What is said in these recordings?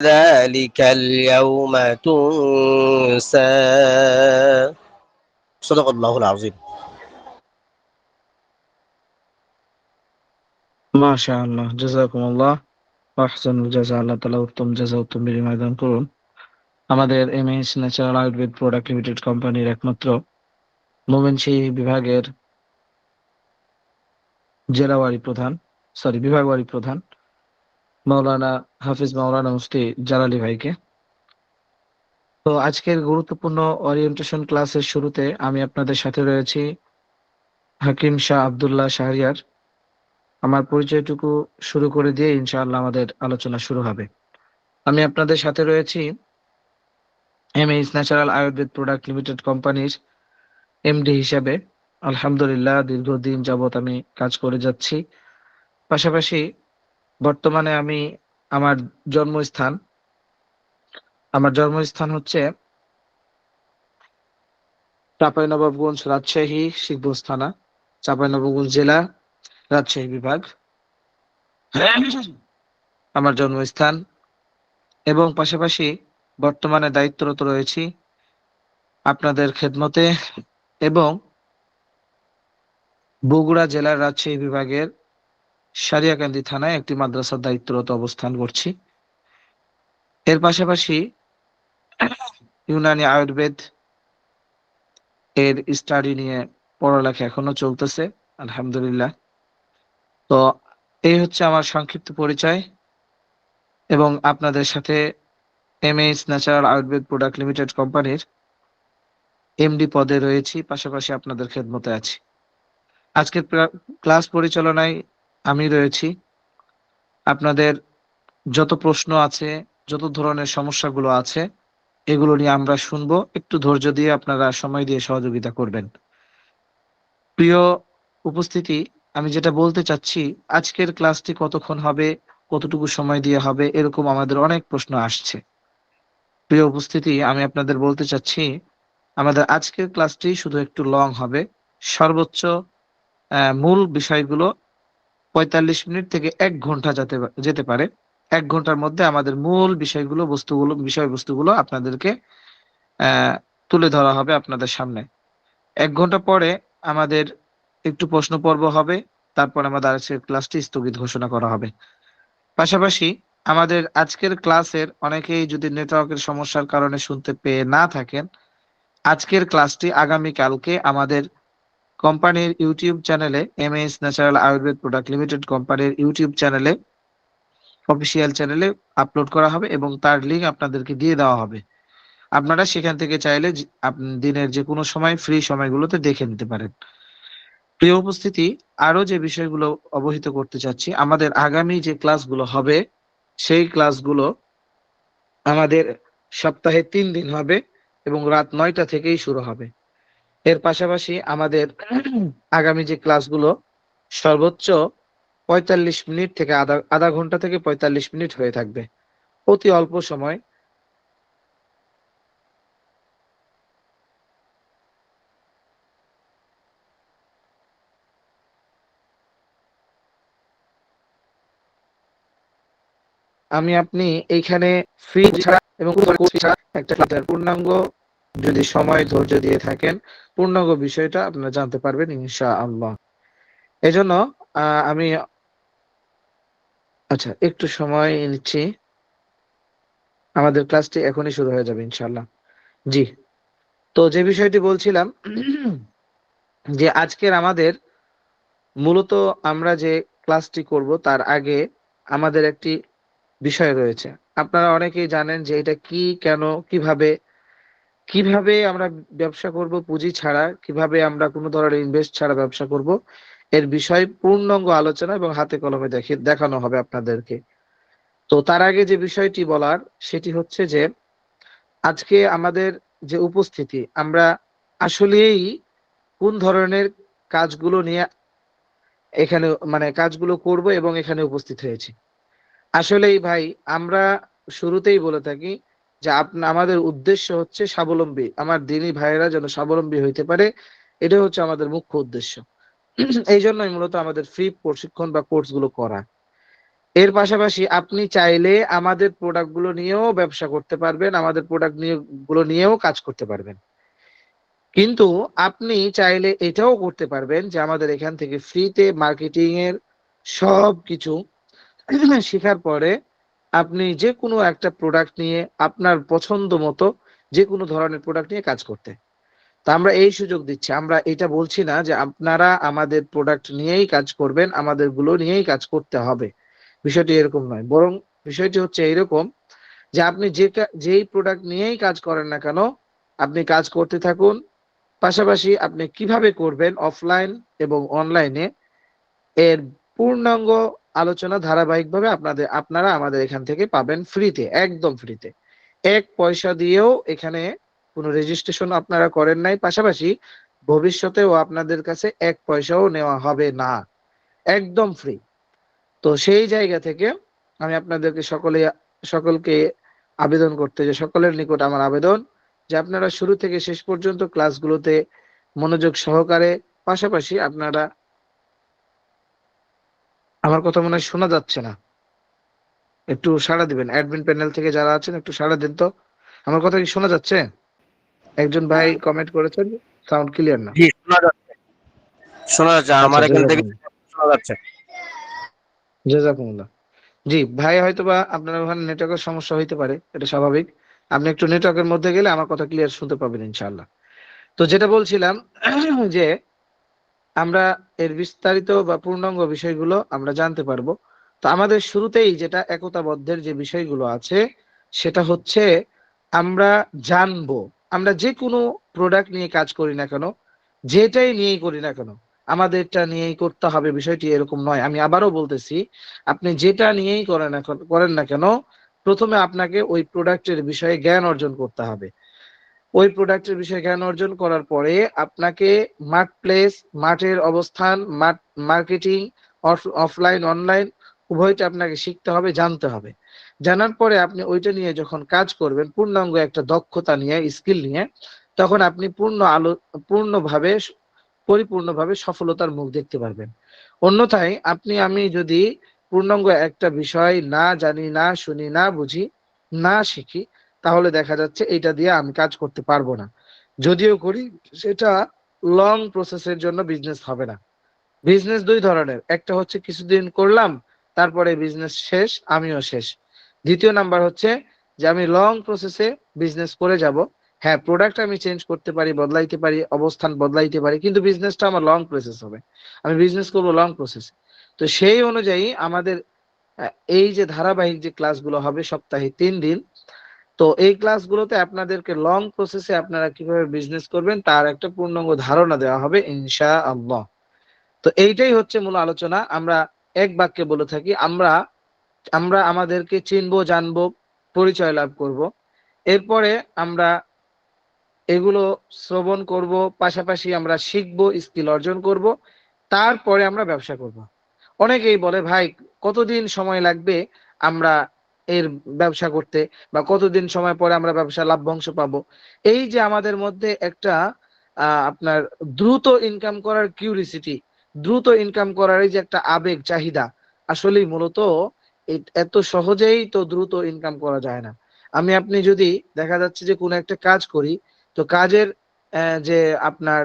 ذلك اليوم تنسى صدق الله العظيم মাশাআল্লাহ, জাযাকুমুল্লাহ ওয়া আহসানুল জাযা। আল্লাহ তাআলা উত্তম জাযা, উত্তম বিনিময় দান করুন। আমাদের এমএএস ন্যাচারাল আয়ুর্বেদ প্রোডাক্ট লিমিটেড কোম্পানির একমাত্র ময়মনসিংহ বিভাগের বিভাগওয়ারি প্রধান মাওলানা হাফিজ মাওলানা মুফতি জালালী ভাইকে। তো আজকের গুরুত্বপূর্ণ ওরিয়েন্টেশন ক্লাসের শুরুতে আমি আপনাদের সাথে রয়েছি হাকিম শাহ আব্দুল্লাহ শাহরিয়ার। আমার পরিচয়টুকু শুরু করে দিয়ে ইনশাআল্লাহ আমাদের আলোচনা শুরু হবে। আমি আপনাদের সাথে রয়েছি এমএএস ন্যাচারাল আয়ুর্বেদ প্রোডাক্ট লিমিটেড কোম্পানির এমডি হিসেবে। আলহামদুলিল্লাহ, দীর্ঘদিন যাবত আমি কাজ করে যাচ্ছি। পাশাপাশি বর্তমানে আমি আমার জন্মস্থান আমার জন্মস্থান হচ্ছে চাঁপাইনবাবগঞ্জ, রাজশাহী শিবগঞ্জ থানা, চাঁপাইনবাবগঞ্জ জেলা, রাজশাহী বিভাগ আমার জন্মস্থান। এবং পাশাপাশি বর্তমানে দায়িত্বরত রয়েছি আপনাদের খেদমতে এবং বগুড়া জেলার রাজশাহী বিভাগের সারিয়াকান্দি থানায় একটি মাদ্রাসার দায়িত্বরত অবস্থান করছি। এর পাশাপাশি ইউনানি আয়ুর্বেদ এর স্টাডি নিয়ে পড়ালেখা এখনো চলতেছে, আলহামদুলিল্লাহ। তো এই হচ্ছে আমার সংক্ষিপ্ত পরিচয় এবং আপনাদের সাথে এমএএস ন্যাচারাল আয়ুর্বেদ প্রোডাক্ট লিমিটেড কোম্পানির এমডি পদে রয়েছি, পাশাপাশি আপনাদের খেদমতে আছি। আজকের ক্লাস পরিচালনায় আমি রয়েছি। আপনাদের যত প্রশ্ন আছে, যত ধরনের সমস্যাগুলো আছে, এগুলো নিয়ে আমরা শুনবো। একটু ধৈর্য দিয়ে আপনারা সময় দিয়ে সহযোগিতা করবেন। প্রিয় উপস্থিতি, আমি যেটা বলতে চাচ্ছি, আজকের ক্লাসটি কতক্ষণ হবে, কতটুকু সময় দিয়ে হবে, এরকম আমাদের অনেক প্রশ্ন আসছে। প্রিয় উপস্থিতি, আমি আপনাদের বলতে চাচ্ছি আমাদের আজকের ক্লাসটি শুধু একটু লং হবে। সর্বোচ্চ মূল বিষয়গুলো ৪৫ মিনিট থেকে ১ ঘন্টা যেতে পারে। ১ ঘন্টার মধ্যে আমাদের মূল বিষয়বস্তুগুলো আপনাদেরকে আহ তুলে ধরা হবে আপনাদের সামনে। ১ ঘন্টা পরে আমাদের একটু প্রশ্ন পর্ব হবে, তারপর আমাদের আজকের ক্লাসটি স্থগিত ঘোষণা করা হবে। পাশাপাশি আমাদের আজকের ক্লাসের অনেকেই যদি নেটওয়ার্কের সমস্যার কারণে শুনতে পেয়ে না থাকেন, আজকের ক্লাসটি আগামীকালকে আমাদের কোম্পানির ইউটিউব চ্যানেলে, এমএএস ন্যাচারাল আয়ুর্বেদ প্রোডাক্ট লিমিটেড কোম্পানির ইউটিউব চ্যানেলে, অফিসিয়াল চ্যানেলে আপলোড করা হবে এবং তার লিঙ্ক আপনাদেরকে দিয়ে দেওয়া হবে। আপনারা সেখান থেকে চাইলে দিনের যে কোনো সময় ফ্রি সময়গুলোতে দেখে নিতে পারেন। প্রিয় উপস্থিতি, আরো যে বিষয়গুলো অবহিত করতে চাচ্ছি, আমাদের আগামী যে ক্লাসগুলো হবে সেই ক্লাসগুলো আমাদের সপ্তাহে ৩ দিন হবে এবং রাত ৯টা থেকেই শুরু হবে। এর পাশাপাশি আমাদের আগামী যে ক্লাসগুলো সর্বোচ্চ ৪৫ মিনিট থেকে আধা ঘন্টা থেকে ৪৫ মিনিট হয়ে থাকবে, অতি অল্প সময়। আপনি এইখানে ফ্রি ছাড়া এবং কোর্স ছাড়া একটা ক্লাসের পূর্ণাঙ্গ, যদি সময় ধৈর্য দিয়ে থাকেন, পূর্ণাঙ্গ বিষয়টা আপনারা জানতে পারবেন ইনশাআল্লাহ। এজন্য আমি আচ্ছা একটু সময় নিচ্ছি, আমাদের ক্লাসটি এখনই শুরু হয়ে যাবে ইনশাআল্লাহ। জি, তো যে বিষয়টি বলছিলাম যে আজকের আমাদের মূলত আমরা যে ক্লাসটি করব তার আগে আমাদের একটি বিষয় রয়েছে। আপনারা অনেকেই জানেন যে এটা কি, কেন, কিভাবে আমরা ব্যবসা করব পুঁজি ছাড়া, কিভাবে আমরা কোনো ধরনের ইনভেস্ট ছাড়া ব্যবসা করব, এর বিষয় পূর্ণাঙ্গ আলোচনা এবং হাতে কলমে দেখানো হবে আপনাদেরকে। তো তার আগে যে বিষয়টি বলার সেটি হচ্ছে যে আজকে আমাদের যে উপস্থিতি, আমরা আসলেই কোন ধরনের কাজগুলো নিয়ে এখানে কাজগুলো করব এবং এখানে উপস্থিত হয়েছি। আসলেই ভাই, আমরা শুরুতেই বলে থাকি যে আমাদের উদ্দেশ্য হচ্ছে স্বাবলম্বী, আমার দিনী ভাইয়েরা যেন স্বাবলম্বী হইতে পারে, এটা হচ্ছে আমাদের মুখ্য উদ্দেশ্য। এই জন্যই মূলত আমাদের ফ্রি প্রশিক্ষণ বা কোর্স গুলো করা। এর পাশাপাশি আপনি চাইলে আমাদের প্রোডাক্টগুলো নিয়েও ব্যবসা করতে পারবেন, আমাদের প্রোডাক্ট গুলো নিয়েও কাজ করতে পারবেন। কিন্তু আপনি চাইলে এটাও করতে পারবেন যে আমাদের এখান থেকে ফ্রিতে মার্কেটিং এর সবকিছু শেখার পরে আপনি যে কোনো একটা প্রোডাক্ট নিয়ে আপনার পছন্দ মতো যে কোনো ধরনের প্রোডাক্ট নিয়ে কাজ করতে। তো আমরা এই সুযোগ দিচ্ছি। আমরা এটা বলছি না যে আপনারা আমাদের প্রোডাক্ট নিয়েই কাজ করবেন, আমাদের গুলো নিয়েই কাজ করতে হবে। বিষয়টি এরকম নয়, বরং বিষয়টি হচ্ছে এইরকম যে আপনি যেই প্রোডাক্ট নিয়েই কাজ করেন না কেন, আপনি কাজ করতে থাকুন। পাশাপাশি আপনি কিভাবে করবেন অফলাইন এবং অনলাইনে এর পূর্ণাঙ্গ আলোচনা ধারাবাহিকভাবে আপনারা আমাদের এখান থেকে পাবেন ফ্রিতে, একদম ফ্রিতে। ১ পয়সা দিয়েও এখানে কোনো রেজিস্ট্রেশন আপনারা করেন নাই। পাশাপাশি ভবিষ্যতেও আপনাদের কাছে ১ পয়সাও নেওয়া হবে না। একদম ফ্রি। তো সেই জায়গা থেকে আমি আপনাদেরকে সকলকে আবেদন করতে যে সকলের নিকট আমার আবেদন যে আপনারা শুরু থেকে শেষ পর্যন্ত ক্লাসগুলোতে মনোযোগ সহকারে, পাশাপাশি আপনারা, আমার কথা মনে হয় শোনা যাচ্ছে না, একটু সাড়া দিবেন। অ্যাডমিন প্যানেল থেকে যারা আছেন একটু সাড়া দেন তো। আমার কথা কি শোনা যাচ্ছে? একজন ভাই কমেন্ট করেছেন সাউন্ড ক্লিয়ার না। জি, শোনা যাচ্ছে, শোনা যাচ্ছে, আচ্ছা, আমার এখান থেকে শোনা যাচ্ছে। জাযাকুমুল্লাহ। জি ভাই, হয়তোবা আপনার ওখানে নেটওয়ার্কের সমস্যা হইতে পারে, এটা স্বাভাবিক। আপনি একটু নেটওয়ার্কের মধ্যে গেলে আমার কথা ক্লিয়ার শুনতে পাবেন ইনশাআল্লাহ। তো যেটা বলছিলাম যে আমরা এর বিস্তারিত বা পূর্ণাঙ্গ বিষয়গুলো আমরা জানতে পারবো। তো আমাদের শুরুতেই যেটা একতাবদ্ধের যে বিষয়গুলো আছে সেটা হচ্ছে আমরা জানবো, আমরা যে কোনো প্রোডাক্ট নিয়ে কাজ করি না কেন, যেটাই নিয়েই করি না কেন, আমাদেরটা নিয়েই করতে হবে, বিষয়টি এরকম নয়। আমি আবারও বলতেছি, আপনি যেটা নিয়েই করেন না কেন, প্রথমে আপনাকে ওই প্রোডাক্টের বিষয়ে জ্ঞান অর্জন করতে হবে। ওই প্রোডাক্টের বিষয়ে জ্ঞান অর্জন করার পরে আপনাকে মাঠের অবস্থান, মার্কেটিং, অফলাইন অনলাইন উভয়টা আপনাকে শিখতে হবে, জানতে হবে। জানার পরে আপনি ওইটা নিয়ে যখন কাজ করবেন পূর্ণাঙ্গ একটা দক্ষতা নিয়ে, স্কিল নিয়ে, তখন আপনি পূর্ণভাবে পরিপূর্ণভাবে সফলতার মুখ দেখতে পারবেন। অন্যথায় আমি যদি পূর্ণাঙ্গ একটা বিষয় না জানি, না শুনি, না বুঝি, না শিখি, তাহলে দেখা যাচ্ছে এটা দিয়ে আমি কাজ করতে পারবো না। যদিও করি, সেটা লং প্রসেসের জন্য বিজনেস হবে না। বিজনেস দুই ধরনের, একটা হচ্ছে কিছুদিন করলাম তারপরে বিজনেস শেষ, আমিও শেষ। দ্বিতীয় নাম্বার হচ্ছে যে আমি লং প্রসেসে বিজনেস করে যাব। হ্যাঁ, প্রোডাক্ট আমি চেঞ্জ করতে পারি, বদলাইতে পারি, অবস্থান বদলাইতে পারি, কিন্তু বিজনেসটা আমার লং প্রসেস হবে। আমি বিজনেস করবো লং প্রসেস। তো সেই অনুযায়ী আমাদের এই যে ধারাবাহিক যে ক্লাসগুলো হবে সপ্তাহে 3 দিন, তো এই ক্লাসগুলোতে আপনাদেরকে লং প্রসেসে আপনারা কিভাবে বিজনেস করবেন তার একটা পূর্ণাঙ্গ ধারণা দেওয়া হবে ইনশাআল্লাহ। তো এইটাই হচ্ছে মূল আলোচনা। আমরা এক বাক্যে বলে থাকি, আমরা আমরা আমাদেরকে চিনবো, জানবো, পরিচয় লাভ করব। এরপরে আমরা এগুলো শ্রবণ করব, পাশাপাশি আমরা শিখবো, স্কিল অর্জন করব, তারপরে আমরা ব্যবসা করব। অনেকেই বলে, ভাই কতদিন সময় লাগবে আমরা এর ব্যবসা করতে, বা কতদিন সময় পরে আমরা ব্যবসা লাভ্যাংশ পাবো। এই যে আমাদের মধ্যে একটা আপনার দ্রুত ইনকাম করার কিউরিসিটি, দ্রুত ইনকাম করার এই যে একটা আবেগ চাহিদা, আসলেই মূলত এত সহজেই তো দ্রুত ইনকাম করা যায় না। আপনি যদি দেখা যাচ্ছে যে কোনো একটা কাজ করি, তো কাজের যে আপনার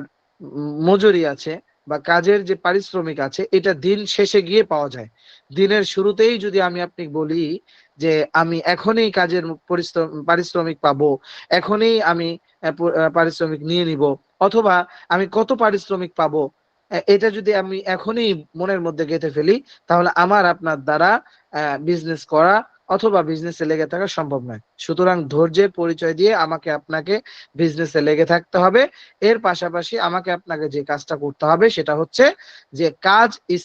মজুরি আছে বা কাজের যে পারিশ্রমিক আছে, এটা দিন শেষে গিয়ে পাওয়া যায়। দিনের শুরুতেই যদি আপনি বলি যে আমি এখনই কাজের পারিশ্রমিক পাবো, এখনই আমি পারিশ্রমিক নিয়ে নিব, অথবা আমি কত পারিশ্রমিক পাবো, এটা যদি আমি এখনই মনের মধ্যে গেঁথে ফেলি, তাহলে আমার আপনার দ্বারা বিজনেস করা অথবা বিজনেসে লেগে থাকা সম্ভব নয়। সুতরাং ধৈর্যের পরিচয় দিয়ে আমাকে আপনাকে বিজনেসে লেগে থাকতে হবে। এর পাশাপাশি আমাকে আপনাকে যে কাজটা করতে হবে সেটা হচ্ছে যে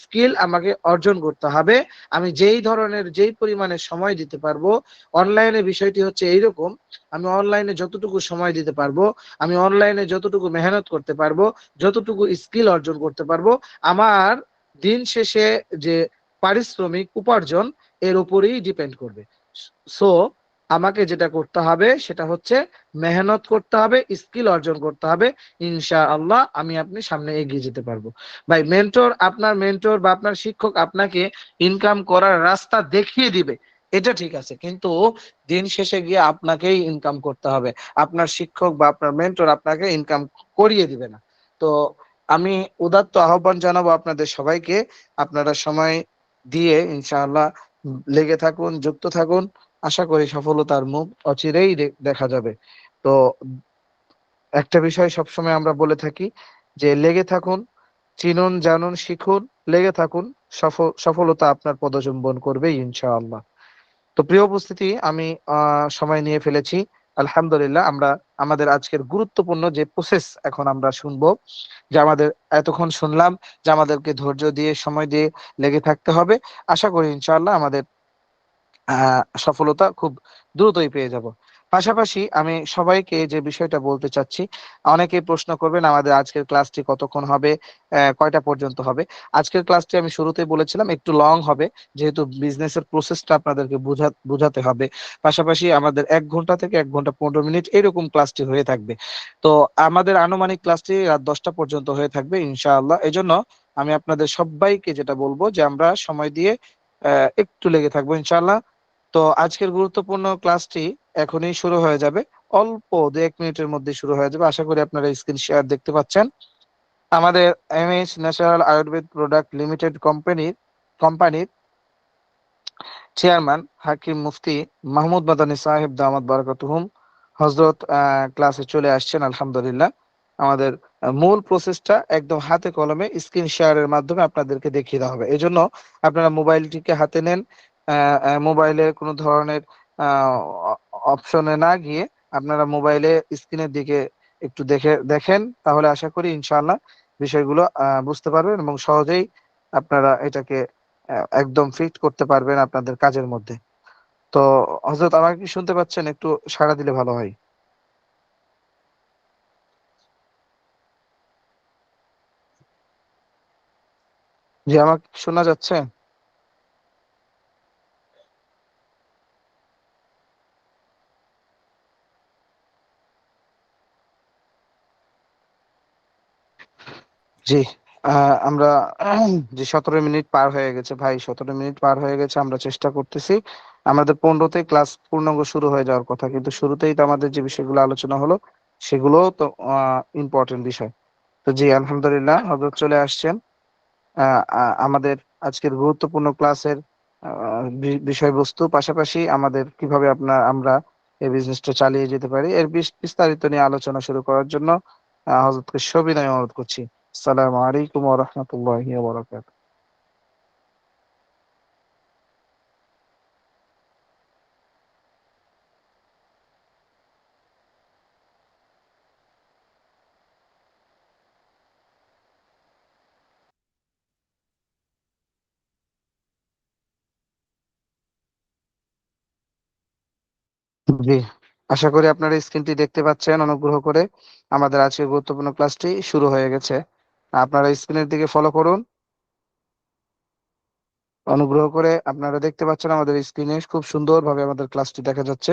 স্কিল আমাকে অর্জন করতে হবে। আমি যেই পরিমাণে সময় দিতে পারবো, অনলাইনে বিষয়টি হচ্ছে এইরকম, আমি অনলাইনে যতটুকু সময় দিতে পারবো, আমি অনলাইনে যতটুকু মেহনত করতে পারবো, যতটুকু স্কিল অর্জন করতে পারবো, আমার দিন শেষে যে পারিশ্রমিক উপার্জন এর উপরেই ডিপেন্ড করবে। সো আমাকে যেটা করতে হবে সেটা হচ্ছে মেহনত করতে হবে, স্কিল অর্জন করতে হবে। ইনশাআল্লাহ আমি আপনি সামনে এগিয়ে যেতে পারবো। ভাই আপনার মেন্টর বা আপনার শিক্ষক আপনাকে ইনকাম করার রাস্তা দেখিয়ে দিবে, এটা ঠিক আছে, কিন্তু দিন শেষে গিয়ে আপনাকেই ইনকাম করতে হবে। আপনার শিক্ষক বা আপনার মেন্টর আপনাকে ইনকাম করিয়ে দিবে না। তো আমি উদাত্ত আহ্বান জানাবো আপনাদের সবাইকে, আপনারা সময় দিয়ে ইনশাআল্লাহ লেগে থাকুন, যুক্ত থাকুন। আশা করি সফলতার মুখ অচিরেই দেখা যাবে। তো একটা বিষয় সবসময় আমরা বলে থাকি যে লেগে থাকুন, চিনুন, জানুন, শিখুন, লেগে থাকুন, সফলতা আপনার পদচুম্বন করবে ইনশাআল্লাহ। তো প্রিয় উপস্থিতি, আমি সময় নিয়ে ফেলেছি। আলহামদুলিল্লাহ, আমরা আমাদের আজকের গুরুত্বপূর্ণ যে প্রসেস এখন আমরা শুনবো, যে আমাদের এতক্ষণ শুনলাম যে আমাদেরকে ধৈর্য দিয়ে সময় দিয়ে লেগে থাকতে হবে। আশা করি ইনশাআল্লাহ আমাদের সফলতা খুব দ্রুতই পেয়ে যাব। পাশাপাশি আমি সবাইকে যে বিষয়টা বলতে চাচ্ছি, অনেকেই প্রশ্ন করবেন আমাদের আজকের ক্লাসটি কতক্ষণ হবে, কয়টা পর্যন্ত হবে। আজকের ক্লাসটি আমি শুরুতেই বলেছিলাম একটু লং হবে, যেহেতু বিজনেসের প্রসেসটা আপনাদেরকে বুঝাতে হবে। পাশাপাশি আমাদের 1 ঘন্টা থেকে 1 ঘন্টা 15 মিনিট এরকম ক্লাসটি হয়ে থাকবে। তো আমাদের আনুমানিক ক্লাসটি রাত 10টা পর্যন্ত হয়ে থাকবে ইনশাআল্লাহ। এই জন্য আমি আপনাদের সবাইকে যেটা বলবো যে আমরা সময় দিয়ে একটু লেগে থাকবো ইনশাআল্লাহ। তো আজকের গুরুত্বপূর্ণ ক্লাসটি এখনই শুরু হয়ে যাবে, অল্প 1 মিনিটের মধ্যে শুরু হয়ে যাবে। আশা করি আপনারা স্ক্রিন শেয়ার দেখতে পাচ্ছেন। আমাদের MH natural Ayurved product limited কোম্পানির চেয়ারম্যান হাকিম মুফতি মাহমুদ মাদানী সাহেব দামাত বারাকাতুহুম হজরত ক্লাসে চলে আসছেন আলহামদুলিল্লাহ। আমাদের মূল প্রসেসটা একদম হাতে কলমে স্ক্রিন শেয়ারের মাধ্যমে আপনাদেরকে দেখিয়ে দেওয়া হবে। এই জন্য আপনারা মোবাইলটিকে হাতে নেন, মোবাইলে কোনো ধরনের অপশনে না গিয়ে আপনারা মোবাইলে স্ক্রিনের দিকে একটু দেখেন, তাহলে আশা করি ইনশাআল্লাহ বিষয়গুলো বুঝতে পারবেন এবং সহজেই আপনারা এটাকে একদম ফিট করতে পারবেন আপনাদের কাজের মধ্যে। তো হযরত আমাকে কি শুনতে পাচ্ছেন? একটু সাড়া দিলে ভালো হয়। জি, আমাকে কি শোনা যাচ্ছে? জি, আমরা যে 17 মিনিট পার হয়ে গেছে ভাই, 17 মিনিট পার হয়ে গেছে। আমরা চেষ্টা করতেছি, আমাদের 15তে ক্লাস পূর্ণাঙ্গ শুরু হয়ে যাওয়ার কথা, কিন্তু শুরুতেই তো আমাদের যে বিষয়গুলো আলোচনা হলো সেগুলো তো ইম্পর্টেন্ট বিষয়। তো জি, আলহামদুলিল্লাহ হযরত চলে আসছেন। আমাদের আজকের গুরুত্বপূর্ণ ক্লাসের বিষয়বস্তু, পাশাপাশি আমাদের কিভাবে আমরা এই বিজনেসটা চালিয়ে যেতে পারি এর বিস্তারিত নিয়ে আলোচনা শুরু করার জন্য হযরতকে সবিনয় অনুরোধ করছি। আসসালামু আলাইকুম ওয়া রাহমাতুল্লাহি ওয়া বারাকাতুহু। জি, আশা করি আপনারা স্ক্রিনটি দেখতে পাচ্ছেন। অনুগ্রহ করে আমাদের আজকের গুরুত্বপূর্ণ ক্লাসটি শুরু হয়ে গেছে। আপনারা স্ক্রিনের দিকে ফলো করুন। অনুগ্রহ করে আপনারা দেখতে পাচ্ছেন আমাদের স্ক্রিনে খুব সুন্দরভাবে আমাদের ক্লাসটি দেখা যাচ্ছে।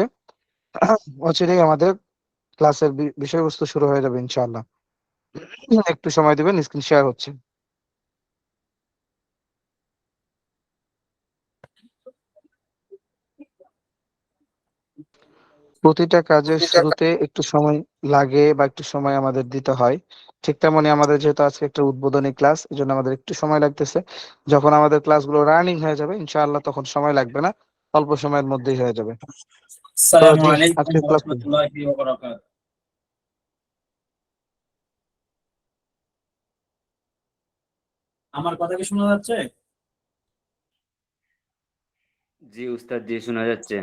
অচিরেই আমাদের ক্লাসের বিষয়বস্তু শুরু হয়ে যাবে ইনশাআল্লাহ। একটু সময় দিবেন, স্ক্রিন শেয়ার হচ্ছে। প্রতিটা কাজের শুরুতে একটু সময় লাগে বা একটু সময় আমাদের দিতে হয়। ঠিক তেমনি আমাদের যেহেতু আজকে একটা উদ্বোধনী ক্লাস, এই জন্য আমাদের একটু সময় লাগতেছে। যখন আমাদের ক্লাসগুলো রানিং হয়ে যাবে ইনশাআল্লাহ তখন সময় লাগবে না, অল্প সময়ের মধ্যেই হয়ে যাবে। তো আসসালামু জি, আলাইকুম আজকের ওয়া ক্লাস রাহমাতুল্লাহি ওয়া বারাকাতুহু। আমার কথা কি শোনা যাচ্ছে? জি উস্তাদ, জি শোনা যাচ্ছে।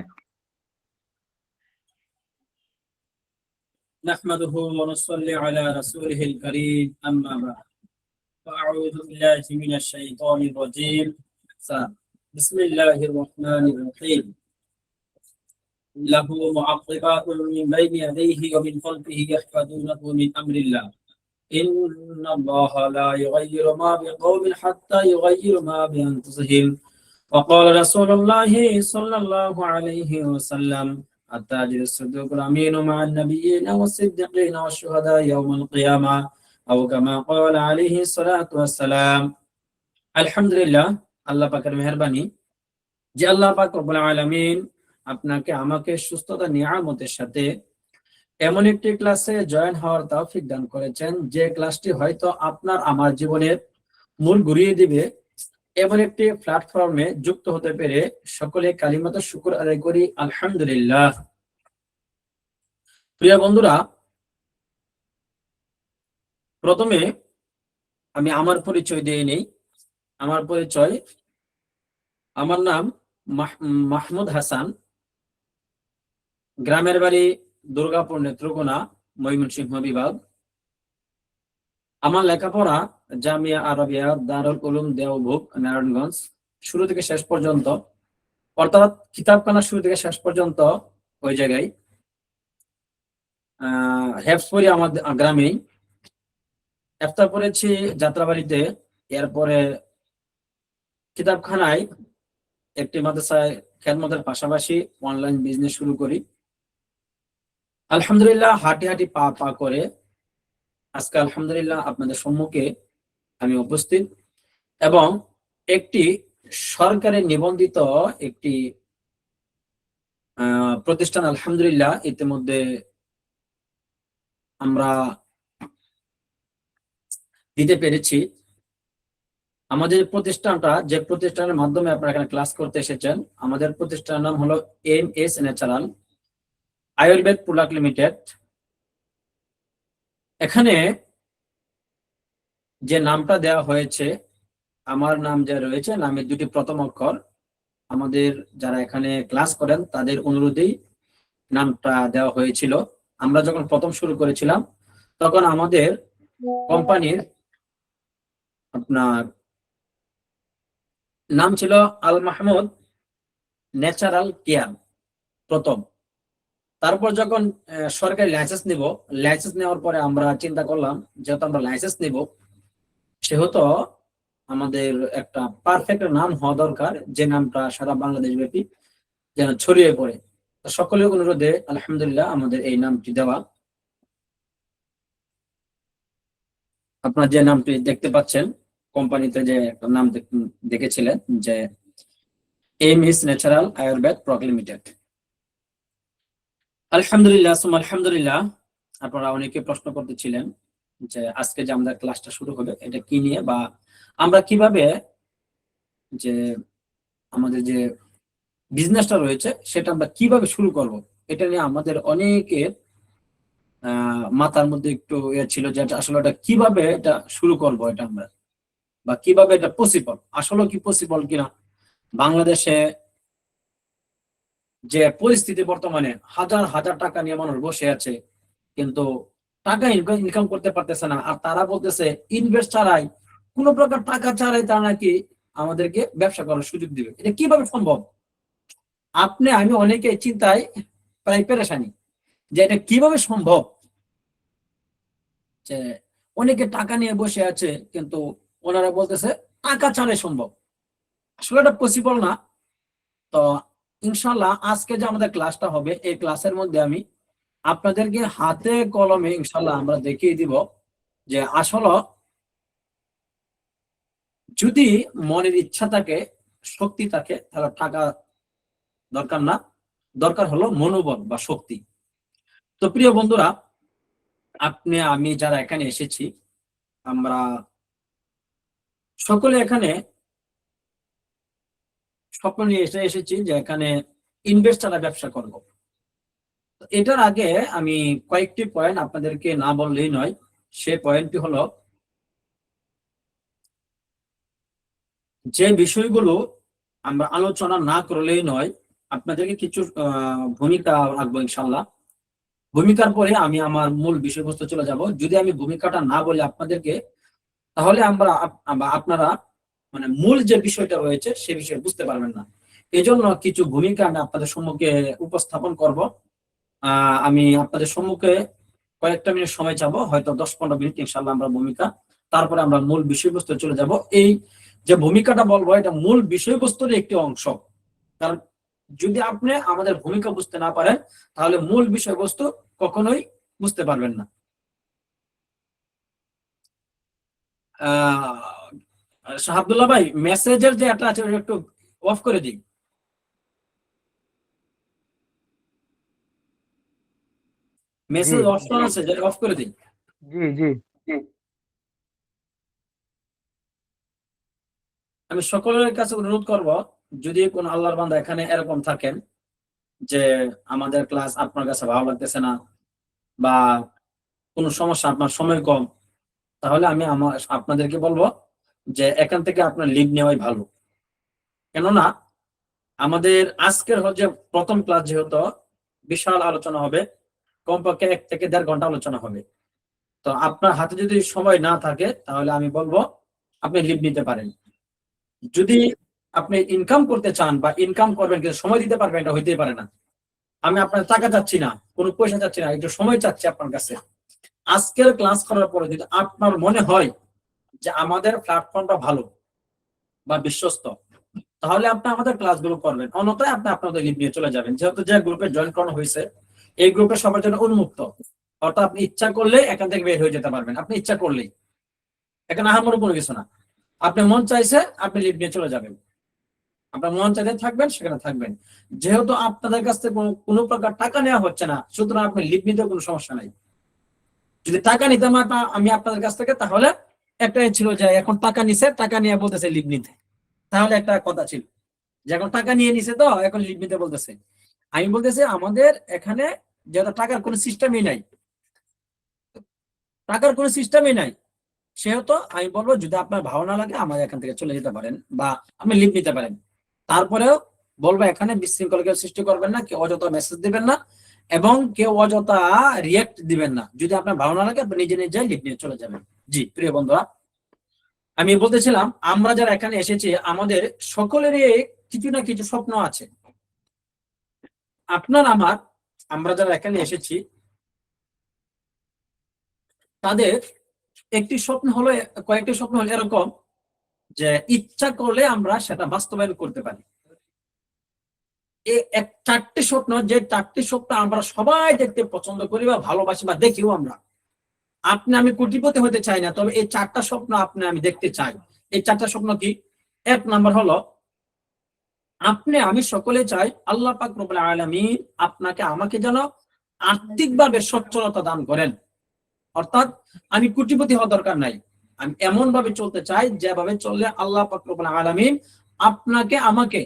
নাহমাদুহু ওয়া নুসাল্লি আলা রাসূলিহিল কারীম, আম্মা বা'দ। আ'উযু বিল্লাহি মিনাশ শাইতানির রাজীম। বিসমিল্লাহির রাহমানির রাহিম। লাহু মুআক্কিবাতুন মিন বাইনি ইয়াদাইহি ওয়া মিন খালফিহি ইয়াহফাযুনাহু মিন আমরিল্লাহ। ইন্নাল্লাহা লা ইউগাইয়িরু মা বিকাওমিন হাত্তা ইউগাইয়িরু মা বিআনফুসিহিম। وقال رسول الله صلى الله عليه وسلم التاجر الصدوق الأمين مع النبيين والصديقين والشهداء يوم القيامة أو كما قال عليه الصلاة والسلام আলহামদুলিল্লাহ, আল্লাহ পাকের মেহেরবানি যে আল্লাহ পাক রব্বুল আলামিন আপনাকে আমাকে সুস্থতা নিয়ামতের সাথে এমন একটি ক্লাসে জয়েন হওয়ার তৌফিক দান করেছেন, যে ক্লাসটি হয়তো আপনার আমার জীবনের মূল ঘুরিয়ে দিবে। এমন একটি প্ল্যাটফর্মে যুক্ত হতে পেরে সকলে কালিমাত শুকর আদায় করি আলহামদুলিল্লাহ। প্রিয় বন্ধুরা, প্রথমে আমি আমার পরিচয় দিয়ে নেই। আমার পরিচয়, আমার নাম মাহমুদ হাসান, গ্রামের বাড়ি দুর্গাপুর নেত্রকোনা, ময়মনসিংহ বিভাগ। আমার লেখাপড়া জামিয়া আরবিয়া দারুল উলুম দেওভোগ নারায়ণগঞ্জ, শুরু থেকে শেষ পর্যন্ত, অর্থাৎ কিতাবখানা শুরু থেকে শেষ পর্যন্ত ওই জায়গায়। হেফজ পড়ি আমাদের গ্রামেই। ইফতার পড়েছি যাত্রাবাড়িতে, এরপরে কিতাবখানায় একটি মাদ্রাসায় খেদমতের পাশাপাশি অনলাইন বিজনেস শুরু করি। আলহামদুলিল্লাহ, হাঁটি হাঁটি পা পা করে আজকে আলহামদুলিল্লাহ আপনাদের সম্মুখে আমি উপস্থিত, এবং একটি সরকারি নিবন্ধিত একটি প্রতিষ্ঠান আলহামদুলিল্লাহ ইতিমধ্যে আমরা দিতে পেরেছি। আমাদের প্রতিষ্ঠানটা, যে প্রতিষ্ঠানের মাধ্যমে আপনারা এখানে ক্লাস করতে এসেছেন, আমাদের প্রতিষ্ঠানের নাম হলো MS natural Ayurved product limited. এখানে যে নামটা দেওয়া হয়েছে, আমার নাম যে রয়েছে, নামের দুটি প্রথম অক্ষর, আমাদের যারা এখানে ক্লাস করেন তাদের অনুরোধেই নামটা দেওয়া হয়েছিল। আমরা যখন প্রথম শুরু করেছিলাম তখন আমাদের কোম্পানির আপনার নাম ছিল আল মাহমুদ ন্যাচারাল কেয়ার প্রথম। তারপর যখন সরকারি লাইসেন্স নেওয়ার পরে আমরা চিন্তা করলাম, যেহেতু আমরা লাইসেন্স নিব, সেহেতু আমাদের একটা পারফেক্ট নাম হওয়া দরকার, যে নামটা সারা বাংলাদেশ ব্যাপী যেন ছড়িয়ে পড়ে। সকলের অনুরোধে আলহামদুলিল্লাহ আমাদের এই নামটি দেওয়া। আপনার যে নামটি দেখতে পাচ্ছেন, কোম্পানিতে যে নাম দেখেছিলেন যে MS natural Ayurved product limited. আলহামদুলিল্লাহ সুম্মা আলহামদুলিল্লাহ, আপনারা অনেকে প্রশ্ন করতেছিলেন যে আজকে যে আমাদের ক্লাসটা শুরু হবে এটা কি নিয়ে, বা আমরা কিভাবে যে আমাদের যে বিজনেসটা রয়েছে সেটা আমরা কিভাবে শুরু করব, এটা নিয়ে আমাদের অনেকের মাথার মধ্যে একটু ছিল যে আসলে এটা কিভাবে এটা শুরু করব, এটা আমরা, বা কিভাবে এটা পসিবল, আসলে কি পসিবল কিনা। বাংলাদেশে যে পরিস্থিতি বর্তমানে, হাজার হাজার টাকা নিয়ে মানুষ বসে আছে, কিন্তু টাকা ইনকাম করতে পারতেছে না। আর তারা বলতেছে ইনভেস্ট ছাড়াই, কোন প্রকার টাকা ছাড়াই তারা নাকি আমাদেরকে ব্যবসা করার সুযোগ দিবে। এটা কিভাবে সম্ভব? আমি অনেকে চিন্তায় প্রায় পেরেশানি যে এটা কিভাবে সম্ভব, যে অনেকে টাকা নিয়ে বসে আছে কিন্তু ওনারা বলতেছে টাকা ছাড়াই সম্ভব। আসলে এটা পসিবল না। তো ইনশাল্লাহ আজকে যে আমাদের ক্লাসটা হবে, এই ক্লাসের মধ্যে আমি আপনাদেরকে হাতে কলমে ইনশাল্লাহ আমরা দেখিয়ে দিব যে আসলে যদি মনের ইচ্ছা থাকে, শক্তি থাকে, তাহলে টাকা দরকার না, দরকার হলো মনোবল বা শক্তি। তো প্রিয় বন্ধুরা, আমি যারা এখানে এসেছি, আমরা সকলে এখানে স্বপ্ন নিয়ে এসেছি যে এখানে ইনভেস্ট ছাড়া ব্যবসা করব। এটার আগে আমি কয়েকটি পয়েন্ট আপনাদেরকে না বললেই নয়। সে পয়েন্টটি হলো, যে বিষয়গুলো আমরা আলোচনা না করলেই নয়, আপনাদেরকে কিছু ভূমিকা রাখবো ইনশাল্লাহ। ভূমিকার পরে আমি আমার মূল বিষয়বস্তু চলে যাব। যদি আমি ভূমিকাটা না বলি আপনাদেরকে, তাহলে আপনারা মানে মূল যে বিষয়টা রয়েছে সে বিষয়ে বুঝতে পারবেন না। এজন্য কিছু ভূমিকা আমি আপনাদের সম্মুখে উপস্থাপন করব। আমি আপনাদের সম্মুখে কয়েকটা মিনিট সময় চাবো, হয়তো 10-15 মিনিট ইনশাল্লাহ আমরা ভূমিকা, তারপরে আমরা মূল বিষয়বস্তু চলে যাব। এই যে ভূমিকাটা বলবো, এটা মূল বিষয়বস্তুর একটি অংশ। কারণ যদি আপনি আমাদের ভূমিকা বুঝতে না পারেন তাহলে মূল বিষয়বস্তু কখনোই বুঝতে পারবেন না। আব্দুল্লাহ ভাই, মেসেজের যে একটা আছে ওটা একটু অফ করে দিই। জি মেসেজ অপশন আছে, যেটা অফ করে দিই। জি জি আমি সকলের কাছে অনুরোধ করব, যদি কোন আল্লাহর বান্দা এখানে এরকম থাকেন যে আমাদের ক্লাস আপনার কাছে ভালো লাগতেছে না বা কোনো সমস্যা, আপনার সময় কম, তাহলে আমি আপনাদেরকে বলবো যে এখান থেকে আপনার লিভ নেওয়াই ভালো। কেননা আমাদের আজকের হচ্ছে প্রথম ক্লাস, যেহেতু বিশাল আলোচনা হবে, কমপক্ষে 1 থেকে 1.5 ঘন্টা আলোচনা হবে। তো আপনার হাতে যদি সময় না থাকে তাহলে আমি বলবো আপনি লিভ নিতে পারেন। যদি আপনি ইনকাম করতে চান বা ইনকাম করবেন কিন্তু সময় দিতে পারবেন, এটা হইতেই পারে না। আমি আপনার টাকা চাচ্ছি না, কোনো পয়সা চাচ্ছি না, একটু সময় চাচ্ছি আপনার কাছে। আজকের ক্লাস করার পরে যদি আপনার মনে হয় যে আমাদের প্ল্যাটফর্মটা ভালো বা বিশ্বস্ত, তাহলে আপনি আমাদের ক্লাসগুলো করবেন, অন্যথায় আপনি আপনাদের লিভ নিয়ে চলে যাবেন। যেহেতু যে গ্রুপে জয়েন করানো হয়েছে, এই গ্রুপে সবার জন্য উন্মুক্ত, অর্থাৎ আপনি ইচ্ছা করলে এখান থেকে বের হয়ে যেতে পারবেন, আপনি ইচ্ছা করলেই। এখানে আহামরি কোনো কিছু না, আপনি মন চাইছে আপনি লিভ নিয়ে চলে যাবেন, আপনার মন চাইতে থাকবেন, সেখানে থাকবেন। যেহেতু আপনাদের কাছ থেকে কোনো প্রকার টাকা নেওয়া হচ্ছে না, সুতরাং আপনি লিভ নিতে কোনো সমস্যা নাই। যদি টাকা নিতাম আমি আপনাদের কাছ থেকে, তাহলে একটাই ছিল যে এখন টাকা নিছে, টাকা নিয়ে বলতেছে লিভ নিতে, তাহলে একটা কথা ছিল যে এখন টাকা নিয়ে নিছে তো এখন লিভ নিতে বলতেছে। আমি বলতেছি আমাদের এখানে যেহেতু টাকার কোনো সিস্টেমই নাই, টাকার কোনো সিস্টেমই নাই, সেহেতু আমি বলবো যদি আপনার ভালো না লাগে আমাদের এখান থেকে চলে যেতে পারেন বা আপনি লিভ নিতে পারেন। তারপরেও বলবো এখানে বিশৃঙ্খলা কেউ সৃষ্টি করবেন না, কেউ অযথা মেসেজ দিবেন না এবং কেউ অযথা রিয়েক্ট দিবেন না। যদি আপনার ভালো না লাগে আপনি নিজে নিজে লিভ নিয়ে চলে যাবেন। জি প্রিয় বন্ধুরা, আমি বলতেছিলাম আমরা যারা এখানে এসেছি আমাদের সকলেরই কিছু না কিছু স্বপ্ন আছে। আপনার আমার, আমরা যারা এখানে এসেছি তাদের একটি স্বপ্ন হলো, কয়েকটি স্বপ্ন হলো এরকম যে ইচ্ছা করলে আমরা সেটা বাস্তবায়ন করতে পারি। এই 4টি স্বপ্ন, যে 4টি স্বপ্ন আমরা সবাই দেখতে পছন্দ করি বা ভালোবাসি বা দেখিও আমরা। আপনি আমি কোটিপতি হতে চাই না, তবে এই 4টা স্বপ্ন আপনি আমি দেখতে চাই। এই 4টা স্বপ্ন কি? 1 নাম্বার হলো আপনি আমি সকলে চাই আল্লাহ পাক রব্বুল আলামিন আপনাকে আমাকে যেন আর্থিকভাবে সচ্ছলতা দান করেন। অর্থাৎ আমি কোটিপতি হওয়ার দরকার নাই, আমি এমন ভাবে চলতে চাই যেভাবে চললে আল্লাহ পাক রব্বুল আলামিন আপনাকে আমাকে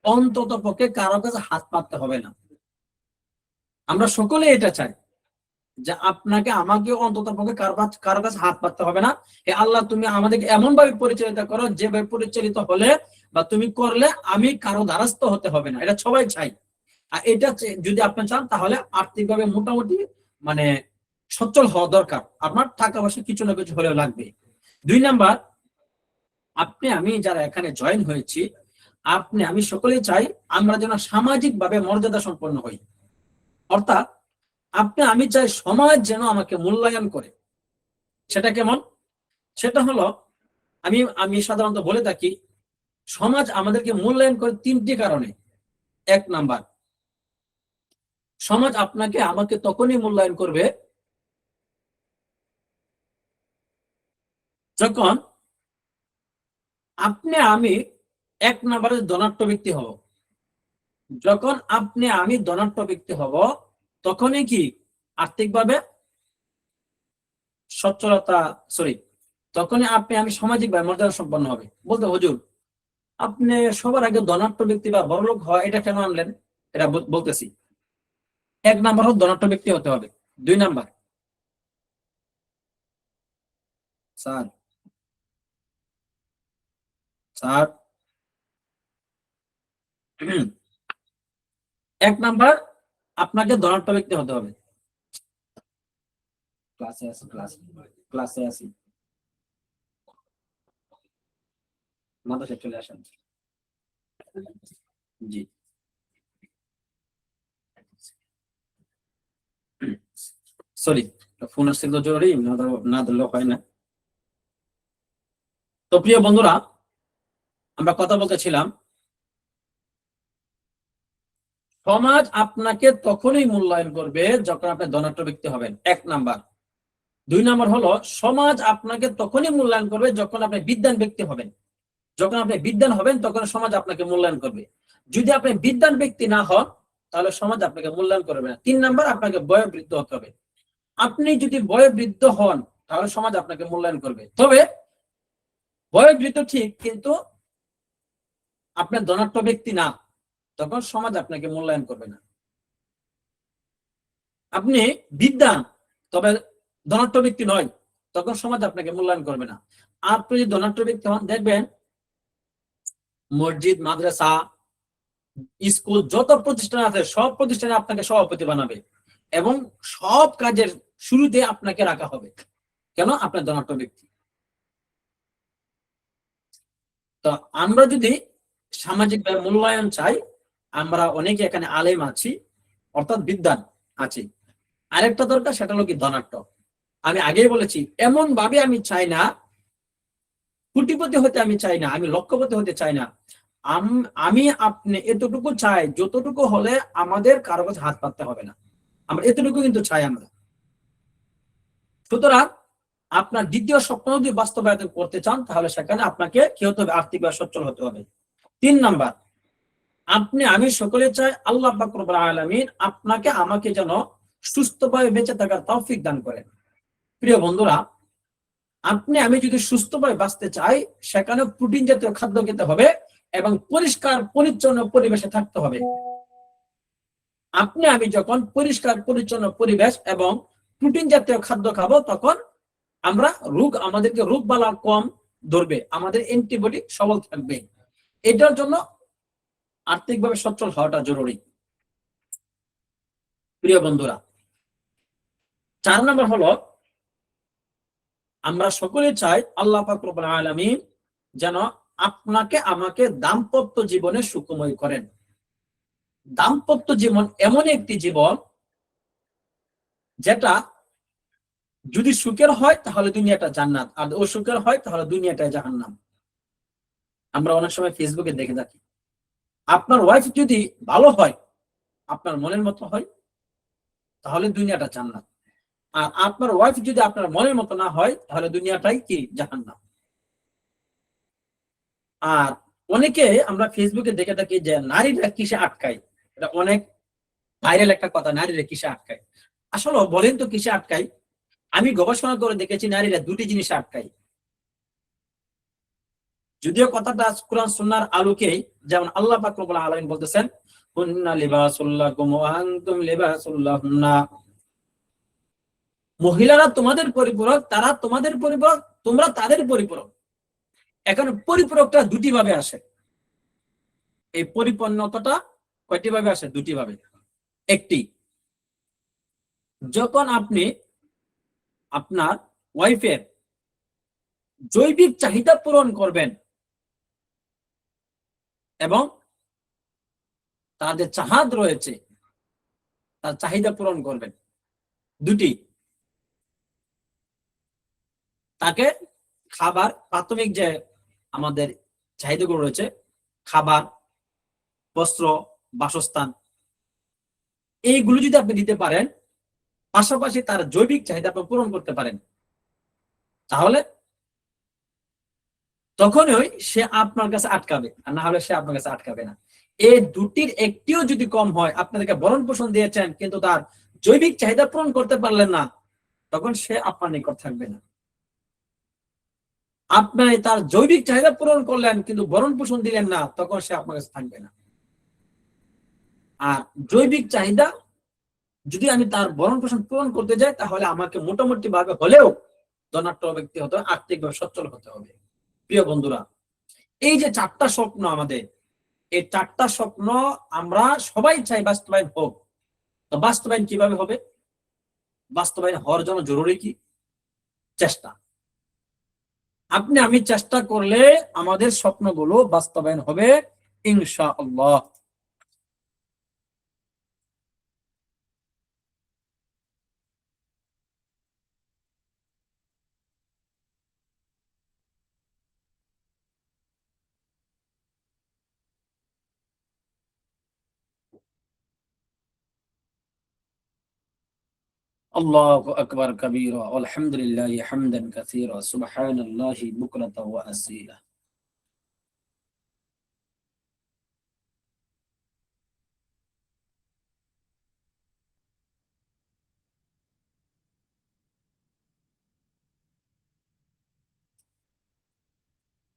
অন্তত পক্ষে কারো কাছে হাত পাততে হবে না। আমরা সকলে এটা চাই যে আপনাকে আমাকে অন্তত পক্ষে কারো কাছে হাত পাততে হবে না। হে আল্লাহ, তুমি আমাদেরকে এমন ভাবে পরিচালিত করো যেভাবে পরিচালিত হলে বা তুমি করলে আমি কারো দ্বারস্থ হতে হবে না। এটা সবাই চাই। আর এটা যদি আপনি চান তাহলে আর্থিকভাবে মোটামুটি মানে সচ্ছল হওয়া দরকার, আপনার টাকা পয়সা কিছু না কিছু হলেও লাগবে। 2 নাম্বার, আপনি আমি যারা এখানে জয়েন হয়েছি, আপনি আমি সকলেই চাই আমরা যেন সামাজিক ভাবে মর্যাদা সম্পন্ন হই। অর্থাৎ আপনি আমি চাই সমাজ যেন আমাকে মূল্যায়ন করে। সেটা কেমন? সেটা হলো আমি আমি সাধারণত বলে থাকি সমাজ আমাদেরকে মূল্যায়ন করে 3টি কারণে। 1 নাম্বার, সমাজ আপনাকে আমাকে তখনই মূল্যায়ন করবে যখন আপনি আমি 1 নাম্বারে ধনাঢ্য ব্যক্তি হব। যখন আপনি আমি ধনাঢ্য ব্যক্তি হব তখনই কি আর্থিকভাবে সচ্ছলতা, সরি, তখনই আপনি আমি সামাজিকভাবে মর্যাদা সম্পন্ন হবে। বলতে হুজুর আপনি সবার আগে ধনাঢ্য ব্যক্তি বা বড়লোক হয় এটা কেন আনলেন? এটা বলতেছি। 1 নাম্বার হল ধনাঢ্য ব্যক্তি হতে হবে। 2 নাম্বার, স্যার স্যার 1 নাম্বার আপনাকে ধনাঢ্য ব্যক্তি হতে হবে। ক্লাসে আসি, ক্লাসে আসি, মাদ্রাসায় চলে আসেন। জি সরি, ফোন আসছে তো জরুরি, না ধরলেও হয় না। তো প্রিয় বন্ধুরা, আমরা কথা বলতেছিলাম সমাজ আপনাকে তখনই মূল্যায়ন করবে যখন আপনি ধনাঢ্য ব্যক্তি হবেন, 1 নাম্বার। 2 নাম্বার হলো সমাজ আপনাকে তখনই মূল্যায়ন করবে যখন আপনি বিদ্বান ব্যক্তি হবেন। যখন আপনি বিদ্বান হবেন তখন সমাজ আপনাকে মূল্যায়ন করবে। যদি আপনি বিদ্বান ব্যক্তি না হন তাহলে সমাজ আপনাকে মূল্যায়ন করবে না। 3 নাম্বার, আপনাকে বয়োবৃদ্ধ হতে হবে। আপনি যদি বয়োবৃদ্ধ হন তাহলে সমাজ আপনাকে মূল্যায়ন করবে। তবে বয়োবৃদ্ধ ঠিক, কিন্তু আপনি ধনাঢ্য ব্যক্তি না, তখন সমাজ আপনাকে মূল্যায়ন করবে না। আপনি বিদ্বান তবে ধনাঢ্য ব্যক্তি নয়, তখন সমাজ আপনাকে মূল্যায়ন করবে না। আপনি যদি ধনাঢ্য ব্যক্তি হন, দেখবেন মসজিদ, মাদ্রাসা, স্কুল যত প্রতিষ্ঠান আছে সব প্রতিষ্ঠানে আপনাকে সভাপতি বানাবে এবং সব কাজের শুরুতে আপনাকে রাখা হবে। কেন? আপনার ধনাঢ্য ব্যক্তি। তো আমরা যদি সামাজিক মূল্যায়ন চাই, আমরা অনেকে এখানে আলেম আছি, অর্থাৎ বিদ্বান আছি। আরেকটা দরকার, সেটা হলো কি ধনাঢ্য। আমি আগেই বলেছি, এমন ভাবে আমি চাই না, কোটিপতি হতে আমি চাই না, আমি লক্ষপতি হতে চাই না। আমি আপনি এতটুকু চাই যতটুকু হলে আমাদের কারো কাছে হাত পাততে হবে না, আমরা এতটুকু কিন্তু চাই আমরা। সুতরাং আপনার দ্বিতীয় স্বপ্ন যদি বাস্তবায়ন করতে চান তাহলে সেখানে আপনাকে কি হতে হবে? আর্থিকভাবে সচ্ছল হতে হবে। 3 নাম্বার, আমি সকলে চাই আল্লাহ পাক রব্বুল আলামিন আপনাকে আমাকে যেন সুস্থভাবে বেঁচে থাকার তৌফিক দান করেন। প্রিয় বন্ধুরা, আমি যদি সুস্থভাবে বাঁচতে চাই, সেখানে প্রোটিন জাতীয় খাদ্য খেতে হবে এবং পরিষ্কার পরিচ্ছন্ন পরিবেশে থাকতে হবে। আমি যখন পরিষ্কার পরিচ্ছন্ন পরিবেশ এবং প্রোটিন জাতীয় খাদ্য খাবো, তখন আমাদেরকে রোগ বালা কম ধরবে, আমাদের অ্যান্টিবডি সবল থাকবে। এটার জন্য আর্থিকভাবে সচ্ছল হওয়াটা জরুরি। প্রিয় বন্ধুরা, 4 নম্বর হলো আমরা সকলে চাই আল্লাহ পাক রব্বুল আলামিন যেন আপনাকে আমাকে দাম্পত্য জীবনে সুখময় করেন। দাম্পত্য জীবন এমন একটি জীবন যেটা যদি সুখের হয় তাহলে দুনিয়াটা জান্নাত, আর অসুখের হয় তাহলে দুনিয়াটা জাহান্নাম। আমরা অনেক সময় ফেসবুকে দেখে থাকি, আপনার ওয়াইফ যদি ভালো হয়, আপনার মনের মতো হয়, তাহলে দুনিয়াটা জান্নাত। আর আপনার ওয়াইফ যদি আপনার মনের মতো না হয়, তাহলে দুনিয়াটাই কি? জাহান্নাম। আর অনেকে আমরা ফেসবুকে দেখে থাকি যে নারীরা কিসে আটকায়, এটা অনেক ভাইরাল একটা কথা, নারীরা কিসে আটকায়। আসলে বলেন তো কিসে আটকায়? আমি গবেষণা করে দেখেছি নারীরা 2টি জিনিসে আটকায়। যদিও কথাটা কুরআন সুন্নাহর আলোকেই, যেমন আল্লাহ পাক রব্বুল আলামিন বলতেছেন, হুন্না লিবাসুল লাকুম ওয়া আনতুম লিবাসুল লাহুন্না। মহিলারা তোমাদের পরিপূরক, তারা তোমাদের পরিপূরক, তোমরা তাদের পরিপূরক। এখন পরিপূরকটা 2টি ভাবে আসে। এই পরিপূর্ণতাটা কয়টি ভাবে আসে? 2টি ভাবে। একটি, যখন আপনি আপনার ওয়াইফের জৈবিক চাহিদা পূরণ করবেন এবং তার যে চাহাত রয়েছে তার চাহিদা পূরণ করবেন। 2টি, তাকে খাবার, প্রাথমিক যে আমাদের চাহিদাগুলো রয়েছে, খাবার, বস্ত্র, বাসস্থান, এইগুলো যদি আপনি দিতে পারেন, পাশাপাশি তার জৈবিক চাহিদা আপনি পূরণ করতে পারেন, তাহলে তখনই সে আপনার কাছে আটকাবে, আর না হলে সে আপনার কাছে আটকাবে না। এই 2টির একটিও যদি কম হয়, আপনাদেরকে ভরণ পোষণ দিয়েছেন কিন্তু তার জৈবিক চাহিদা পূরণ করতে পারলেন না, তখন সে আপনার নিকট থাকবে না। আপনি তার জৈবিক চাহিদা পূরণ করলেন কিন্তু ভরণ পোষণ দিলেন না, তখন সে আপনার কাছে থাকবে না। আর জৈবিক চাহিদা যদি আমি তার ভরণ পোষণ পূরণ করতে যাই, তাহলে আমাকে মোটামুটি ভাবে হলেও ধনাঢ্য ব্যক্তি হতে হবে, আর্থিকভাবে সচ্ছল হতে হবে। প্রিয় বন্ধুরা, এই যে 4টা স্বপ্ন আমাদের, এই 4টা স্বপ্ন আমরা সবাই চাই বাস্তবায়ন হোক। তো বাস্তবায়ন কিভাবে হবে? বাস্তবায়ন হওয়ার জন্য জরুরি কি? চেষ্টা। আমি চেষ্টা করলে আমাদের স্বপ্নগুলো বাস্তবায়ন হবে ইনশাআল্লাহ। আল্লাহু আকবার কাবীরা আলহামদুলিল্লাহি হামদান কাসীরা সুবহানাল্লাহি বুকরাতাও ওয়া আসীলা।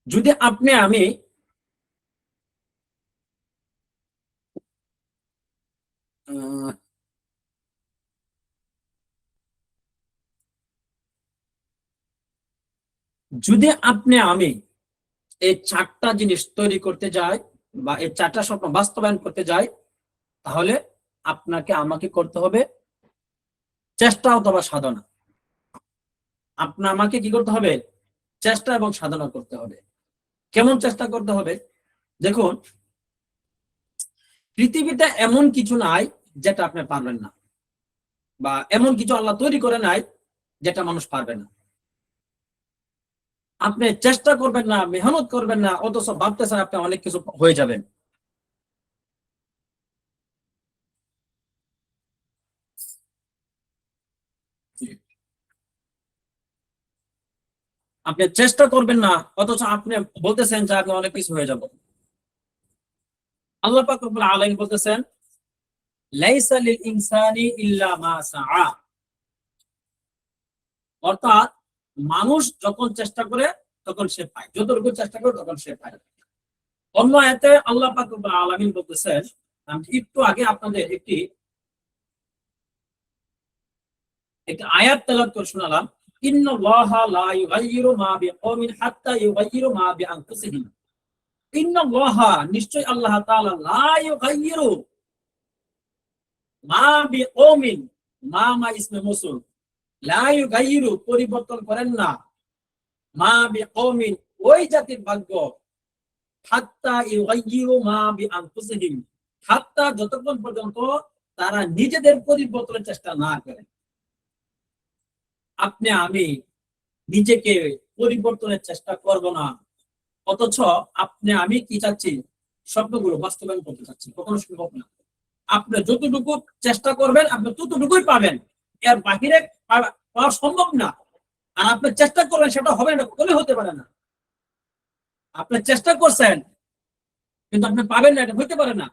যদি আপনি আমি যদি আপনি আমি এই 4টা জিনিস তৈরি করতে যাই বা এই 4টা স্বপ্ন বাস্তবায়ন করতে যাই, তাহলে আপনাকে আমাকে করতে হবে চেষ্টা অথবা সাধনা। আপনি আমাকে কি করতে হবে? চেষ্টা এবং সাধনা করতে হবে। কেমন চেষ্টা করতে হবে? দেখুন, পৃথিবীতে এমন কিছু নাই যেটা আপনি পারবেন না, বা এমন কিছু আল্লাহ তৈরি করে নাই যেটা মানুষ পারবে না। আপনি চেষ্টা করবেন না, মেহনত করবেন না, অথচ ভাবতেছেন আপনি অনেক কিছু হয়ে যাবেন। আপনি চেষ্টা করবেন না, অথচ আপনি বলতেছেন যে আপনি অনেক কিছু হয়ে যাব। আল্লাহ পাক রব্বুল আলামিন বলতেছেন, লাইসা লিল ইনসানি ইল্লা মা সাআ। অর্থাৎ মানুষ যখন চেষ্টা করে তখন সে পায়, যতটুকু চেষ্টা করে তখন সে পায়। অন্য আয়াতে আল্লাহ পাক রব্বুল আলামিন বলতেছেন, আমি একটু আগে আপনাদের একটি আয়াত তেলাওয়াত করে শোনালাম, ইন্নাল্লাহা লা ইউগাইয়িরু মা বিকওমিন হাত্তা ইউগাইয়িরু মা বিআনফুসিহিম। ইন্নাল্লাহা, নিশ্চয় আল্লাহ তাআলা, লা ইউগাইয়িরু মা বিকওমিন, মা ইসমে মৌসুল, লা ইউগাইয়িরু পরিবর্তন করেন না, মা বিকওমিন ওই জাতির ভাগ্য, হাত্তা ইউগাইয়িরু মা বিআনফুসিহিম, হাত্তা যতক্ষণ পর্যন্ত তারা নিজেদের পরিবর্তনের চেষ্টা না করে। আপনি আমি নিজেকে পরিবর্তনের চেষ্টা করব না, অথচ আপনি আমি কি চাচ্ছি? স্বপ্নগুলো বাস্তবায়ন করতে চাচ্ছি। কখনো সম্ভব না। আপনি যতটুকু চেষ্টা করবেন আপনি ততটুকুই পাবেন, এর বাহিরে পাওয়া সম্ভব না। আর আপনি চেষ্টা করবেন সেটা হবে না, কখনো হতে পারে না। আপনি চেষ্টা করছেন কিন্তু আপনি পাবেন না, এটা হতে পারে না।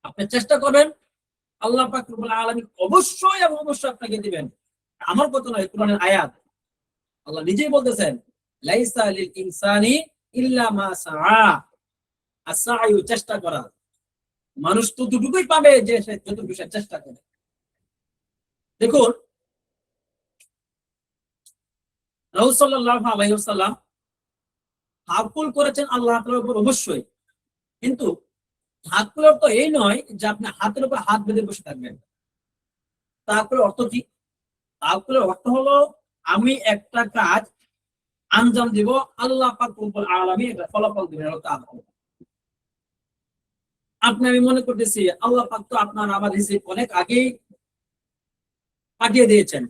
আপনি চেষ্টা করবেন, আল্লাহ পাক রব্বুল আলামিন অবশ্যই এবং অবশ্যই আপনাকে দিবেন। আমার কথা নয়, কোরআনের আয়াত। আল্লাহ নিজেই বলতেছেন, লাইসা লিল ইনসানি ইল্লা মা সাআ। আস-সা'য়ু, চেষ্টা করা। মানুষ তো দুটুকুই পাবে যে সে যতটুকু সে চেষ্টা করে। দেখুন, রাসূল সাল্লাল্লাহু আলাইহি ওয়াসাল্লাম তাওয়াক্কুল করেছেন আল্লাহ তাআলার উপর অবশ্যই, কিন্তু তাওয়াক্কুলের অর্থ এই নয় যে আপনি হাতের উপর হাত বেঁধে বসে থাকবেন। তাওয়াক্কুলের অর্থ কি? তাওয়াক্কুলের অর্থ হলো আমি একটা কাজ আঞ্জাম দিব, আল্লাহ পাক রব্বুল আলামিন এটা ফলাফল দিবেন। আপনি আমি মনে করতেছি আল্লাহ পাক তো আপনার আমার রিজিক অনেক আগেই পাঠিয়ে দিয়েছেন,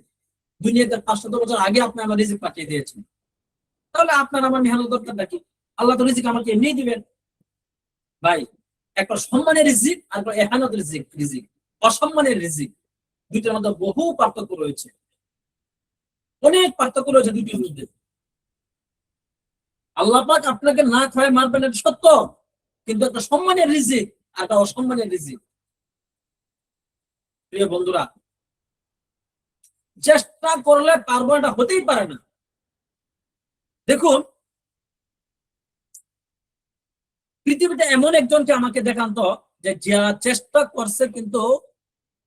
দুনিয়াতে 500 বছর আগে আপনি আমার রিজিক পাঠিয়ে দিয়েছেন, তাহলে আপনার আমার মেহনত দরকারটা কি? আল্লাহ তো রিজিক আমাকে এমনিই দিবেন। ভাই, একটা সম্মানের রিজিক আর একটা এহানত রিজিক, অসম্মানের রিজিক, দুইটার মধ্যে বহু পার্থক্য রয়েছে, অনেক পার্থক্য রয়েছে দুইটির মধ্যে। আল্লাহ পাক আপনাকে না খায় মারবেন, এটা সত্য, কিন্তু একটা সম্মানের রিজিক আর একটা অসম্মানের রিজিক। প্রিয় বন্ধুরা, চেষ্টা করলে পারবো, এটা হতেই পারে না। দেখুন, পৃথিবীতে এমন একজনকে আমাকে দেখান তো, যে যারা চেষ্টা করছে কিন্তু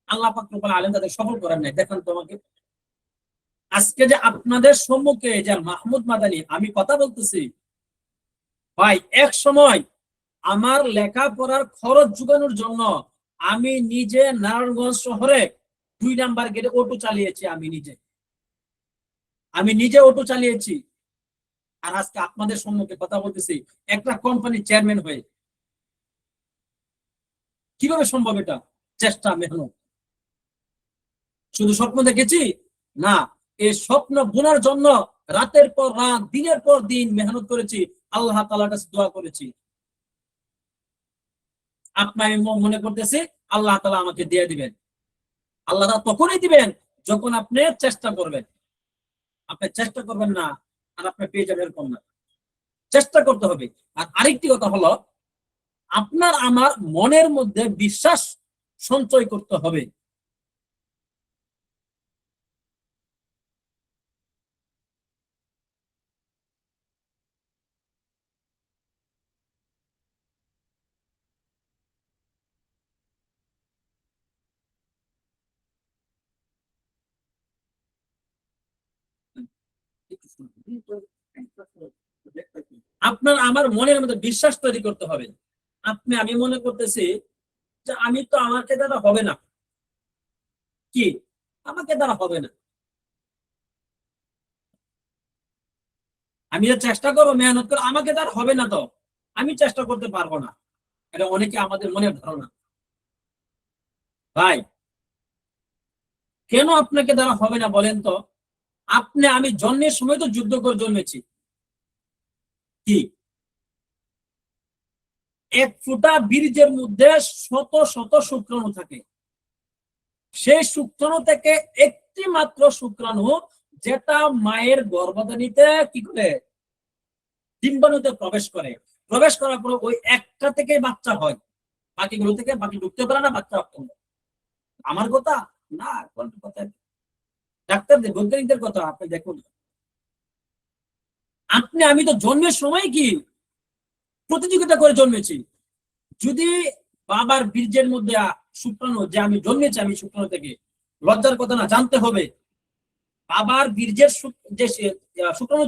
আল্লাহ পাক রব্বুল আলামিন তাদের সফল করেন নাই। দেখান তো আমাকে। আজকে যে আপনাদের সম্মুখে যে মাহমুদ মাদানী আমি কথা বলতেছি, ভাই, এক সময় আমার লেখাপড়ার খরচ জোগানোর জন্য আমি নিজে নারায়ণগঞ্জ শহরে 2 নাম্বার গেটে অটো চালিয়েছি। আমি নিজে অটো চালিয়েছি। আর আজকে আপনাদের সম্মুখে কথা বলতেছি একটা কোম্পানির চেয়ারম্যান হয়ে। কিভাবে সম্ভব এটা? চেষ্টা, মেহনত। শুধু স্বপ্ন দেখেছি না, এই স্বপ্ন বোনার জন্য রাতের পর রাত, দিনের পর দিন মেহনত করেছি, আল্লাহ তাআলার কাছে দোয়া করেছি। আপনার মনে করতেছি আল্লাহ তাআলা আমাকে দিয়ে দিবেন। আল্লাহ তাআলা তখনই দিবেন যখন আপনি চেষ্টা করবেন। আপনি চেষ্টা করবেন না আর আপনি পেয়ে যাবেন, এরকম না। চেষ্টা করতে হবে। আর আরেকটি কথা হলো, আপনার আমার মনের মধ্যে বিশ্বাস সঞ্চয় করতে হবে। আপনার আমার মনের মধ্যে বিশ্বাস তৈরি করতে হবে। আমি মনে করতেছি যে আমি তো, আমাকে দ্বারা হবে না, কি আমাকে দ্বারা হবে না, আমি যে চেষ্টা করবো, মেহনত করবো, আমাকে দ্বারা হবে না, তো আমি চেষ্টা করতে পারবো না। এটা অনেকে আমাদের মনের ধারণা। ভাই, কেন আপনাকে দ্বারা হবে না বলেন তো? আমি জন্মের সময় তো যুদ্ধ করে জন্মেছি। কি এক ফোঁটা বীর্যের মধ্যে শত শত শুক্রাণু থাকে। সেই শুক্রাণু থেকে একটি মাত্র শুক্রাণু, যেটা মায়ের গর্ভধারণীতে কি করে, ডিম্বাণুতে প্রবেশ করে। প্রবেশ করার পর ওই একটা থেকে বাচ্চা হয়, বাকিগুলো থেকে বাকি ঢুকতে পারে না, বাচ্চা আমার কথা না, কথা ডাক্তারদের বৈজ্ঞানিকদের কথা। আপনি দেখুন, আমি তো জন্মের সময় কি প্রতিযোগিতা করে জন্মেছি। যদি বাবার বীর্যের মধ্যে শুক্রাণু, যে আমি জন্মেছি, আমি শুক্রাণু থেকে, লজ্জার কথা না, জানতে হবে বাবার বীর্যের যে শুক্রাণু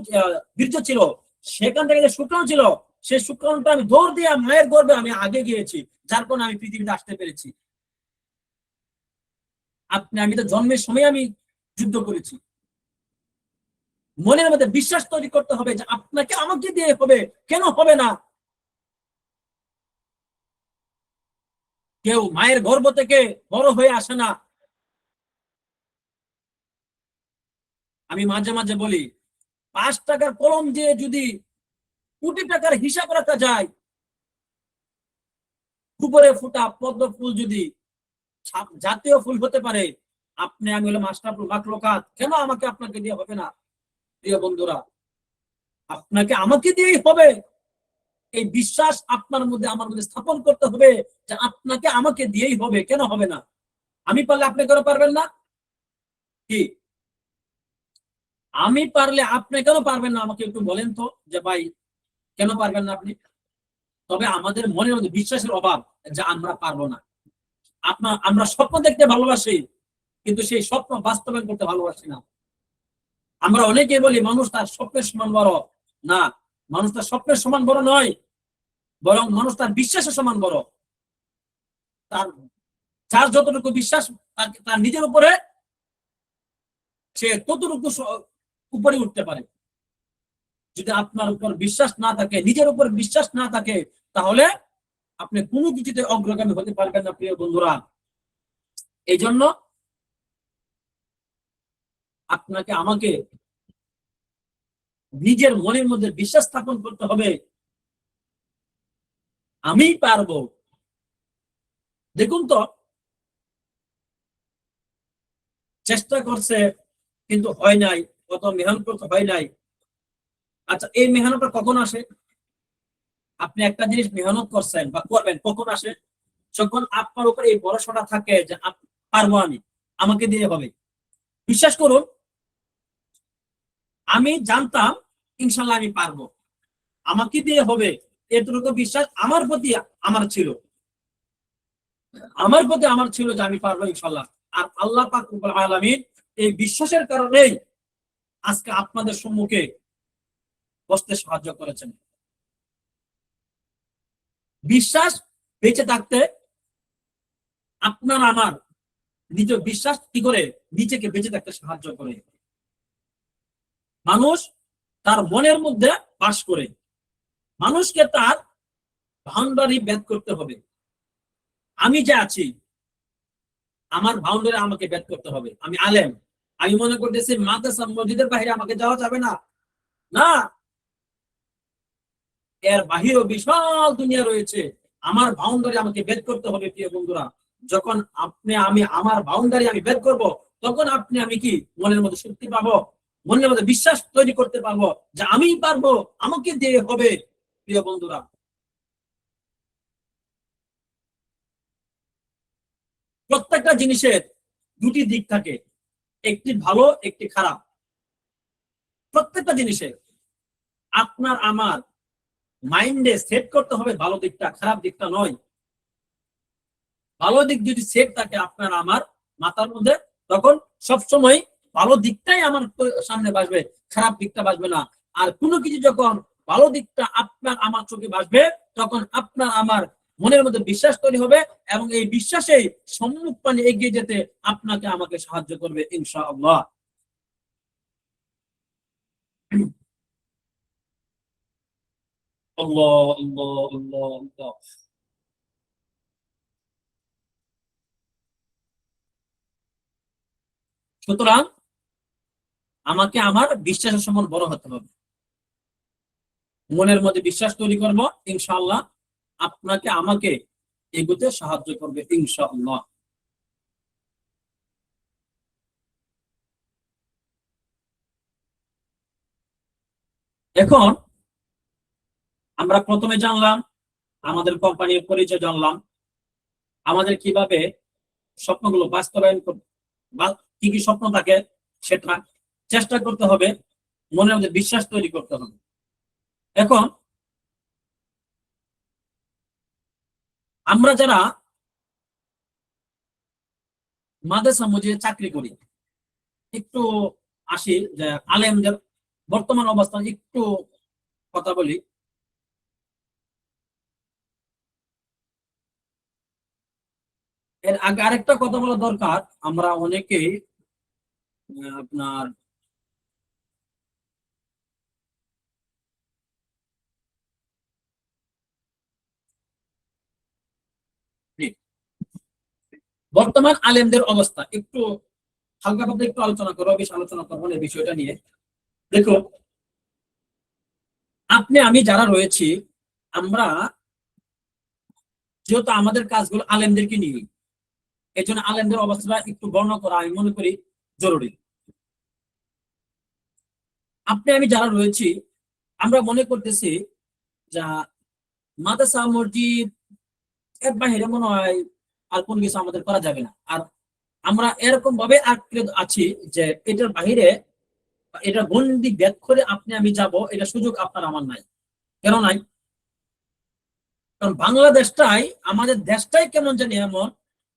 বীর্য ছিল, সেখান থেকে যে শুক্রাণু ছিল, সেই শুক্রাণুটা আমি দৌড় দিয়ে মায়ের গর্ভে আমি আগে গিয়েছি, যার কারণে আমি পৃথিবীতে আসতে পেরেছি। আমি তো জন্মের সময় আমি যুদ্ধ করেছি। মনের মধ্যে বিশ্বাস তৈরি করতে হবে যে আপনাকে আমাকে দিয়ে হবে, কেন হবে না? কেউ মায়ের গর্ভ থেকে বড় হয়ে আসে না। আমি মাঝে মাঝে বলি, 5 টাকার কলম দিয়ে যদি কোটি টাকার হিসাব রাখা যায়, উপরে ফুটা পদ্ম ফুল যদি জাতীয় ফুল হতে পারে, আমি হলে মাস্টারফুল মাখলুকাত, কেন আপনাকে দিয়ে হবে না? প্রিয় বন্ধুরা, আপনাকে আমাকে দিয়েই হবে। এই বিশ্বাস আপনার মধ্যে আমার মধ্যে স্থাপন করতে হবে যে আপনাকে আমাকে দিয়েই হবে, কেন হবে না? আমি পারলে আপনি কেন পারবেন না? কি আমি পারলে আপনি কেন পারবেন না? আমাকে একটু বলেন তো, যে ভাই কেন পারবেন না আপনি? তবে আমাদের মনের মধ্যে বিশ্বাসের অভাব, যে আমরা পারবো না। আমরা স্বপ্ন দেখতে ভালোবাসি, কিন্তু সেই স্বপ্ন বাস্তবায়ন করতে ভালোবাসি না। আমরা অনেকে বলি মানুষ তার স্বপ্নের সমান বড়। না, মানুষ তার স্বপ্নের সমান বড় নয়, বরং মানুষ তার বিশ্বাসের সমান বড়। তার যার যতটুকু বিশ্বাস তার নিজের উপরে, সে ততটুকু উপরে উঠতে পারে। যদি আপনার উপর বিশ্বাস না থাকে, নিজের উপর বিশ্বাস না থাকে, তাহলে আপনি কোনো কিছুতে অগ্রগামী হতে পারবেন না, প্রিয় বন্ধুরা। এই জন্য আপনাকে আমাকে নিজের মনের মধ্যে বিশ্বাস স্থাপন করতে হবে, আমি পারবো। দেখুন তো, চেষ্টা করছে কিন্তু হয় নাই, কত মেহনত করতে হয় নাই। আচ্ছা, এই মেহনতটা কখন আসে? আপনি একটা জিনিস মেহনত করছেন বা করবেন, কখন আসে? যখন আপনার উপর এই ভরসাটা থাকে যে পারবো, আমাকে দিয়ে হবে। বিশ্বাস করুন, আমি জানতাম ইনশাল্লাহ আমি পারবো, আমাকে দিয়ে হবে, এতটুকু বিশ্বাস আমার প্রতি আমার ছিল যে আমি পারবো ইনশাল্লাহ। আর আল্লাহ পাক রব্বুল আলামিন এই বিশ্বাসের কারণেই আজকে আপনাদের সম্মুখে বসতে সাহায্য করেছেন। বিশ্বাস বেঁচে থাকতে আপনার আমার নিজের বিশ্বাস কি করে নিজেকে বেঁচে থাকতে সাহায্য করে। মানুষ তার মনের মধ্যে বাস করে, মানুষকে তার বাউন্ডারি ভেদ করতে হবে। আমি যে আছি, আমার বাউন্ডারি আমাকে ভেদ করতে হবে। আমি আলেম, আমি মনে করতেছি মাদ্রাসা মসজিদের বাইরে আমাকে যাওয়া যাবে না, না, এর বাহিরেও বিশাল দুনিয়া রয়েছে। আমার বাউন্ডারি আমাকে ভেদ করতে হবে, প্রিয় বন্ধুরা। যখন আমি আমার বাউন্ডারি আমি বের করব, তখন আমি কি মনের মধ্যে শক্তি পাবো, মনের মধ্যে বিশ্বাস তৈরি করতে পারবো যে আমি পারবো, আমাকে দিয়ে হবে। প্রিয় বন্ধুরা, প্রত্যেকটা জিনিসের দুটি দিক থাকে, একটি ভালো একটি খারাপ। প্রত্যেকটা জিনিসের আপনার আমার মাইন্ডে সেট করতে হবে ভালো দিকটা, খারাপ দিকটা নয়। ভালো দিক যদি সেট থাকে আপনার আমার মাথার মধ্যে, তখন সবসময় ভালো দিকটাই আমার সামনে বাসবে, খারাপ দিকটা বাসবে না। আর কোনো কিছু যখন ভালো দিকটা আপনার আমার চোখে বাসবে, তখন আপনার আমার মনের মধ্যে বিশ্বাস তৈরি হবে, এবং এই বিশ্বাসেই সম্মুখ পানে এগিয়ে যেতে আপনাকে আমাকে সাহায্য করবে ইনশাআল্লাহ। আল্লাহ আল্লাহ আল্লাহ আল্লাহ। সুতরাং আমাকে আমার বিশ্বাসের সমান বড় হতে হবে, মনের মধ্যে বিশ্বাস তৈরি করব, ইনশাআল্লাহ আপনাকে আমাকে এগোতে সাহায্য করবে ইনশাআল্লাহ। এখন আমরা প্রথমে জানলাম আমাদের কোম্পানির পরিচয়, জানলাম আমাদের কিভাবে স্বপ্নগুলো বাস্তবায়ন করতে, কি কি স্বপ্ন থাকে সেটা চেষ্টা করতে হবে, মনের মধ্যে বিশ্বাস তৈরি করতে হবে। এখন আমরা যারা মাদ্রাসা মসজিদে চাকরি করি, একটু আসি যে আলেমদের বর্তমান অবস্থান একটু কথা বলি। এর আগে আরেকটা কথা বলা দরকার, আমরা অনেকেই আপনার বর্তমান আলেমদের অবস্থা একটু হালকা পাতলা একটু আলোচনা করবো, বেশি আলোচনা করবো এই বিষয়টা নিয়ে। দেখুন, আপনি আমি যারা রয়েছি, আমরা যেহেতু আমাদের কাজগুলো আলেমদেরকে নিয়ে, এই জন্য আলেমদের অবস্থাটা একটু বর্ণনা করা আমি মনে করি জরুরি। আপনি আমি যারা রয়েছি, আমরা মনে করতেছি যা মাদ্রাসা মসজিদ এর বাহিরে মনে হয় আর কোন কিছু আমাদের করা যাবে না। আর আমরা এরকম ভাবে আঁকড়ে আছি যে এটার বাহিরে, এটা গন্ডি ভেদ করে আপনি আমি যাব, এটা সুযোগ আপনার আমার নাই। কেন নাই? কারণ বাংলাদেশটাই, আমাদের দেশটাই কেমন জানি এমন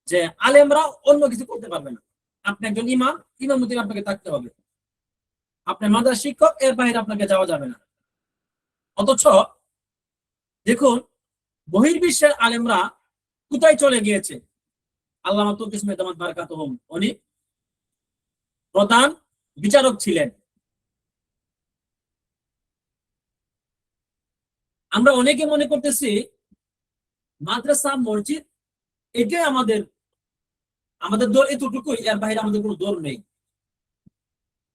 যে আলেমরা অন্য কিছু করতে পারবে না। আপনি একজন ইমাম, ইমামতি আপনাকে থাকতে হবে। আপনি মাদ্রাসা শিক্ষক, এর বাইরে আপনাকে যাওয়া যাবে না। অথচ দেখুন, বহির্বিশ্বের আলেমরা কোথায় চলে গিয়েছে। আল্লামা তৌফিক ইসমাইল দামাত বারাকাতুহুম, উনি প্রধান বিচারক ছিলেন। আমরা অনেকে মনে করতেছি মাদ্রাসা মসজিদ এটাই আমাদের দৌড়, এতটুকুই, এর বাইরে আমাদের কোনো দৌড় নেই।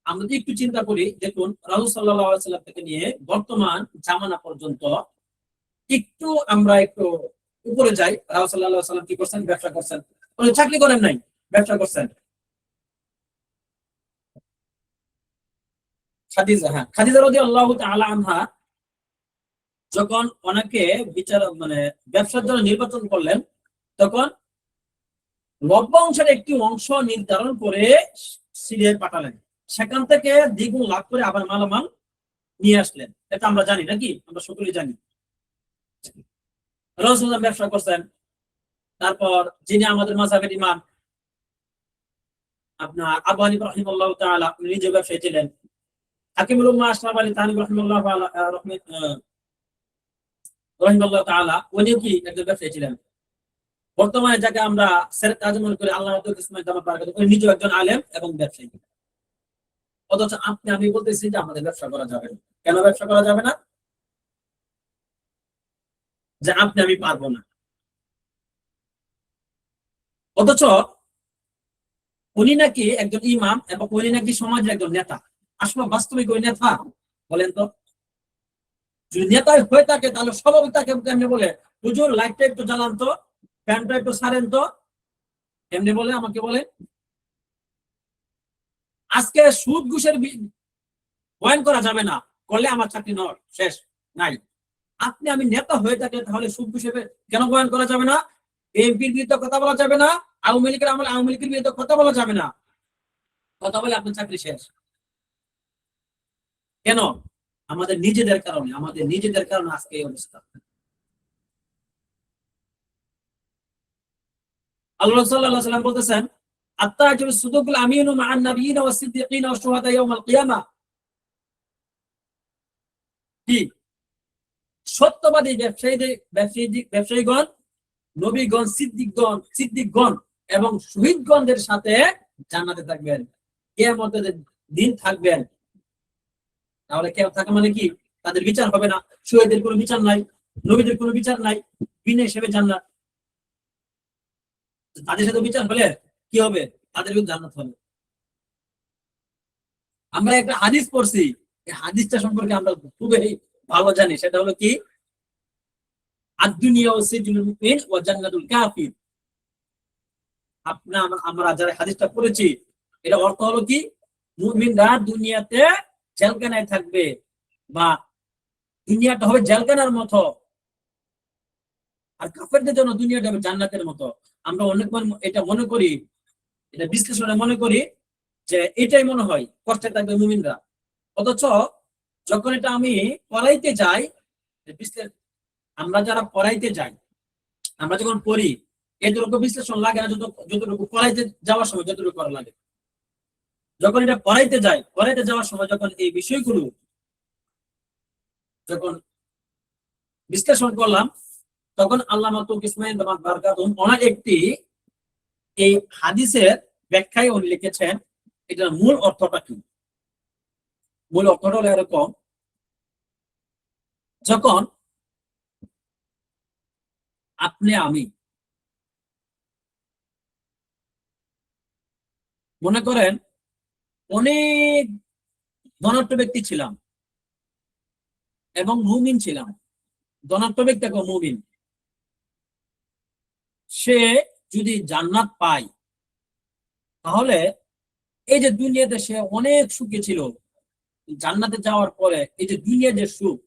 আমরা যদি একটু চিন্তা করি, দেখুন রাসূল সাল্লাল্লাহু আলাইহি ওয়াসাল্লাম থেকে নিয়ে বর্তমান জামানা পর্যন্ত একটু আমরা একটু উপরে যাই। রাসূল সাল্লাল্লাহু আলাইহি ওয়াসাল্লাম কি করছেন? ব্যবসা করছেন। উনি চাকরি করেন নাই, ব্যবসা করছেন। খাদিজা রাদিয়াল্লাহু তাআলা আনহা যখন ওনাকে ব্যবসার জন্য নির্বাচন করলেন, তখন লভ্যাংশের একটি অংশ নির্ধারণ করে সিরিয়ায় পাঠালেন। সেখান থেকে দ্বিগুণ লাভ করে আবার মালামাল নিয়ে আসলেন। এটা আমরা জানি নাকি? আমরা সকলেই জানি। রাসূলুল্লাহ ব্যবসা করছেন। তারপর যিনি আমাদের মাযহাবের ইমাম আপনার আবু হানিফা রাহিমাহুল্লাহু তাআলা, উনি নিজে ব্যবসায়ী ছিলেন। হাকিমুল উম্মাহ আশরাফ আলী থানভী রাহিমাহুল্লাহু তাআলা, উনিও কি একজন ব্যবসায়ী ছিলেন। বর্তমানে যাকে আমরা সেরেক কাজী মনে করি, আল্লামা তৌফিক ইসমাইল দামাত বারাকাতুহু, উনি নিজেও একজন আলেম এবং ব্যবসায়ী। অথচ আপনি আমি বলতেছি যে আমাদের ব্যবসা করা যাবে না। কেন ব্যবসা করা যাবে না? যে আপনি আমি পারবো না। অথচ উনি নাকি একজন ইমাম এবং উনি নাকি সমাজের একজন নেতা। আসলে বাস্তবিক ওই নেতা? বলেন তো। যদি নেতা হয়ে থাকে তাহলে সভাপতি তাকে কেমনে বলে, হুজুর লাইটটা একটু জ্বালান তো, ফ্যানটা একটু ছাড়েন তো, এমনি বলে আমাকে বলে আজকে সুদ ঘুষের বয়ান করা যাবে না, করলে আমার চাকরি নয়, শেষ, নাই। আপনি আমি নেতা হয়ে থাকে, তাহলে সুদ ঘুষ কেন বয়ান করা যাবে না? বিএনপির বিরুদ্ধে কথা বলা যাবে না, আওয়ামী লীগের আমলে আওয়ামী লীগের বিরুদ্ধে কথা বলা যাবে না, কথা বলে আপনার চাকরি শেষ। কেন? আমাদের নিজেদের কারণে, আমাদের নিজেদের কারণে আজকে এই অবস্থা। আল্লাহ সাল্লাল্লাহু আলাইহি ওয়াসাল্লাম বলতেছেন, আত-তাজিরু সুদুকুল আমিনু মা'আন নাবিয়িনা ওয়াস সিদ্দিকিনা ওয়াশ শুহাদা ইয়াউমাল কিয়ামা। কি? সত্যবাদী ব্যবসায়ীগণ, নবীগণ, সিদ্দিকগণ এবং শহীদগণদের সাথে জান্নাতে থাকবেন, কিয়ামতের দিন থাকবেন। তাহলে কেউ থাকা মানে কি? তাদের বিচার হবে না, শহীদের কোনো বিচার নাই, নবীদের কোনো বিচার নাই, বিনা হিসেবে জান্নাত। তাদের সাথে বিচার হলে কি হবে? তাদের জান্নাত হবে। আমরা একটা হাদিস পড়ছি, এই হাদিসটা সম্পর্কে আমরা খুবই ভালো জানি, সেটা হলো কি, আদ-দুনিয়া সিজনুল মুমিন ওয়া জান্নাতুল কাফির। আমরা যারা হাদিসটা পড়েছি, এটা অর্থ হলো কি, মুমিনরা দুনিয়াতে জেলখানায় থাকবে, বা দুনিয়াটা হবে জেলখানার মতো, আর কাফেরদের জন্য দুনিয়াটা হবে জান্নাতের মতো। আমরা অনেকবার এটা মনে করি, এটা বিশ্লেষণে মনে করি যে এটাই মনে হয় কষ্টে থাকবে মুমিনরা, অথচ যখন এটা আমি পড়াইতে যাই, আমরা যারা পড়াইতে যাই, আমরা যখন পড়ি, এতটুকু বিশ্লেষণ লাগে না যতটুকু পড়াইতে যাওয়ার সময় যতটুকু করা লাগে। যখন এটা পড়াইতে যাওয়ার সময় যখন এই বিষয়গুলো যখন বিশ্লেষণ করলাম, তখন আল্লামা তৌফিক ইসমাইল বারাকাতুহু ওনার একটি এই হাদিসের ব্যাখ্যায় উনি লিখেছেন, এটার মূল অর্থটা কি। মূল অর্থটা হলো এরকম, যখন আপনি আমি মনে করেন অনেক ধনাঢ্য ব্যক্তি ছিলাম এবং মুমিন ছিলাম, ধনাঢ্য ব্যক্তি এবং মুমিন, সে যদি জান্নাত পায়, তাহলে এই যে দুনিয়াতে সে অনেক সুখে ছিল, জান্নাতে যাওয়ার পরে এই যে দুনিয়া যে সুখ,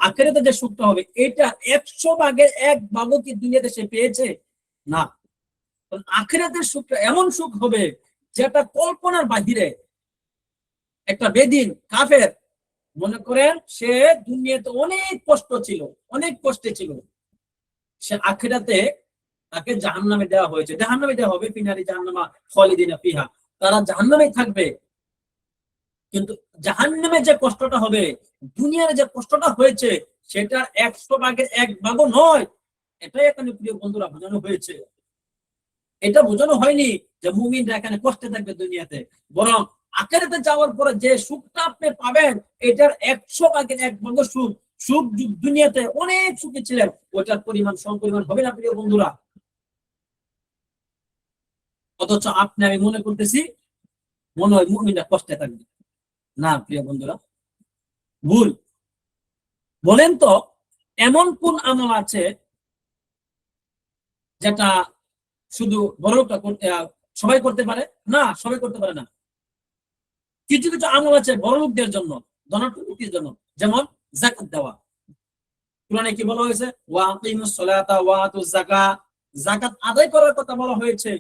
আখিরাতে যে সুখটা হবে, এটা 100 ভাগের 1 ভাগও কি দুনিয়াতে সে পেয়েছে? না। আখিরাতের সুখটা এমন সুখ হবে যেটা কল্পনার বাহিরে। একটা বেদিন কাফের, মনে করেন সে দুনিয়াতে অনেক কষ্ট ছিল, অনেক কষ্টে ছিল, সে আখিরাতে তাকে জাহান্নামে দেওয়া হয়েছে, জাহান্নামে দেওয়া হবে, ফিনারি জাহান্নামা খালিদিনা ফিহা, তারা জাহান্নামে থাকবে। কিন্তু জাহান্নামে যে কষ্টটা হবে, দুনিয়ার যে কষ্টটা হয়েছে, সেটার 100 ভাগের 1 ভাগও নয়। এটাই এখানে প্রিয় বন্ধুরা বোঝানো হয়েছে। এটা বোঝানো হয়নি যে মুমিনরা এখানে কষ্টে থাকবে দুনিয়াতে, বরং আখিরাতে যাওয়ার পরে যে সুখটা আপনি পাবেন, এটার 100 ভাগের 1 ভাগ সুখ দুনিয়াতে অনেক সুখে ছিলেন, ওটার পরিমাণ সমপরিমাণ হবে না প্রিয় বন্ধুরা। অথচ আপনি আমি মনে করতেছি মনে হয় মুমিনরা কষ্টে থাকবে। না প্রিয় বন্ধুরা, ভুল। বলেন তো এমন কোন আমল আছে যেটা শুধু বড়টা সবাই করতে পারে? না, সবাই করতে পারে না। কিছু কিছু আমল আছে বড় লোকদের জন্য, ধনাঢ্য লোকদের জন্য, যেমন যাকাত দেওয়া। কোরআনে কি বলা হয়েছে? ওয়া আকিমুস সালাতা ওয়া আতুজ যাকাত, যাকাত আদায় করার কথা বলা হয়েছে,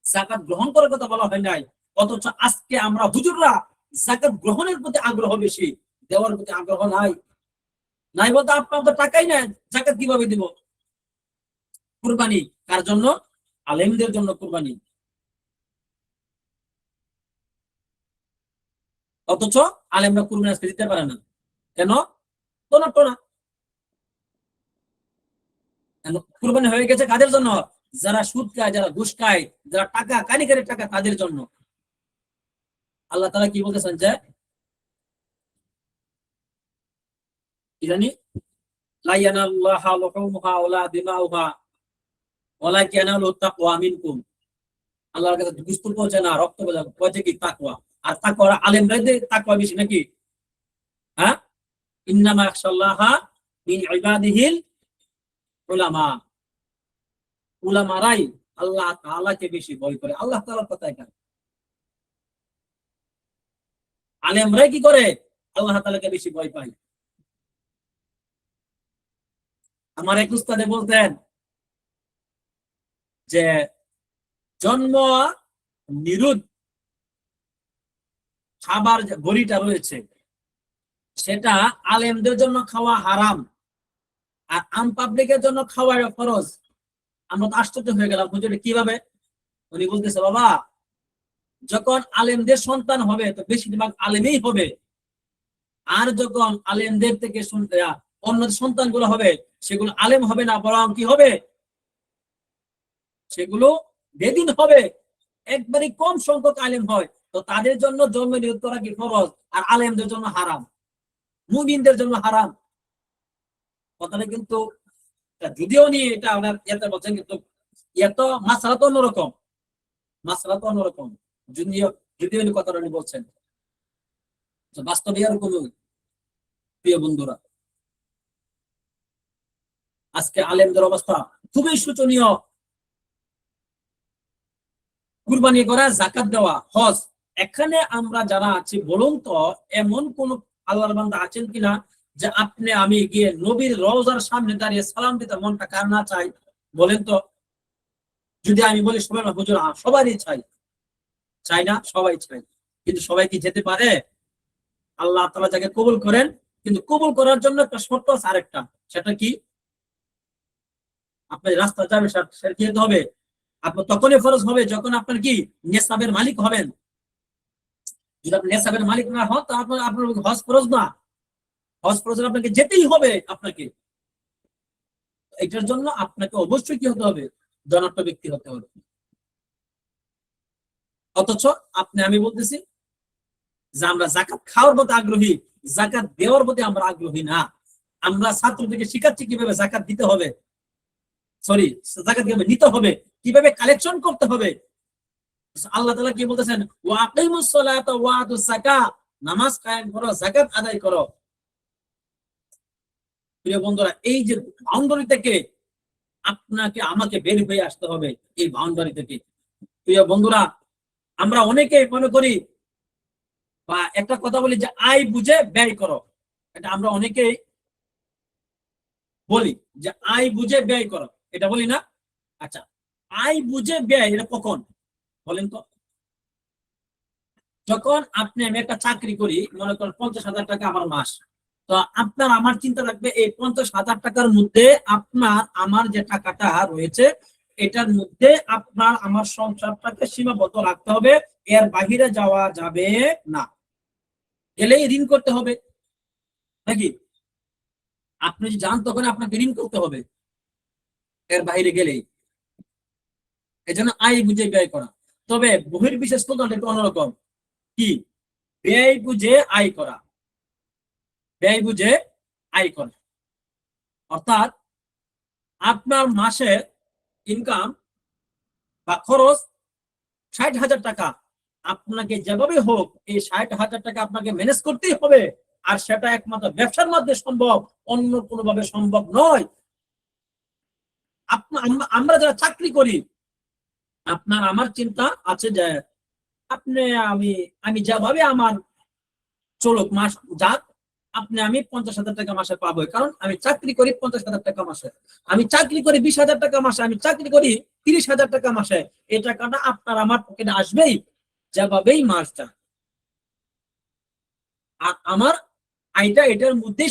যাকাত গ্রহণ করার কথা বলা হয় নাই। অথচ আজকে আমরা হুজুররা যাকাত গ্রহণের প্রতি আগ্রহ বেশি, দেওয়ার প্রতি আগ্রহ নাই। নাই বলতে আপনার তো টাকাই নাই, যাকাত কিভাবে দিব? কুরবানি কার জন্য? আলেমদের জন্য কুরবানি। অথচ আলেমরা কুরবানি আজকে দিতে পারে না, কেন? ধনাঢ্য না। কুরবানি হয়ে গেছে কাদের জন্য? যারা সুদ খায়, যারা ঘুষ খায়, যারা টাকা কারিগরি টাকা, তাদের জন্য। আল্লাহ তাআলা কি বলতেছেন যে কি জানি, লা ইয়ানাল্লাহু লুহুমুহা ওয়ালা দিমাউহা ওয়ালাকিন ইয়ানালুহু তাকওয়া মিনকুম। আল্লাহর কাছে গোশত পৌঁছে না, রক্ত পৌঁছে কি? তাকওয়া। আর তাকওয়া আলেমদের তাকওয়া বেশি নাকি? হ্যাঁ, ইন্নামা ইয়াখশাল্লাহা মিন ইবাদিহিল উলামা। উলামারাই আল্লাহ তাআলাকে বেশি ভয় করে। আল্লাহ তাআলার কথা এখানে আলেমরা কি করে? আল্লাহ তাআলাকে বেশি ভয় পায়। আমার এক উস্তাদে বলতেন যে জন্ম নিরোধ খাবার যে বড়িটা রয়েছে সেটা আলেমদের জন্য খাওয়া হারাম, আর আম পাবলিকের জন্য খাওয়া ফরজ। আমরা তো আশ্চর্য হয়ে গেলাম, হুজুর কিভাবে? উনি বলতেছে, বাবা যখন আলেমদের সন্তান হবে তো বেশিরভাগ আলেমই হবে, আর যখন আলেমদের থেকে অন্য সন্তানগুলো হবে সেগুলো আলেম হবে না, বরং কি হবে? সেগুলো বেদিন হবে। একবারই কম সংখ্যক আলেম হয়, তো তাদের জন্য জন্ম নিয়োগ করা কি ফরজ, আর আলেমদের জন্য হারাম, মুমিনদের জন্য হারাম। কথাটা কিন্তু যদিও নিয়ে এটা আপনার এত বলছেন, কিন্তু এত মাসলা তো অন্যরকম, মাসলা তো অন্যরকম। যদিও যদিও উনি কথাটা উনি বলছেন, বাস্তবে এরকম। প্রিয় বন্ধুরা, আজকে আলেমদের অবস্থা খুবই শোচনীয়। কুরবানি করা, যাকাত দেওয়া, হজ, এখানে আমরা যারা আছি বলুন তো এমন কোন আল্লাহর বান্দা আছেন কিনা যে আপনি আমি গিয়ে নবীর রওজার সামনে দাঁড়িয়ে সালাম দিতে মনটা কার না চাই? বলেন তো। যদি আমি বলি সবাই হুজুর সবারই চাই, চাই না? সবাই চাই, কিন্তু সবাই কি যেতে পারে? আল্লাহ তাআলা যাকে কবুল করেন, কিন্তু কবুল করার জন্য একটা শর্ত আছে আরেকটা। সেটা কি? আপনি রাস্তা যাবেন সেটা কি হতে হবে? আপনার তখনই ফরজ হবে যখন আপনার কি নেসাবের মালিক হবেন। যদি আপনি নেসাবের মালিক না হন, তা আপনার হজ ফরজ না। হজ ফরজ আপনাকে যেতেই হবে আপনাকে। এটার জন্য আপনাকে অবশ্যই কি হতে হবে? ধনাঢ্য ব্যক্তি হতে হবে। অথচ আমি বলতেছি যে আমরা যাকাত খাওয়ার প্রতি আগ্রহী, যাকাত দেওয়ার প্রতি আমরা আগ্রহী না। আমরা ছাত্রদেরকে শিখাচ্ছি কিভাবে যাকাত দিতে হবে, সরি যাকাত কিভাবে নিতে হবে, কিভাবে কালেকশন করতে হবে। আল্লাহ তাআলা কি বলতেছেন? ওয়া আকিমুস সালাতা ওয়া আতুস যাকাত, নামাজ কায়েম করো, যাকাত আদায় করো। প্রিয় বন্ধুরা, এই যে বাউন্ডারি থেকে আপনাকে আমাকে বের হয়ে আসতে হবে, এই বাউন্ডারি থেকে। প্রিয় বন্ধুরা, আমরা অনেকে মনে করি বা একটা কথা বলি যে আয় বুঝে ব্যয় করো। এটা আমরা অনেকেই বলি যে আয় বুঝে ব্যয় করো, এটা বলি না? আচ্ছা, আয় বুঝে ব্যয় এটা কখন বলেন তো? যখন আমি একটা চাকরি করি, মনে করেন 50,000 টাকা আমার মাস, তো আপনার আমার চিন্তা রাখবে এই 50,000 টাকার মধ্যে আপনার আমার যে টাকাটা রয়েছে এটার মধ্যে আপনার আমার সংসারটাকে সীমাবদ্ধ রাখতে হবে, এর বাহিরে যাওয়া যাবে না। গেলেই ঋণ করতে হবে নাকি? আপনি যদি যান তখন আপনাকে ঋণ করতে হবে এর বাইরে গেলেই। এই জন্য আয় বুঝে ব্যয় করা। তবে বহির্বিশ্বাস কথাটা একটু অন্যরকম। কি? ব্যয় বুঝে আয় করা, ব্যয় বুঝে আয় করা। অর্থাৎ আপনার মাসে ইনকাম বা খরচ 60,000 টাকা, আপনাকে যেভাবে হোক এই 60,000 টাকা আপনাকে ম্যানেজ করতেই হবে। আর সেটা একমাত্র ব্যবসার মধ্যে সম্ভব, অন্য কোনো ভাবে সম্ভব নয়। আমরা যারা চাকরি করি, আপনার আমার চিন্তা আছে যে আপনি আমি আমি যেভাবে আমার চলুক, মাস যাক, আমি 50,000 টাকা মাসে পাবো, কারণ আমি চাকরি করি 50,000 টাকা মাসে, আমি চাকরি করি 20,000 টাকা মাসে, আমি চাকরি করি 30,000 টাকা মাসে। এই টাকাটা আপনার আমার পকেটে আসবেই যেভাবেই মাস যাক। আর আমার আয়টা এটার মধ্যে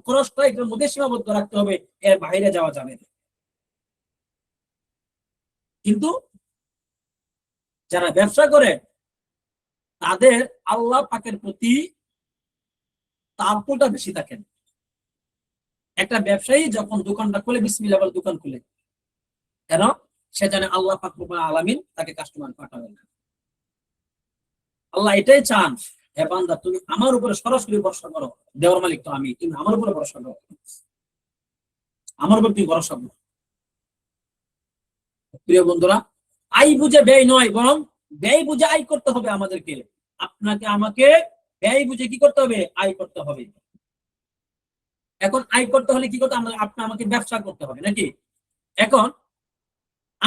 খরচটা এটার মধ্যে সীমাবদ্ধ রাখতে হবে, এর বাইরে যাওয়া যাবে না। কিন্তু যারা ব্যবসা করে তাদের আল্লাহ পাকের প্রতি তাওয়াক্কুলটা বেশি থাকেন। একটা ব্যবসায়ী যখন দোকানটা খুলে বিসমিল্লাহ বলে দোকান খুলে, কেন? সে জানে আল্লাহ পাক রব্বুল আলামিন তাকে কাস্টমার পাঠাবেন। আল্লাহ এটাই চান, হে বান্দা তুমি আমার উপরে সরাসরি ভরসা করো, দেওয়ার মালিক তো আমি, তুমি আমার উপরে ভরসা করো, আমার উপর তুমি ভরসা করো। প্রিয় বন্ধুরা, আয় বুঝে ব্যয় নয়, বরং ব্যয় বুঝে আয় করতে হবে আমাদেরকে। আপনাকে আমাকে ব্যয় বুঝে কি করতে হবে? আয় করতে হবে। এখন আয় করতে হলে কি করতে হবে? আপনি আমাকে ব্যবসা করতে হবে নাকি? এখন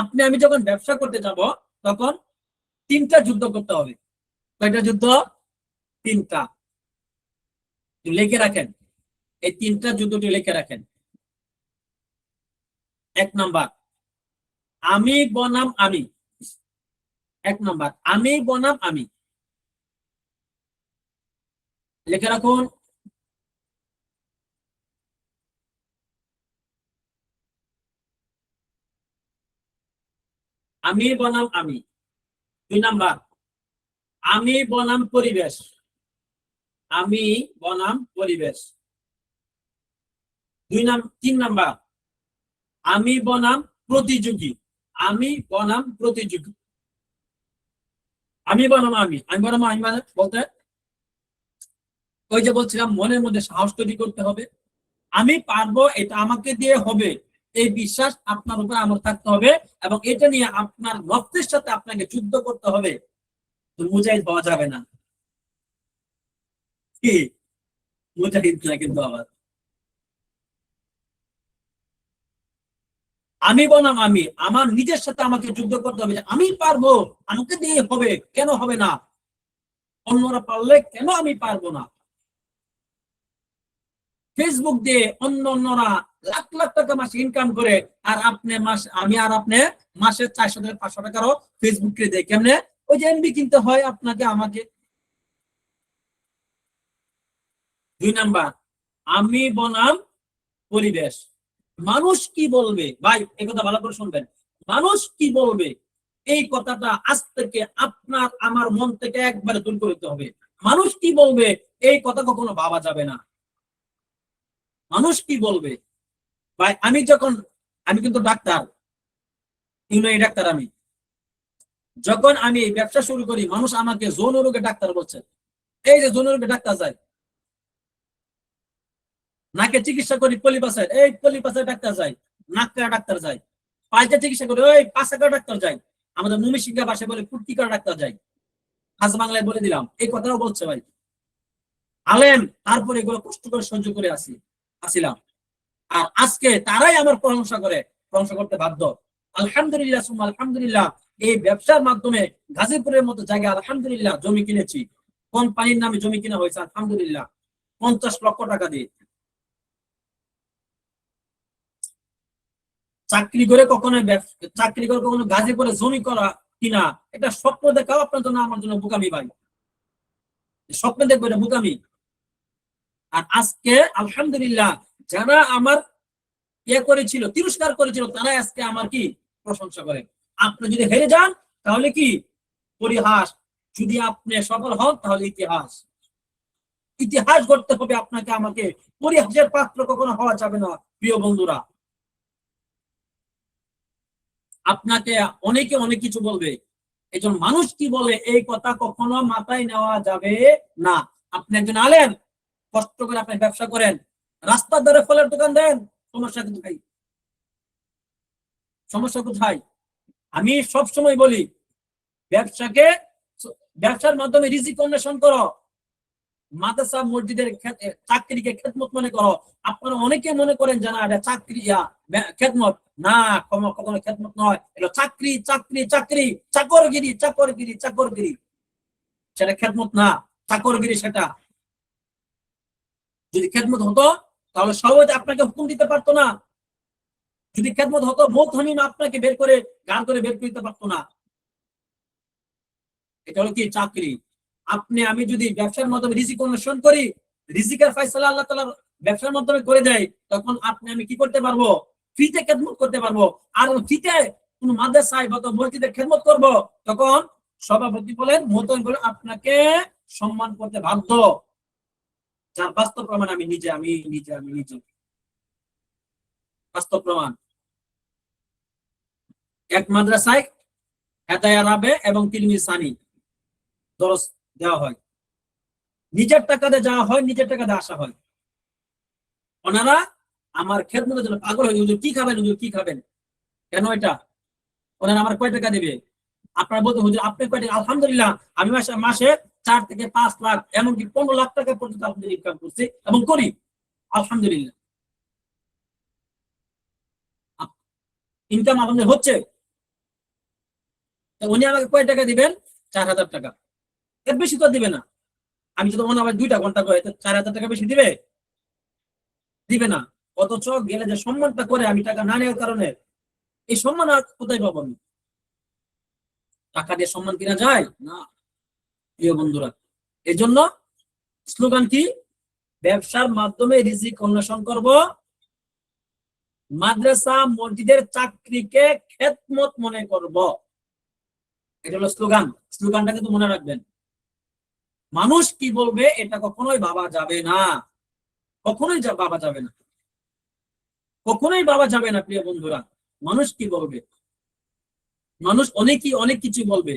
আপনি আমি যখন ব্যবসা করতে যাব তখন 3টা যুদ্ধ করতে হবে। কয়টা যুদ্ধ? 3টা। লিখে রাখেন, এই 3টা যুদ্ধটি লিখে রাখেন। 1 নাম্বার, আমি বনাম আমি। 1 নাম্বার, আমি বনাম আমি। লিখে রাখুন। আমি বনাম আমি। 2 নাম্বার, আমি বনাম পরিবেশ। আমি বনাম পরিবেশ। 3 নাম্বার, আমি বনাম প্রতিযোগী। আমি বনাম প্রতিযোগী। আমি বনাম আমি। আমি বনাম আমি মানে বলতে ওই যে বলছিলাম মনের মধ্যে সাহস তৈরি করতে হবে। আমি পারবো, এটা আমাকে দিয়ে হবে, এই বিশ্বাস আপনার উপর আমার থাকতে হবে, এবং এটা নিয়ে আপনার নফসের সাথে আপনাকে যুদ্ধ করতে হবে। তো মুজাহিদ হওয়া যাবে না। কি মুজাহিদ না কিন্তু আবার আমি বনাম আমি, আমার নিজের সাথে আমাকে যুদ্ধ করতে হবে। আমি পারবো, আমাকে দিয়ে হবে, কেন হবে না? অন্যরা পারলে কেন আমি পারবো না? ফেসবুক দিয়ে অন্যরা লাখ লাখ টাকা মাসে ইনকাম করে, আর আপনি আমি আর আপনি মাসে 400 থেকে 500 টাকারও ফেসবুক কে দেয় কেমনে? ওই যে এমবি কিনতে হয় আপনাকে আমাকে। 2 নাম্বার, আমি বনাম পরিবেশ। মানুষ কি বলবে? ভাই এই কথা ভালো করে শুনবেন। মানুষ কি বলবে, এই কথাটা আজ থেকে আপনার আমার মন থেকে একবারে দূর করতে হবে। মানুষ কি বলবে এই কথা কখনো ভাবা যাবে না। মানুষ কি বলবে? ভাই আমি কিন্তু ডাক্তার, ইউনানি ডাক্তার। আমি যখন আমি এই ব্যবসা শুরু করি, মানুষ আমাকে যৌন রোগের ডাক্তার বলছে। এই যে যৌন রোগের ডাক্তার যায়, নাকে চিকিৎসা করি পলিপাসের, এই পলিপাসের ডাক্তার যায়। নাক কাটা ডাক্তার যায়। পাইতে চিকিৎসা করি, ওই পাঁচা কাটা ডাক্তার যায়। আমাদের ময়মনসিংহ ভাষায় বলে ফুটকি কাটা ডাক্তার যায়। আজ বাংলায় বলে দিলাম, এই কথাও বলছে ভাই আলেম। তারপরে এগুলো কষ্ট করে সহ্য করে আসিলাম। আর আজকে তারাই আমার প্রশংসা করতে বাধ্য। আলহামদুলিল্লাহ সুম্মা আলহামদুলিল্লাহ, এই ব্যবসার মাধ্যমে গাজীপুরের মতো জায়গায় আলহামদুলিল্লাহ জমি কিনেছি। কোম্পানির নামে জমি কিনা হয়েছে আলহামদুলিল্লাহ 50 লক্ষ টাকা দিয়ে। চাকরি করে কখনো গাজীপুরে জমি করা কিনা, এটা স্বপ্ন দেখাও আপনার জন্য আমার জন্য বোকামি ভাই। স্বপ্ন দেখবো, এটা বোকামি। আর আজকে আলহামদুলিল্লাহ যারা আমার করেছিল, তিরস্কার করেছিল, তারাই আজকে আমার কি প্রশংসা করে। আপনি যদি হেরে যান তাহলে কি পরিহাস, যদি আপনি সফল হন তাহলে ইতিহাস। ইতিহাস গড়তে হবে আপনাকে আমাকে। পরিহাসের পাত্র কখনো হওয়া যাবে না প্রিয় বন্ধুরা। আপনাকে অনেকে অনেক কিছু বলবে, এই জন্য মানুষ কি বলে এই কথা কখনো মাথায় নেওয়া যাবে না। আপনি একজন আলেম, কষ্ট করে আপনি ব্যবসা করেন, রাস্তার ধারে ফলের দোকান দেন, সমস্যা কোথায়? সমস্যা কোথায়? আমি সব সময় বলি, ব্যবসার মাধ্যমে রিজিক অন্বেষণ করো, মাদ্রাসা মসজিদের চাকরিকে খেদমত মনে করো। আপনারা অনেকে মনে করেন যে না এটা চাকরি খেদমত না, কখনো খেদমত নয়, এটা চাকরি চাকরি চাকরি, চাকরগিরি চাকরগিরি চাকরগিরি। সেটা খেদমত না, চাকরগিরি সেটা। যদি খেদমত হতো তাহলে সহজে আপনাকে হুকুম দিতে পারতো না। যদি খেদমত হতো মৌত হামিম আপনাকে বের করে গান করে বের করতে পারতো না। এটা হলো কি চাকরি। আমি যদি ব্যবসার মাধ্যমে রিজিক অন্বেষণ করি, রিজিকের ফয়সালা আল্লাহ তাআলা ব্যবসার মাধ্যমে করে দেয়, তখন আমি কি করতে পারবো? ফ্রিতে খেদমত করতে পারবো। আর ফ্রিতে কোন মাদ্রাসায় বা মসজিদে খেদমত করব, তখন সভাপতি বলেন, মোতায়েন বলেন, আপনাকে সম্মান করতে বাধ্য। যার বাস্তব প্রমাণ আমি নিজে বাস্তব প্রমাণ। এক মাদ্রাসায় হেদায়া রাবে এবং তিলমিজ সানি দরস দেওয়া হয়, নিজের টাকা দিয়ে যাওয়া হয়, নিজের টাকা দিয়ে আসা হয়। ওনারা আমার খেদমতের জন্য পাগল হয়ে, হুজুর কি খাবেন, হুজুর কি খাবেন, কেন এটা? ওনারা আমার কয় টাকা দিবে? আপনারা বলতে, হুজুর আপনি কয় টাকা? আলহামদুলিল্লাহ আমি মাসে 4 থেকে 5 লাখ, এমনকি 15 লাখ টাকা পর্যন্ত আপনাদের ইনকাম করছি এবং করি আলহামদুলিল্লাহ। ইনকাম আপনাদের হচ্ছে, তো উনি আমাকে কয় টাকা দিবেন? 4,000 টাকা। এর বেশি তো দিবে না। আমি যদি মনে হয় 2টা ঘন্টা করে 4,000 টাকা বেশি দিবে? দিবে না। অথচ গেলে যে সম্মানটা করে আমি টাকা না নেওয়ার কারণে, এই সম্মান আর কোথায় পাবো আমি? টাকা দিয়ে সম্মান কিনা যায় না প্রিয় বন্ধুরা। এই জন্য স্লোগান কি? ব্যবসার মাধ্যমে রিজিক অন্বেষণ করব, মাদ্রাসা মসজিদের চাকরিকে খেদমত মনে করব। এটা হলো স্লোগান। স্লোগানটা কিন্তু মনে রাখবেন। মানুষ কি বলবে এটা কখনোই ভাবা যাবে না, কখনোই ভাবা যাবে না, কখনোই ভাবা যাবে না প্রিয় বন্ধুরা। মানুষ কি বলবে? মানুষ অনেক কিছু বলবে,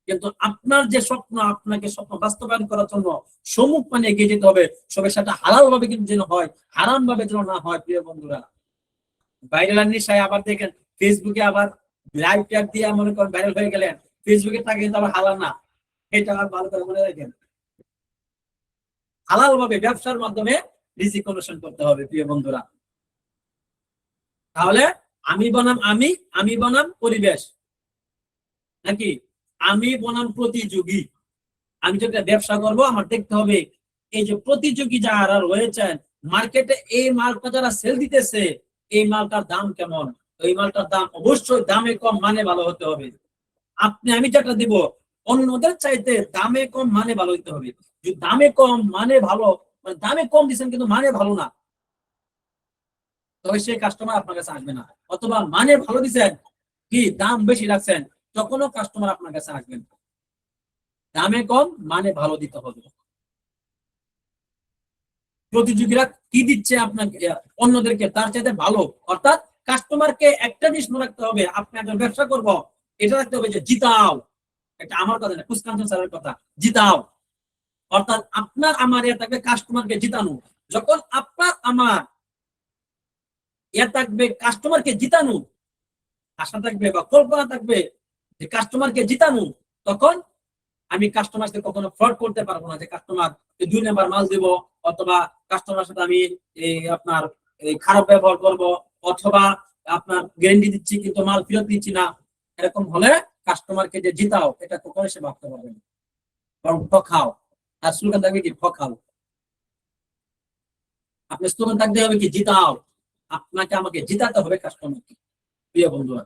কিন্তু আপনার যে স্বপ্ন, আপনাকে স্বপ্ন বাস্তবায়ন করার জন্য সম্মুখ মানে এগিয়ে যেতে হবে। সবে সেটা হালাল ভাবে কিন্তু যেন হয়, হারাম ভাবে যেন না হয় প্রিয় বন্ধুরা। ভাইরাল নিশায় আবার দেখেন ফেসবুকে আবার লাইভ ট্যাগ দিয়ে মনে করেন ভাইরাল হয়ে গেলেন, ফেসবুকে টাকা কিন্তু আবার হালাল না। এটা আবার ভালো করে মনে রাখেন। হালাল ভাবে ব্যবসার মাধ্যমে রিজিক অন্বেষণ করতে হবে প্রিয় বন্ধুরা। তাহলে আমি বনাম আমি বনাম পরিবেশ, নাকি আমি বনাম প্রতিযোগী? আমি যেটা ব্যবসা করব আমার দেখতে হবে এই যে প্রতিযোগী যারা রয়েছেন মার্কেটে, এই মালটা যারা সেল দিতেছে এই মালটার দাম কেমন। এই মালটার দাম অবশ্যই দামে কম মানে ভালো হতে হবে। আমি যেটা দিব অন্যদের চাইতে দামে কম মানে ভালো হতে হবে। যদি দামে কম মানে ভালো, মানে দামে কম দিচ্ছেন কিন্তু মানে ভালো না, তবে সেই কাস্টমার আপনার কাছে আসবে না। অথবা মানে ভালো দিচ্ছেন কি দাম বেশি রাখছেন, তখনও কাস্টমার আপনার কাছে আসবেন। দামে কম মানে ভালো দিতে হবে। প্রতিযোগীরা কি দিচ্ছে আপনাকে অন্যদেরকে তার চাইতে ভালো, অর্থাৎ কাস্টমারকে একটা জিনিস মনে রাখতে হবে। আপনি একজন ব্যবসা করব, এটা রাখতে হবে যে জিতাও। এটা আমার কথা না, কুসকাঞ্চন স্যারের কথা। জিতাও অর্থাৎ আপনার আমার থাকবে কাস্টমারকে জিতানো। যখন আপনার আমার থাকবে কাস্টমারকে জিতানো, আশা থাকবে বা কল্পনা থাকবে যে কাস্টমারকে জিতানো, তখন আমি কাস্টমার সাথে কখনো ফ্রড করতে পারবো না। যে কাস্টমার 2 নাম্বার মাল দিব, অথবা কাস্টমার সাথে আমি আপনার খারাপ ব্যবহার করব, অথবা আপনার গ্যারান্টি দিচ্ছি কিন্তু মাল ফেরত দিচ্ছি না। এরকম হলে কাস্টমারকে যে জিতাও এটা কখনো সে ভাবতে পারবে না, কারণ ঠকাও। আর স্লোগান থাকবে কি? ঠকাও। আপনি স্লোগান থাকতে হবে কি? জিতাও। আপনাকে আমাকে জিতাতে হবে কাস্টমারকে প্রিয় বন্ধুরা।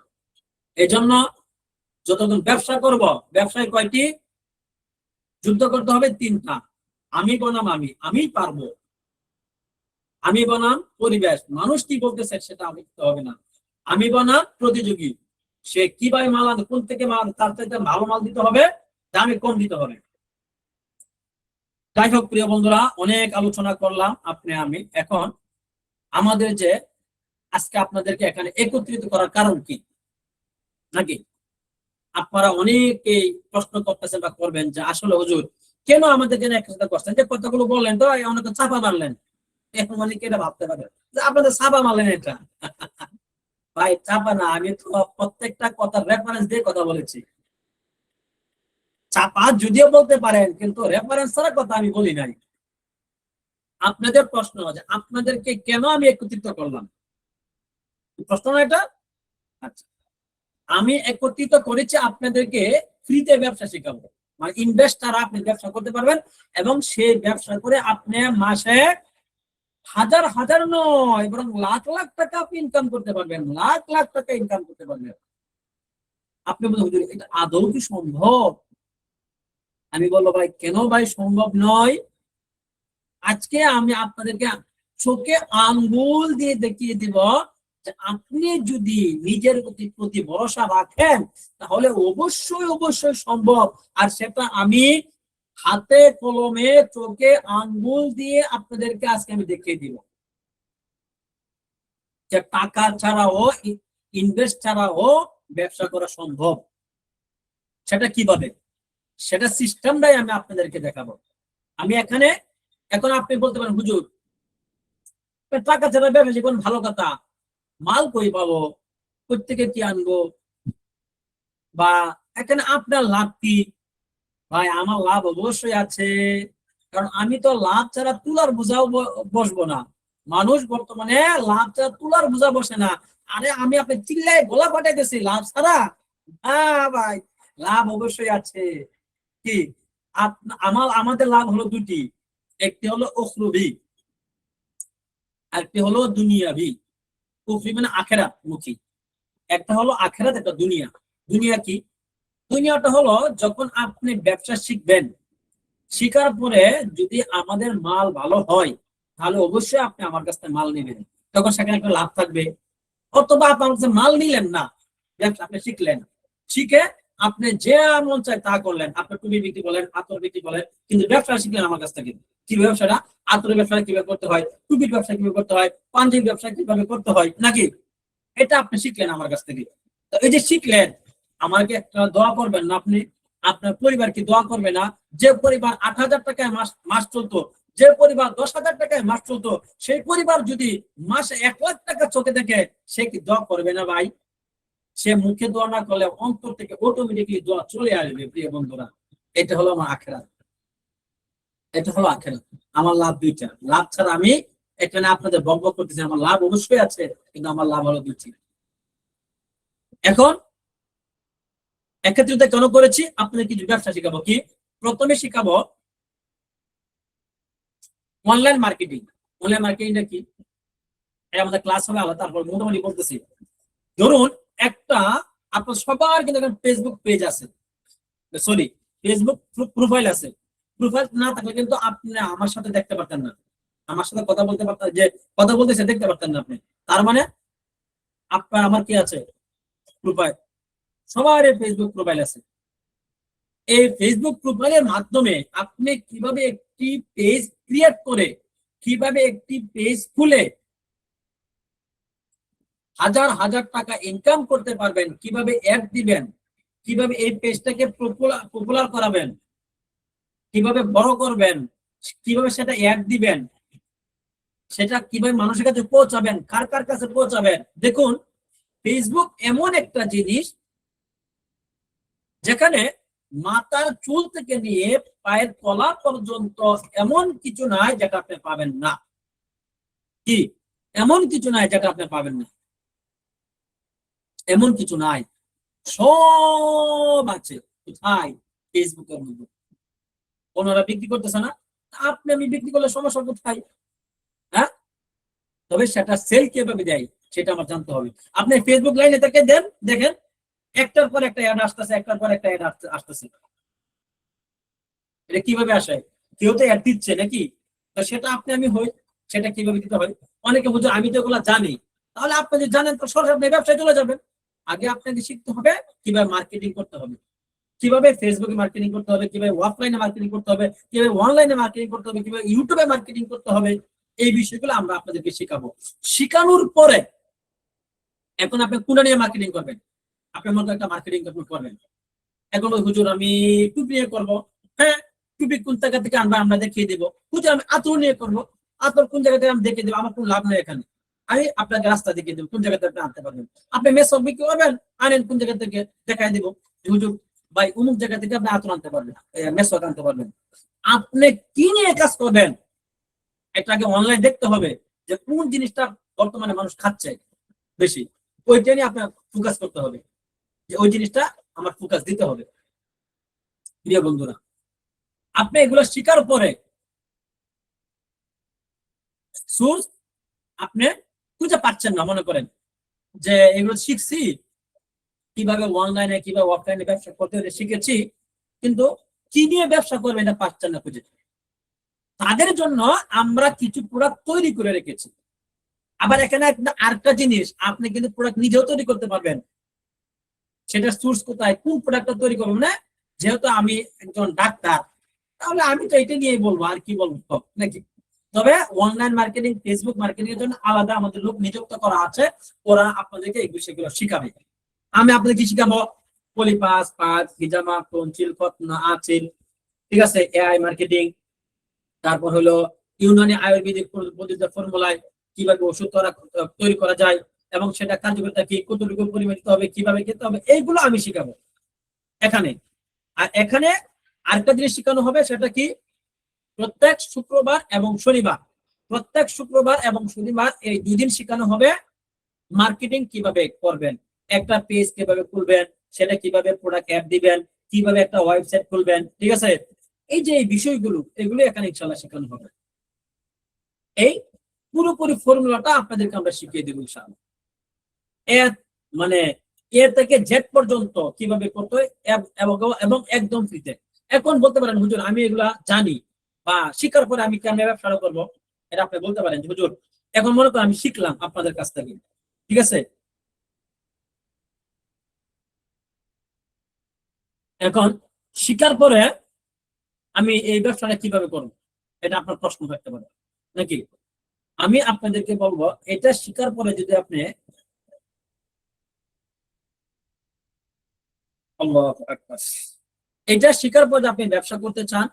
এই জন্য যতক্ষণ ব্যবসা করব, ব্যবসায় কয়টি যুদ্ধ করতে হবে? 3টা। আমি বনাম আমি পারবো। আমি বনাম পরিবেশ, মানুষ কি বলতেছে সেটা আমি করতে হবে না। আমি বনাম প্রতিযোগী, সে কিভাবে মাল আনে, কোন থেকে মাল, তার চাইতে ভালো মাল দিতে হবে, দামে কম দিতে হবে। যাই হোক প্রিয় বন্ধুরা, অনেক আলোচনা করলাম আমি। এখন আমাদের যে আজকে আপনাদেরকে এখানে একত্রিত করার কারণ কি, নাকি আপনারা অনেকেই প্রশ্ন করতেছেন বা করবেন যে আসলে হুজুর কেন আমাদের জন্য একসাথে করছেন, যে কথাগুলো বললেন তো অনেক চাপা মারলেন। এখন অনেকে এটা ভাবতে পারে যে আপনাদের চাপা মারলেন এটা। ভাই চাপা না, আমি তো প্রত্যেকটা কথার রেফারেন্স দিয়ে কথা বলেছি। চাপা যদিও বলতে পারেন, কিন্তু রেফারেন্স ছাড়া কথা আমি বলি নাই। আপনাদের প্রশ্ন যে আপনাদেরকে কেন আমি একত্রিত করলাম, প্রশ্ন না এটা? আচ্ছা, আমি একত্রিত করেছি আপনাদেরকে ফ্রিতে ব্যবসা শেখাবো। মানে ইনভেস্টার আপনি ব্যবসা করতে পারবেন, এবং সেই ব্যবসা করে আপনি মাসে হাজার হাজার নয় বরং লাখ লাখ টাকা আপনি ইনকাম করতে পারবেন। লাখ লাখ টাকা ইনকাম করতে পারবেন। আপনি বলবেন এটা আদৌ কি সম্ভব? আমি বলবো ভাই কেন ভাই সম্ভব নয়। আজকে আমি আপনাদেরকে চোখে আঙ্গুল দিয়ে দেখিয়ে দিব যে আপনি যদি নিজের প্রতি ভরসা রাখেন তাহলে অবশ্যই সম্ভব। আর সেটা আমি হাতে কলমে চোখে আঙ্গুল দিয়ে আপনাদেরকে আজকে আমি দেখিয়ে দিব যে টাকা ছাড়াও, ইনভেস্ট ছাড়াও ব্যবসা করা সম্ভব। সেটা কিভাবে, সেটা সিস্টেমটাই আমি আপনাদেরকে দেখাবো। আমি এখন আপনি বলতে পারেন হুজুর টাকা ছাড়া ব্যবসা কোন ভালো কথা, মাল কই পাবো, কোথেকে কি আনবো, বা এখানে আপনার লাভ কি? ভাই আমার লাভ অবশ্যই আছে, কারণ আমি তো লাভ ছাড়া তুলার বোঝাও বসবো না। মানুষ বর্তমানে লাভ ছাড়া তুলার বোঝা বসে না। আরে আমি আপনি চিল্লায় গলা ফাটাইতেছি লাভ ছাড়া? হ্যাঁ ভাই, লাভ অবশ্যই আছে। কি আমাদের লাভ হলো দুটি, একটি হলো উখরুবি, আরেকটি হলো দুনিয়াবি। উখরি মানে আখেরাত মুখী, একটা হলো আখেরাত, একটা দুনিয়া। দুনিয়া কি? দুনিয়াটা হলো যখন আপনি ব্যবসা শিখবেন, শিখার পরে যদি আমাদের মাল ভালো হয় তাহলে অবশ্যই আপনি আমার কাছ থেকে মাল নেবেন, তখন সেখানে একটা লাভ থাকবে। অথবা আপনার কাছে মাল নিলেন না, ব্যবসা আপনি শিখলেন, শিখে আপনি যে মন চায় তা করলেন, আপনি টুপি বিক্রি বলেন, আতর বিক্রি বলেন, কিন্তু ব্যবসা শিখলেন আমার কাছ থেকে। কি ব্যবসাটা? আতরের ব্যবসা কিভাবে করতে হয়, টুপির ব্যবসা কিভাবে করতে হয়, পাঞ্জাবির ব্যবসা কিভাবে করতে হয়, নাকি এটা আপনি শিখলেন আমার কাছ থেকে। তো এই যে শিখলেন, আমাকে একটা দোয়া করবেন না আপনি? আপনার পরিবার কি দোয়া করবে না? যে পরিবার 8,000 টাকায় মাস মাস চলতো, যে পরিবার 10,000 টাকায় মাস চলতো, সেই পরিবার যদি মাসে 1,00,000 টাকা চোখে দেখে, সে কি দোয়া করবে না ভাই? সে মুখে দোয়া না করলে অন্তর থেকে অটোমেটিকলি দোয়া চলে আসবে। প্রিয় বন্ধুরা, এটা হলো আমার আখেরাত, এটা হলো আখেরাত। আমার লাভ দুইটা, লাভ ছাড়া আমি এখানে আপনাদের বকবক করতেছি, আমার লাভ অবশ্যই আছে, কিন্তু আমার লাভ হলো দুইটি। এখন একত্রিত কেন করেছি? আপনাদের কিছু ব্যবসা শিখাবো। কি? প্রথমে শিখাবো অনলাইন মার্কেটিং। অনলাইন মার্কেটিংটা কি? এটা আমাদের ক্লাস হবে আলাদা, তারপর মোটামুটি বলতেছি। ধরুন একটা, আপনার সবার কিন্তু এখন ফেসবুক পেজ আছে, সরি ফেসবুক প্রোফাইল আছে। প্রোফাইল না থাকলে কিন্তু আপনি আমার সাথে দেখতে পারতেন না, আমার সাথে কথা বলতে পারতেন, যে কথা বলতেছে দেখতে পারতেন না আপনি। তার মানে আপনার আমার কি আছে? প্রোফাইল। সবার ফেসবুক প্রোফাইল আছে। এই ফেসবুক প্রোফাইলের মাধ্যমে আপনি কিভাবে একটি পেজ ক্রিয়েট করে, কিভাবে একটি পেজ খুলে হাজার হাজার টাকা ইনকাম করতে পারবেন, কিভাবে অ্যাড দিবেন, কিভাবে এই পেজটাকে পপুলার করাবেন, কিভাবে বড় করবেন, কিভাবে সেটা অ্যাড দিবেন, সেটা কিভাবে মানুষের কাছে পৌঁছাবেন, কার কার কাছে পৌঁছাবেন। দেখুন, ফেসবুক এমন একটা জিনিস যেখানে মাথার চুল থেকে নিয়ে পায়ের তলা পর্যন্ত এমন কিছু নাই যেটা আপনি পাবেন না। কি? এমন কিছু নাই যেটা আপনি পাবেন না, এমন কিছু নাই, সব আছে। কোথায়? ফেসবুকের মধ্যে। ওনারা বিক্রি করতেছে না, আপনি আমি বিক্রি করলে সমস্যা কোথায়? হ্যাঁ, তবে সেটা সেল কিভাবে দেয় সেটা আমার জানতে হবে। আপনি ফেসবুক লাইনে থেকে দেন, দেখেন একটার পর একটা অ্যাড আসতেছে, একটার পর একটা অ্যাড আসতেছে। এটা কিভাবে আসে? কেউ তো অ্যাড দিচ্ছে নাকি? তো সেটা আপনি আমি হই, সেটা কিভাবে দিতে হয়? অনেকে বুঝে আমি তো এগুলো জানি। তাহলে আপনি যদি জানেন তো সরাসরি আপনি ব্যবসায় চলে যাবেন। আগে আপনাকে শিখতে হবে কিভাবে মার্কেটিং করতে হবে, কিভাবে ফেসবুকে মার্কেটিং করতে হবে, কিভাবে অফলাইনে মার্কেটিং করতে হবে, কিভাবে অনলাইনে মার্কেটিং করতে হবে, কিভাবে ইউটিউবে মার্কেটিং করতে হবে। এই বিষয়গুলো আমরা আপনাদেরকে শেখাবো। শেখানোর পরে এখন আপনি কোনটা নিয়ে মার্কেটিং করবেন? আপনার মতো একটা মার্কেটিং করবেন। এখন ওই হুজুর আমি টুপি নিয়ে করবো, হ্যাঁ, টুপি কোন জায়গা থেকে আনবো আমরা দেখিয়ে দেবো। হুজুর আমি আতর নিয়ে করবো, আতর কোন জায়গা থেকে আমি দেখিয়ে দেবো, আমার কোনো লাভ নেই এখানে। আমি আপনাকে রাস্তা দেখিয়ে দেবো কোন জায়গা থেকে আপনি আনতে পারবেন। আপনি মেসক বিক্রি করবেন, আনেন কোন জায়গা থেকে দেখাই দেবো, হুজুর ভাই অমুক জায়গা থেকে আপনি আতর আনতে পারবেন, মেসক আনতে পারবেন। আপনি কি নিয়ে কাজ করবেন এটা আগে অনলাইন দেখতে হবে, যে কোন জিনিসটা বর্তমানে মানুষ খাচ্ছে বেশি, ওইটা নিয়ে আপনার ফোকাস করতে হবে, যে ওই জিনিসটা আমার ফোকাস দিতে হবে। প্রিয় বন্ধুরা, আপনি এগুলো শিকার পরে সোর্স আপনি খুঁজে পাচ্ছেন না, মনে করেন যে এগুলো শিখছি, কিভাবে অনলাইনে কিভাবে অফলাইনে ব্যবসা করতে হবে শিখেছি, কিন্তু কি নিয়ে ব্যবসা করবে এটা পাচ্ছেন না খুঁজে। তাদের জন্য আমরা কিছু প্রোডাক্ট তৈরি করে রেখেছি। আবার এখানে আরেকটা জিনিস, আপনি কিন্তু প্রোডাক্ট নিজেও তৈরি করতে পারবেন। সেটা সোর্স কোথায়, কোন প্রোডাক্টটা তৈরি করবো না? যেহেতু আমি একজন ডাক্তার, তাহলে আমি তো এটা নিয়েই বলবো, আর কি বলবো নাকি? তবে অনলাইন মার্কেটিং, ফেসবুক মার্কেটিং এর জন্য আলাদা আমাদের লোক নিযুক্ত করা আছে, ওরা আপনাদেরকে এই বিষয়গুলো শিখাবে। আমি আপনাদেরকে শিখাবো পলিপাস, পাস, হিজামা, টনসিল, খতনা, আচিল, ঠিক আছে, এআই মার্কেটিং, তারপর হলো ইউনানি আয়ুর্বেদিক পদ্ধতিতে ফর্মুলায় কিভাবে ওষুধ তৈরি করা যায় এবং সেটা কার্যকারিতা কি, কতটুকু পরিমাণিত হবে, কিভাবে খেতে হবে, এইগুলো আমি শিখাবো এখানে। আর এখানে আরেকটা জিনিস শেখানো হবে, সেটা কি? প্রত্যেক শুক্রবার এবং শনিবার, প্রত্যেক শুক্রবার এবং শনিবার এই 2 দিন শেখানো হবে মার্কেটিং কিভাবে করবেন, একটা পেজ কিভাবে খুলবেন, সেটা কিভাবে প্রোডাক্ট অ্যাপ দিবেন, কিভাবে একটা ওয়েবসাইট খুলবেন, ঠিক আছে? এই যে এই বিষয়গুলো, এগুলো এখানে ইনশাআল্লাহ শেখানো হবে। এই পুরোপুরি ফর্মুলাটা আপনাদেরকে আমরা শিখিয়ে দেব ইনশাআল্লাহ। এর মানে এ থেকে জেড পর্যন্ত কিভাবে করতে হয় এবং একদম ফ্রিতে। এখন বলতে পারেন হুজুর আমি এগুলা জানি বা শিখার পরে আমি কেমন ব্যবসা করবো, এটা আপনি বলতে পারেন যে হুজুর এখন মনে করেন আমি শিখলাম আপনাদের কাছ থেকে, ঠিক আছে? এখন শিখার পরে আমি এই ব্যবসাটা কিভাবে করবো, এটা আপনার প্রশ্ন থাকতে পারে নাকি? আমি আপনাদেরকে বলবো এটা শিখার পরে যদি আপনি আল্লাহু আকবার, এটা শিখার পরে আপনি ব্যবসা করতে চান,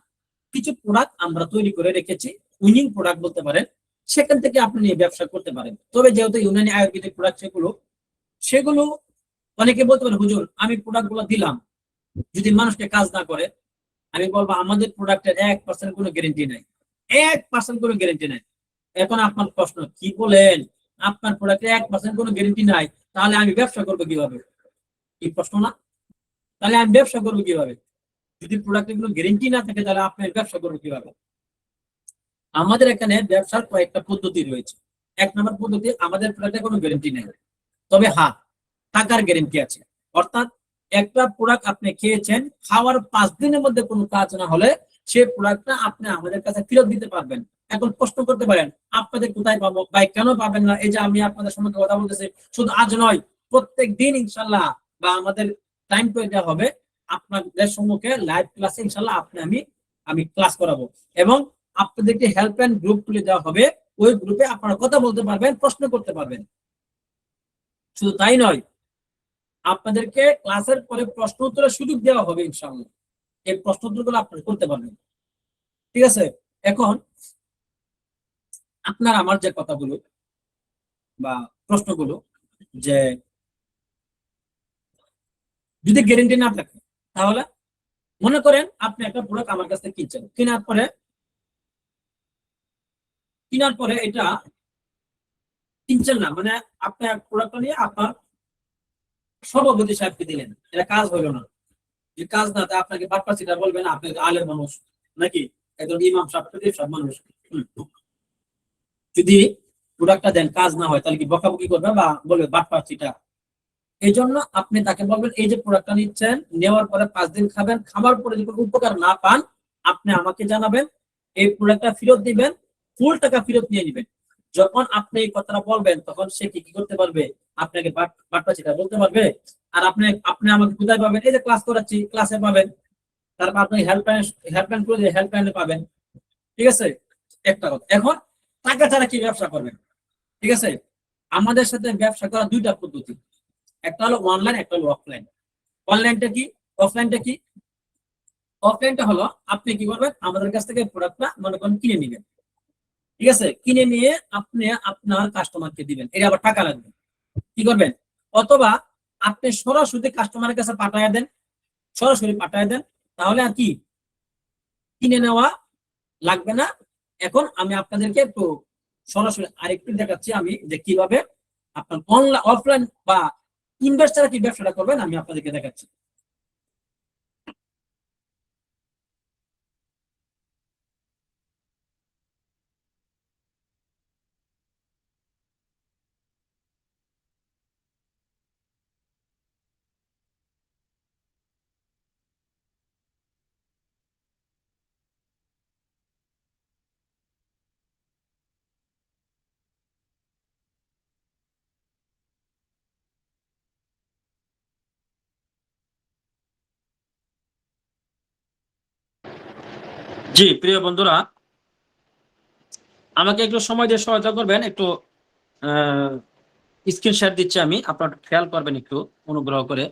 কিছু প্রোডাক্ট আমরা তৈরি করে রেখেছি, উইনিং প্রোডাক্ট বলতে পারেন, সেখান থেকে আপনি নিয়ে ব্যবসা করতে পারেন। তবে যেহেতু ইউনানি আয়ুর্বেদিক প্রোডাক্ট সেগুলো অনেকে বলতে পারে হুজুর আমি প্রোডাক্ট গুলো দিলাম, যদি মানুষকে কাজ না করে, আমি বলবো আমাদের প্রোডাক্টের 1% কোনো গ্যারেন্টি নাই, 1% কোনো গ্যারেন্টি নাই। এখন আপনার প্রশ্ন কি বলেন, আপনার প্রোডাক্টের 1% কোনো গ্যারেন্টি নাই, তাহলে আমি ব্যবসা করবো কিভাবে? কি প্রশ্ন না? তাহলে আমি ব্যবসা করবো কিভাবে যদি প্রোডাক্টের কোনো গ্যারেন্টি না থাকে? তাহলে আপনি ব্যবসা করবো কিভাবে? আমাদের এখানে ব্যবসার কয়েকটা পদ্ধতি রয়েছে। 1 নম্বর পদ্ধতি, আমাদের প্রোডাক্টের কোনো গ্যারেন্টি নেই, তবে হ্যাঁ টাকার গ্যারেন্টি আছে। অর্থাৎ একটা প্রোডাক্ট আপনি খেয়েছেন, খাওয়ার 5 দিনের মধ্যে কোনো কাজ না হলে সেই প্রোডাক্টটা আপনি আমাদের কাছে ফেরত দিতে পারবেন। এখন প্রশ্ন করতে পারেন আপনাদের কোথায় পাবো ভাই, কেন পাবেন না? এই যে আমি আপনাদের সঙ্গে কথা বলতেছি, শুধু আজ নয় প্রত্যেক দিন ইনশাল্লাহ, বা আমাদের টাইম করে দেওয়া হবে আপনাদের সম্মুখে লাইভ ক্লাসে ইনশাল্লাহ আমি ক্লাস করাবো, এবং আপনাদেরকে হেল্পলাইন গ্রুপ খুলে দেওয়া হবে। ওই গ্রুপে আপনারা কথা বলতে পারবেন, প্রশ্ন করতে পারবেন। শুধু তাই নয়, আপনাদেরকে ক্লাসের পরে প্রশ্ন উত্তরের সুযোগ দেওয়া হবে ইনশাআল্লাহ। এই প্রশ্ন উত্তরগুলো আপনারা করতে পারবেন, ঠিক আছে? এখন আপনার আমার যে কথাগুলো বা প্রশ্নগুলো, যে যদি গ্যারেন্টি না থাকে, তাহলে মনে করেন আপনি একটা প্রোডাক্ট আমার কাছ থেকে কিনছেন, কেনার পরে এটা কিনছেন না, মানে আপনার প্রোডাক্টটা নিয়ে আপনার সভাপতি সাহেবকে দিলেন, এটা কাজ হলো না। যে কাজ না, তা আপনাকে বাটপাচিটা বলবেন আপনি আলেম মানুষ নাকি একজন ইমাম সাহেব সব মানুষ। যদি প্রোডাক্টটা দেন কাজ না হয়, তাহলে কি বকাবকি করবে বা বলবে বাটপাচিটা? এই জন্য আপনি তাকে বলবেন এই যে প্রোডাক্টটা নিচ্ছেন, নেওয়ার পরে 5 দিন খাবেন, খাবার পরে যদি উপকার না পান আপনি আমাকে জানাবেন, এই প্রোডাক্টটা ফেরত দিবেন, ফুল টাকা ফেরত নিয়ে নেবেন। যখন আপনি এই কথাটা বলবেন তখন সে কি করতে পারবে? আপনাকে বাটপাচিটা বলতে পারবে। আর আপনি আমাকে কোথায় পাবেন? এই যে ক্লাস করাচ্ছি, ক্লাসে পাবেন। তারপর আপনি হেল্পলাইন করে দিয়ে হেল্পলাইনে পাবেন, ঠিক আছে? একটা কথা। এখন টাকা ছাড়া কি ব্যবসা করবেন? ঠিক আছে, আমাদের সাথে ব্যবসা করার 2টা পদ্ধতি, একটা হলো অনলাইন, একটা হলো অফলাইন। অনলাইনটা কি, অফলাইনটা কি? অফলাইনটা হলো আপনি কি করবেন, আমাদের কাছ থেকে প্রোডাক্টটা মনে করেন কিনে নেবেন, ঠিক আছে? কিনে নিয়ে আপনি আপনার কাস্টমারকে দিবেন, এটা আবার টাকা লাগবে। কি করবেন? অথবা আপনি সরাসরি কাস্টমারের কাছে পাঠায় দেন, তাহলে আর কি কিনে নেওয়া লাগবে না। এখন আমি আপনাদেরকে একটু সরাসরি আরেকটু দেখাচ্ছি আমি, যে কিভাবে আপনার অনলাইন অফলাইন বা ইনভেস্টার কি ব্যবসাটা করবেন, আমি আপনাদেরকে দেখাচ্ছি। জি প্রিয় বন্ধুরা, আমাকে একটু সময় দিয়ে সহায়তা করবেন, একটু স্ক্রিন শেয়ার দিচ্ছি আমি, আপনারা খেয়াল করবেন একটু অনুগ্রহ করে।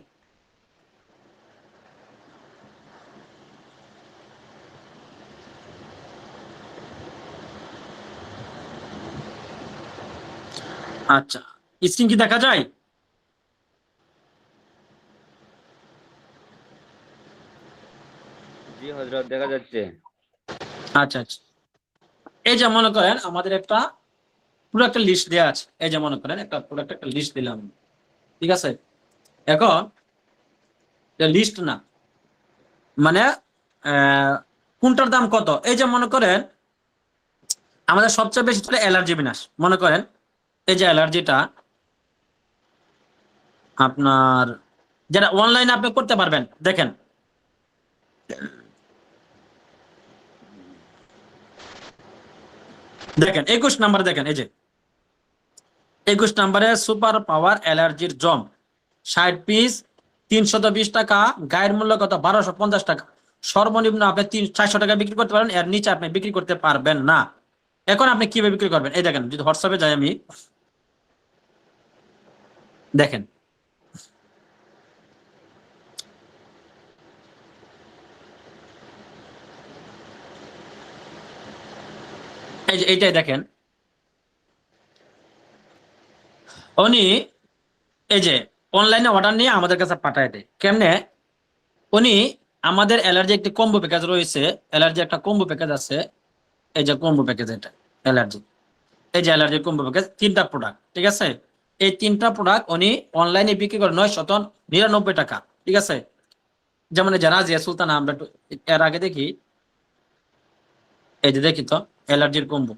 আচ্ছা, স্ক্রিন কি দেখা যায়? জি হযরত, দেখা যাচ্ছে। আচ্ছা আচ্ছা, এই যে মনে করেন আমাদের একটা প্রোডাক্টের লিস্ট দেওয়া আছে, এই যে মনে করেন একটা প্রোডাক্ট একটা লিস্ট দিলাম, ঠিক আছে? এখন লিস্ট না, মানে কোনটার দাম কত। এই যে মনে করেন আমাদের সবচেয়ে বেশি চলে অ্যালার্জি বিনাশ। মনে করেন এই যে অ্যালার্জিটা আপনার যেটা অনলাইনে আপনি করতে পারবেন, দেখেন দেখেন 21 নাম্বার, দেখেন এই যে 21 নাম্বারে সুপার পাওয়ার অ্যালার্জির জম 60 পিস 320 টাকা, গায়ের মূল্য কত 1250 টাকা। সর্বনিম্ন আপনি 400 টাকা বিক্রি করতে পারেন, এর নিচে আপনি বিক্রি করতে পারবেন না। এখন আপনি কিভাবে বিক্রি করবেন, এই দেখেন যদি হোয়াটসঅ্যাপে যাই আমি, দেখেন এই যে এইটাই দেখেন উনি এই যে অনলাইনে অর্ডার নিয়ে আমাদের কাছে পাঠায় দেয়। কেমনে? উনি আমাদের অ্যালার্জি একটি কম্বো প্যাকেজ রয়েছে, অ্যালার্জি একটা কম্বো প্যাকেজ আছে, এই যে কম্বো প্যাকেজ, এটা অ্যালার্জি, এই যে অ্যালার্জি কম্বো প্যাকেজ 3টা প্রোডাক্ট, ঠিক আছে। এই 3টা প্রোডাক্ট উনি অনলাইনে বিক্রি করে 999 টাকা, ঠিক আছে। যেমন এই যে রাজিয়া সুলতানা, আমরা একটু এর আগে দেখি, এই যে দেখি তো অ্যালার্জির কম্বো,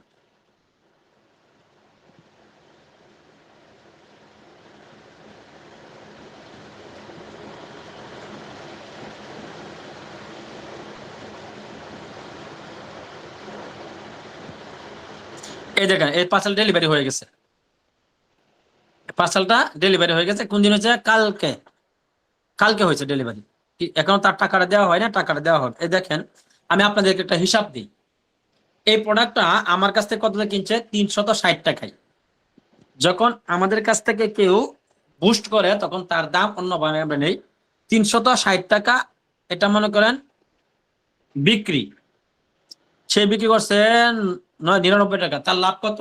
এই দেখেন এই পার্সেল ডেলিভারি হয়ে গেছে, পার্সেলটা ডেলিভারি হয়ে গেছে। কোন দিন হয়েছে? কালকে, কালকে হয়েছে ডেলিভারি। এখনো তার টাকাটা দেওয়া হয় না, টাকাটা দেওয়া হবে। এই দেখেন আমি আপনাদেরকে একটা হিসাব দিই, এই প্রোডাক্টটা আমার কাছ থেকে কতটা কিনছে? 360 টাকায়। যখন আমাদের কাছ থেকে কেউ বুস্ট করে তখন তার দাম অন্যভাবে আমরা নেই 360 টাকা। এটা মনে করেন বিক্রি, সে বিক্রি করছে 99 টাকা, তার লাভ কত?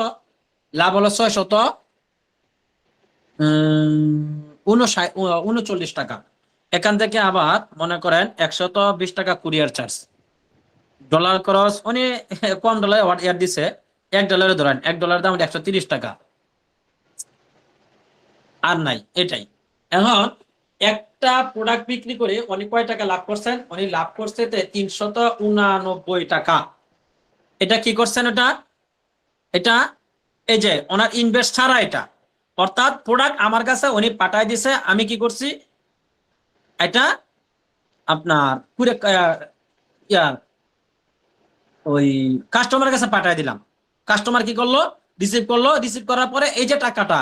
লাভ হলো 639 টাকা। এখান থেকে আবার মনে করেন 120 টাকা কুরিয়ার চার্জ, ডলার খরচ উনি কম ডলারে এয়ার দিছে, $1 ধরেন, $1 দাম 130 টাকা, আর নাই এটাই। এখন একটা প্রোডাক্ট বিক্রি করে উনি কয় টাকা লাভ করছেন? উনি লাভ করছে 389 টাকা। এটা কি করছেন? এটা এটা এই যে ওনার ইনভেস্ট ছাড়া এটা, অর্থাৎ প্রোডাক্ট আমার কাছে উনি পাঠায় দিছে, আমি কি করছি এটা আপনার পুরো ওই কাস্টমারের কাছে পাঠায় দিলাম। কাস্টমার কি করলো? রিসিভ করলো, রিসিভ করার পরে এই যে টাকাটা,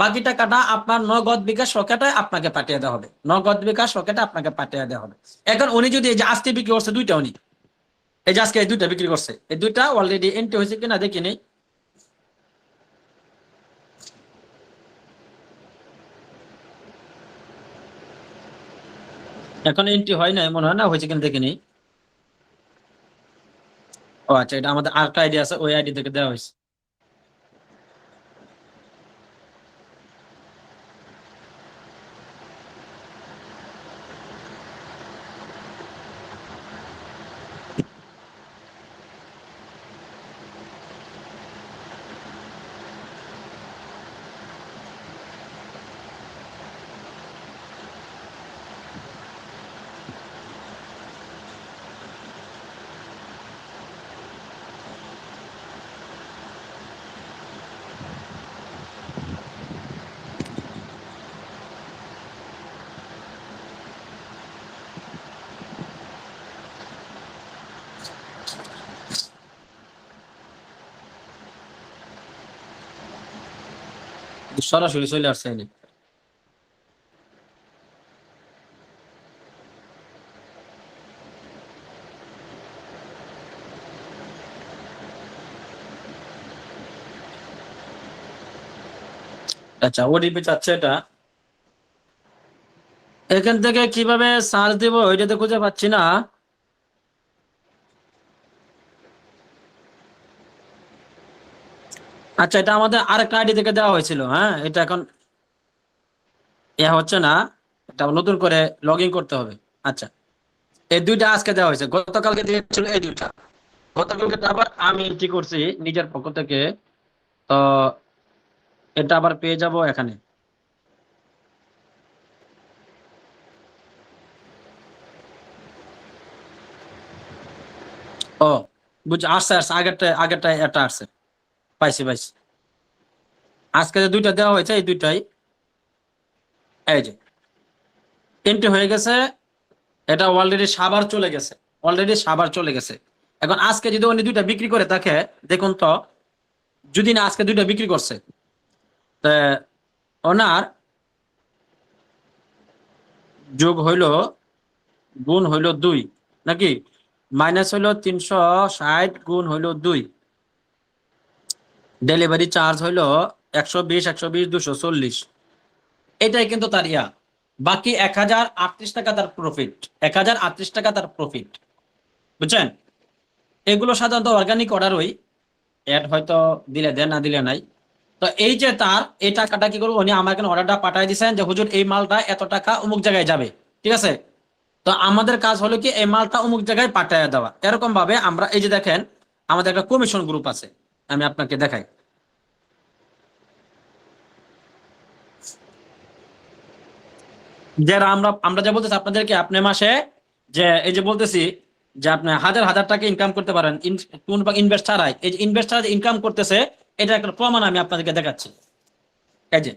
বাকি টাকাটা আপনার নগদ বিকাশ রকেটে আপনাকে পাঠিয়ে দেওয়া হবে, নগদ বিকাশ রকেটে আপনাকে পাঠিয়ে দেওয়া হবে। এখন উনি যদি এই যে আজকে বিক্রি করছে দুইটা, উনি এই যে আজকে এই দুইটা বিক্রি করছে, এই দুইটা অলরেডি এন্ট্রি হয়েছে কিনা দেখিনি। এখন এন্ট্রি হয় না, মনে হয় না হয়েছে কিনা দেখিনি। ও আচ্ছা, এটা আমাদের আরেকটা আইডি আছে, ওই আইডি থেকে দেওয়া হয়েছে। সরাসরি চলে আসছে আইডি। আচ্ছা ওটিপি চাচ্ছে এটা, এখান থেকে কিভাবে সার্চ দেবো ওইটা তো খুঁজে পাচ্ছি না। আচ্ছা এটা আমাদের আরেকটা আইডি থেকে দেওয়া হয়েছিল, হ্যাঁ এটা এখন হচ্ছে না, এটা নতুন করে লগ ইন করতে হবে। আচ্ছা এই দুইটা আজকে দেওয়া হয়েছে, গতকালকে দিয়েছিল এই দুইটা, গতকালকে আবার আমি এন্ট্রি করছি নিজের পক্ষ থেকে, তো এটা আবার পেয়ে যাব এখানে। ও বুঝছি, আসছে আসছে, আগেরটা এটা আসছে, পাইছি পাইছি। আজকে যে দুইটা দেওয়া হয়েছে এই দুইটাই এই যে এন্ট্রি হয়ে গেছে। এটা অলরেডি সাবার চলে গেছে। এখন আজকে যদি উনি দুইটা বিক্রি করে থাকে, দেখুন তো, যদি না আজকে দুইটা বিক্রি করছে, তা ওনার যোগ হইল, গুণ হইল 2, নাকি মাইনাস হইল 360 গুণ হইল 2, ডেলিভারি চার্জ হইল 120 120 240। এটাই কিন্তু তার ইয়া। বাকি 1038 টাকা তার প্রফিট, 1038 টাকা তার প্রফিট, বুঝছেন? এগুলো সাধারণত অর্গানিক অর্ডারই, অ্যাড হয়তো দিলে দেন, না দিলে নাই। তো এই যে তার এই টাকাটা কি করবো, উনি আমার এখানে অর্ডারটা পাঠিয়ে দিয়েছেন যে হুজুর এই মালটা এত টাকা অমুক জায়গায় যাবে, ঠিক আছে? তো আমাদের কাজ হলো কি এই মালটা অমুক জায়গায় পাঠিয়ে দেওয়া। এরকম ভাবে আমরা এই যে দেখেন আমাদের একটা কমিশন গ্রুপ আছে, আমি আপনাকে দেখাই। যারা আমরা আমরা যা বলতেছি আপনাদেরকে, আপনি মাসে যে এই যে বলতেছি যে আপনি হাজার হাজার টাকা ইনকাম করতে পারেন ইনভেস্ট ছাড়াই, এই যে ইনভেস্ট ছাড়া ইনকাম করতেছে, এটা একটা প্রমাণ আমি আপনাদেরকে দেখাচ্ছি। এই যে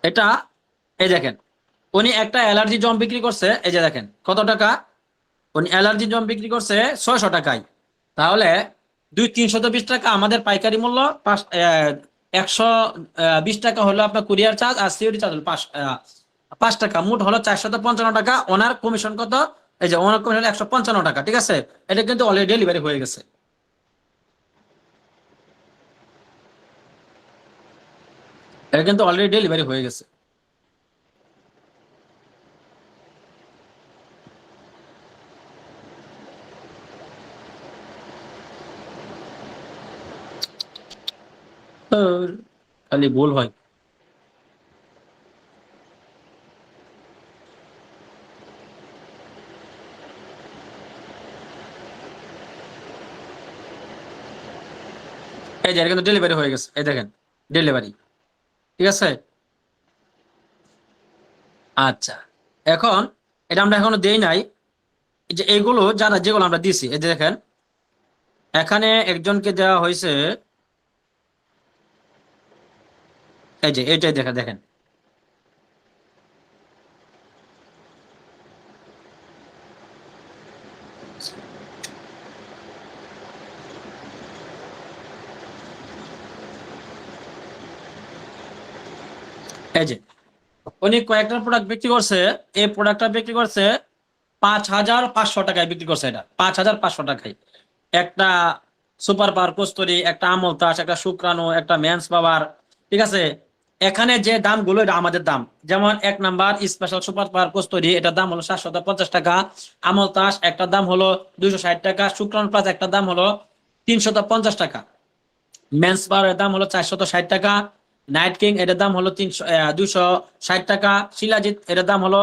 এটা, এই দেখেন উনি একটা অ্যালার্জি জম বিক্রি করছে, এই যে দেখেন কত টাকা, উনি অ্যালার্জি জম বিক্রি করছে 600 টাকায়। তাহলে 320 টাকা আমাদের পাইকারি মূল্য, 120 টাকা হলো আপনার কুরিয়ার চার্জ, আর সিওডি চার্জ হলো 5 টাকা, মোট হলো 455 টাকা। ওনার কমিশন কত? এই যে ওনার কমিশন 155 টাকা, ঠিক আছে? এটা কিন্তু অলরেডি ডেলিভারি হয়ে গেছে, এটা কিন্তু অলরেডি ডেলিভারি হয়ে গেছে। তো খালি ভুল হয়। এই যে এটা কিন্তু ডেলিভারি হয়ে গেছে, এই দেখেন ডেলিভারি, ঠিক আছে? আচ্ছা, এখন এটা আমরা এখনো দেই নাই। এই যে এইগুলো যেগুলো আমরা দিছি, এই যে দেখেন এখানে একজনকে দেওয়া হয়েছে, এই যে এইটাই দেখেন এই যে উনি কয়েকটা প্রোডাক্ট বিক্রি করছে। এই প্রোডাক্টটা বিক্রি করছে 5500 টাকায় বিক্রি করছে, এটা 5500 টাকায়। একটা সুপার পাওয়ার কস্তুরী, একটা আমল তাস, একটা শুক্রাণু, একটা মেন্স পাওয়ার, ঠিক আছে? এখানে যে দামগুলো এটা আমাদের দাম। যেমন 1 নাম্বার স্পেশাল সুপার পাওয়ার কস্তুরী, এটার দাম হলো 750 টাকা। আমল তাস একটা দাম হলো 260 টাকা। শুক্রাণু প্লাস একটা দাম হলো 350 টাকা। মেন্স পাওয়ার দাম হলো 460 টাকা। নাইট কিং এটার দাম হলো 260 টাকা। শিলাজিৎ এটার দাম হলো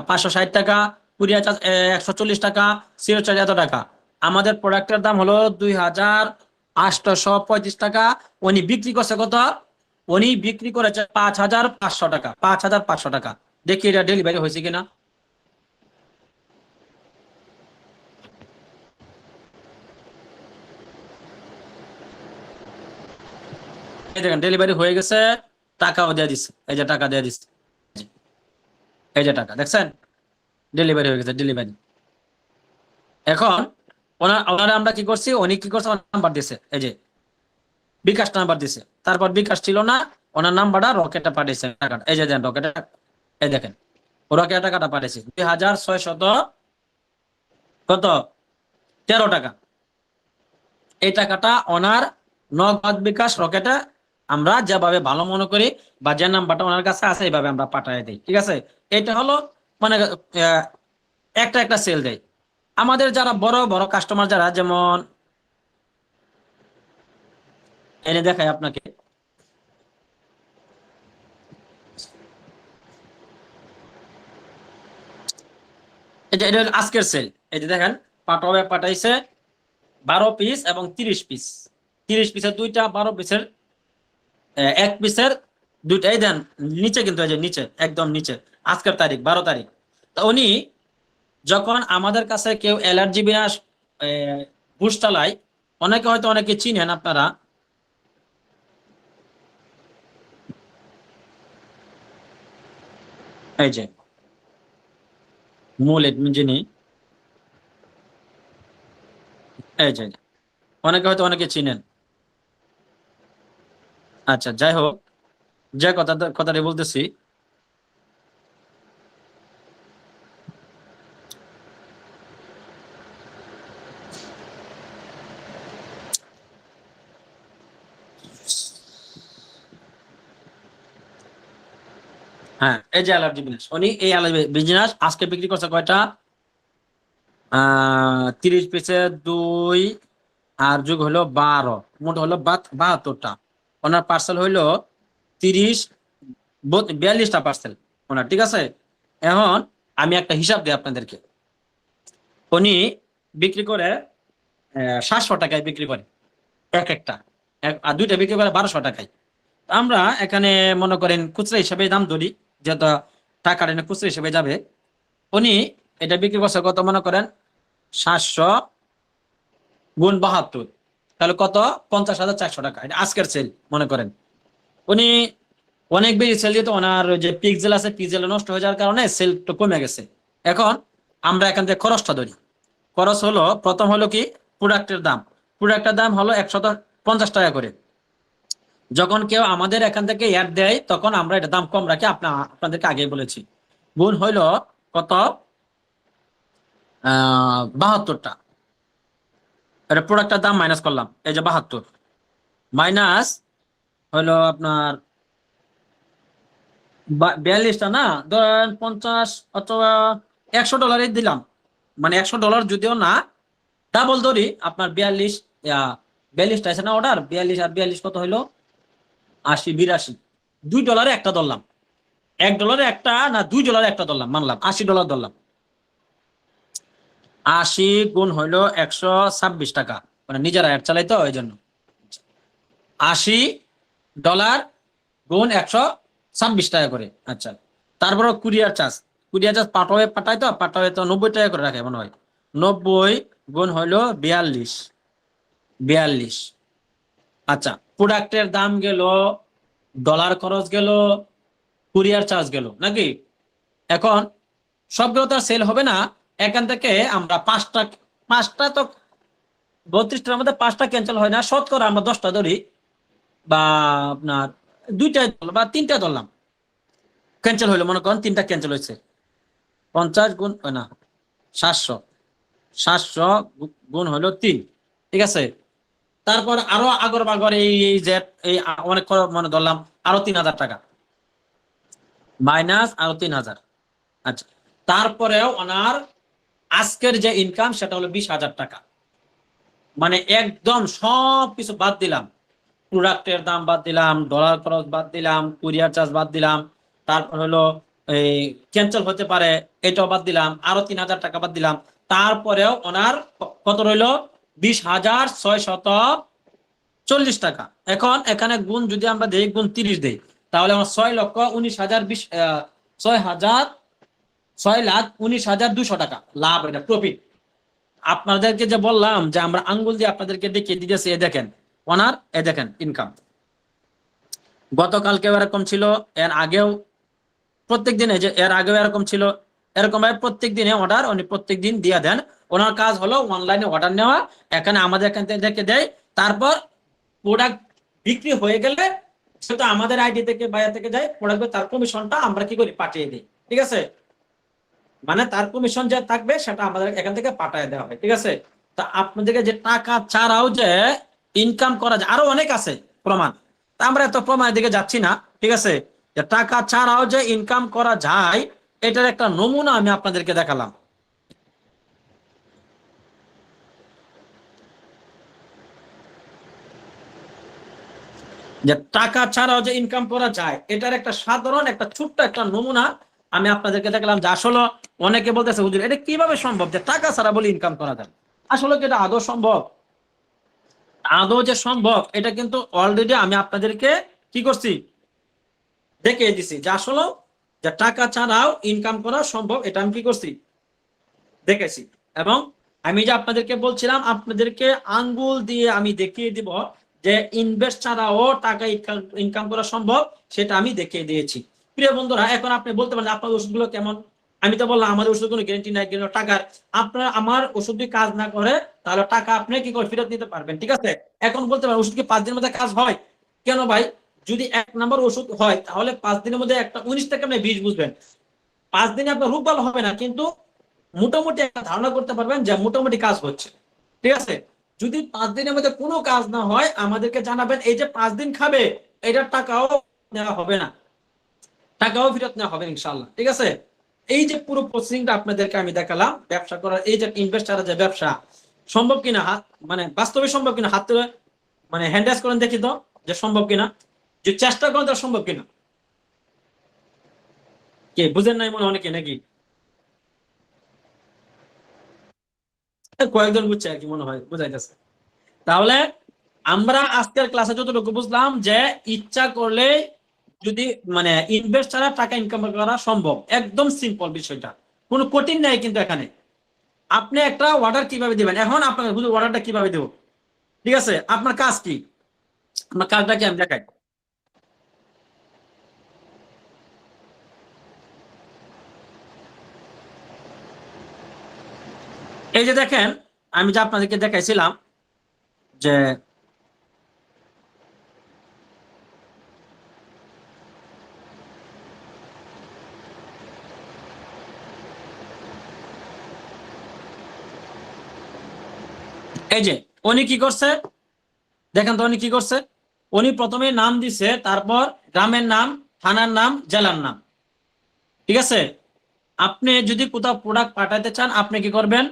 560 টাকা। কুরিয়ার চার্জ 140 টাকা। সিও চার্জ এত টাকা। আমাদের প্রোডাক্টের দাম হলো 2835 টাকা। উনি বিক্রি করছে কত? উনি বিক্রি করেছে 5500 টাকা, 5500 টাকা। দেখি এটা ডেলিভারি হয়েছে কিনা। এই দেখেন ডেলিভারি হয়ে গেছে, টাকাও দিয়ে দিচ্ছে, এই যে টাকা দিয়ে দিচ্ছে, এই যে টাকা দেখছেন ডেলিভারি হয়ে গেছে, ডেলিভারি। এখন ওনারা আমরা কি করছি, উনি কি করছে, নাম্বার দিছে, এই যে বিকাশ নাম্বার দিছে। তারপর বিকাশ ছিল না, ওনার নাম্বারটা রকেটে পাঠিয়েছে টাকাটা, এই যে দেন রকেটে, এই দেখেন ও রকেটে টাকাটা পাঠিয়েছে 2600 কত 13 টাকা। এই টাকাটা ওনার নগদ বিকাশ রকেটে আমরা যেভাবে ভালো মনে করি বা যে নাম্বারটা ওনার কাছে আছে এইভাবে আমরা পাঠিয়ে দিই, ঠিক আছে? এটা হলো মানে একটা একটা সেল দেয়। আমাদের যারা বড় বড় কাস্টমার যারা, যেমন এনে দেখায় আপনাকে, এটা এটা হলো আজকের সেল। এই যে দেখেন পাঠাবে পাঠাইছে 12 পিস এবং 30 পিস। 30 পিসের দুইটা, 12 পিসের এক পিসের দুইটাই দেন। নিচে কিন্তু এই যে নিচে একদম নিচে আজকের তারিখ 12 তারিখ। তো উনি যখন আমাদের কাছে কেউ অ্যালার্জি বিনাশ বুশ চালায়, অনেকে চিনেন আপনারা, এই যে মূল যিনি, এই যে অনেকে চিনেন। আচ্ছা, যাই হোক, যে কথাটি বলতেছি, হ্যাঁ, এই যে অ্যালার্জি বিনাশ, উনি এই অ্যালার্জি বিনাশ আজকে বিক্রি করছে কয়টা, 30 পিসে 2 আর যোগ হলো 12, মোট হলো 72টা। ওনার পার্সেল হইলো 42টা পার্সেল ওনার, ঠিক আছে। এখন আমি একটা হিসাব দিই আপনাদেরকে। উনি বিক্রি করে 700 টাকায় বিক্রি করে একটা, আর 2টা বিক্রি করে 1200 টাকায়। আমরা এখানে মনে করেন খুচরা হিসাবে দাম ধরি, যেহেতু টাকাটা এনে খুচরা হিসেবে যাবে। উনি এটা বিক্রি করছে কত, মনে করেন 700 গুণ 72, তাহলে কত, 50,400 টাকা। এটা আজকের সেল মনে করেন। উনি অনেক বেশি সেল দিত, ওনার যে পিক্সেল আছে, পিক্সেল নষ্ট হয়ে যাওয়ার কারণে সেল তো কমে গেছে। এখন আমরা এখান থেকে খরচটা ধরি। খরচ হলো, প্রথম হলো কি, প্রোডাক্টের দাম হলো 150 টাকা করে। যখন কেউ আমাদের এখান থেকে অ্যাড দেয় তখন আমরা এটা দাম কম রাখি, আপনাদেরকে আগে বলেছি। গুণ হইলো কত, 72টা। এটা প্রোডাক্টের দাম মাইনাস করলাম, এই যে 72 মাইনাস হলো আপনার 42টা, না ধরেন 50 অথবা $100 দিলাম, মানে $100 যদিও না, ডাবল ধরি আপনার 42টা আছে না অর্ডার, 42 আর 42 কত হইলো, 80, 82, $2 একটা ধরলাম, $1 একটা না, $2 একটা ধরলাম, মানলাম $80 ধরলাম। 80 গুণ হইলো 126 টাকা, মানে নিজেরা অ্যাড চালাই তো ওই জন্য। $80 গুণ 126 টাকা করে। আচ্ছা, তারপর কুরিয়ার চার্জ পাঠায় তো 90 টাকা করে রাখে মনে হয়। 90 গুণ হইলো 42। আচ্ছা, প্রোডাক্টের দাম গেল, ডলার খরচ গেল, কুরিয়ার চার্জ গেল নাকি। এখন সবগুলো তো সেল হবে না, এখান থেকে আমরা পাঁচটা তো 32টার মধ্যে 5টা ক্যান্সেল হয় না, শতকরা আমরা 10টা ধরি, বা আপনার 2টা বা 3টা ধরলাম ক্যান্সেল হইলো, মনে করেন 3টা ক্যান্সেল হয়েছে। 50 গুণ না 700 গুণ হলো 3, ঠিক আছে। তারপর আরো আগর বাগর এই যে অনেক মনে ধরলাম আরো 3000 টাকা, মাইনাস আরো 3000। আচ্ছা, তারপরেও ওনার আজকের যে ইনকাম সেটা হলো 20,000 টাকা। মানে একদম সব কিছু বাদ দিলাম, প্রোডাক্টের দাম বাদ দিলাম, ডলার খরচ বাদ দিলাম, কুরিয়ার চার্জ বাদ দিলাম, তারপর হলো এই ক্যান্সেল হতে পারে এটাও বাদ দিলাম, আরো 3000 টাকা বাদ দিলাম। তারপরেও ওনার কত রইলো, 20,640 টাকা। এখন এখানে গুণ যদি আমরা দেই, গুণ 30 দেই, তাহলে আমার 6,19,200 টাকা লাভ, এটা প্রফিট। আপনাদেরকে যে বললাম যে আমরা আঙ্গুল দিয়ে আপনাদেরকে দেখিয়ে দিতেছি, এ দেখেন ওনার, এ দেখেন ইনকাম। গতকালকেও এরকম ছিল, এর আগেও প্রত্যেক দিনে, যে এর আগেও এরকম ছিল, এরকম ভাবে প্রত্যেক দিনে অর্ডার উনি প্রত্যেক দিন দিয়ে দেন। ওনার কাজ হলো অনলাইনে অর্ডার নেওয়া, এখানে আমাদের এখান থেকে দেখে দেয়, তারপর প্রোডাক্ট বিক্রি হয়ে গেলে সেটা আমাদের আইডি থেকে বাইরে থেকে যায় প্রোডাক্ট, তার কমিশনটা আমরা কি করি, পাঠিয়ে দিই, ঠিক আছে। মানে তার কমিশন যা থাকবে সেটা আমাদের এখান থেকে পাঠিয়ে দেওয়া হয়, ঠিক আছে। তা আপনাদেরকে যে টাকা ছাড়াও যে ইনকাম করা যায়, আরো অনেক আছে প্রমাণ, তা আমরা এত প্রমাণের দিকে যাচ্ছি না, ঠিক আছে। যে টাকা ছাড়াও যে ইনকাম করা যায়, এটার একটা নমুনা আমি আপনাদেরকে দেখালাম। যে টাকা ছাড়াও যে ইনকাম করা যায়, এটার একটা সাধারণ একটা ছোট্ট একটা নমুনা আমি আপনাদেরকে দেখালাম। যে আসলে অনেকে বলতেছে, হুজুর এটা কিভাবে সম্ভব যে টাকা ছাড়া বলে ইনকাম করা যায়। আসলে কি এটা আদৌ সম্ভব? আদৌ যে সম্ভব এটা কিন্তু অলরেডি আমি আপনাদেরকে কি করছি, দেখিয়ে দিছি। যে আসলে যে টাকা ছাড়াও ইনকাম করা সম্ভব, এটা আমি কি করছি, দেখেছি। এবং আমি যে আপনাদেরকে বলছিলাম, আপনাদেরকে আঙ্গুল দিয়ে আমি দেখিয়ে দিব যে ইনভেস্ট ছাড়াও টাকা ইনকাম করা সম্ভব, সেটা আমি দেখিয়ে দিয়েছি। প্রিয় বন্ধুরা, এখন আপনি বলতে পারেন আপনার ওষুধগুলো কেমন। আমি তো বললাম আমাদের ওষুধ কোনো গ্যারান্টি নাই, কিন্তু টাকার আপনার আমার ওষুধ যদি কাজ না করে তাহলে টাকা আপনি কি করে ফেরত নিতে পারবেন, ঠিক আছে। এখন বলতে পারেন ওষুধ কি 5 দিনের মধ্যে কাজ হয়? কেন ভাই, যদি 1 নম্বর ওষুধ হয় তাহলে 5 দিনের মধ্যে একটা 19 থেকে আপনি 20 বুঝবেন। 5 দিনে আপনার রোগ ভালো হবে না, কিন্তু মোটামুটি একটা ধারণা করতে পারবেন যে মোটামুটি কাজ হচ্ছে, ঠিক আছে। যদি 5 দিনের মধ্যে কোনো কাজ না হয় আমাদেরকে জানাবেন। এই যে 5 দিন খাবে, এটার টাকাও নেওয়া হবে না, টাকাও ফেরত নেওয়া হবে ইনশাআল্লাহ, ঠিক আছে। এই যে পুরো প্রসেসিংটা আপনাদেরকে আমি দেখালাম ব্যবসা করার, এই যে ইনভেস্টার যে ব্যবসা সম্ভব কিনা, হাত মানে বাস্তবে সম্ভব কিনা, হাত তুলে মানে হ্যান্ড রাইজ করেন দেখি তো যে সম্ভব কিনা, যে চেষ্টা করেন তার সম্ভব কিনা। কে বুঝেন নাই মনে অনেকে নাকি? কয়েকজন বুঝছে আর কি মনে হয়, বুঝাইতেছে। তাহলে আমরা আজকের ক্লাসে যতটুকু বুঝলাম যে ইচ্ছা করলে যদি মানে ইনভেস্ট ছাড়া টাকা ইনকাম করা সম্ভব, একদম সিম্পল বিষয়টা, কোনো কঠিন নাই কিন্তু এখানে। আপনি একটা অর্ডার কিভাবে দিবেন, এখন আপনাকে বুঝুন অর্ডারটা কিভাবে দেবো, ঠিক আছে। আপনার কাজ কি, আপনার কাজটা কি আমি দেখাই। এই যে দেখেন, আমি যে আপনাদেরকে দেখাইছিলাম যে এই যে উনি কি করছে দেখেন তো, উনি কি করছে, উনি প্রথমে নাম দিছে, তারপর গ্রামের নাম, থানার নাম, জেলার নাম, ঠিক আছে। আপনি যদি কোথাও প্রোডাক্ট পাঠাতে চান আপনি কি করবেন,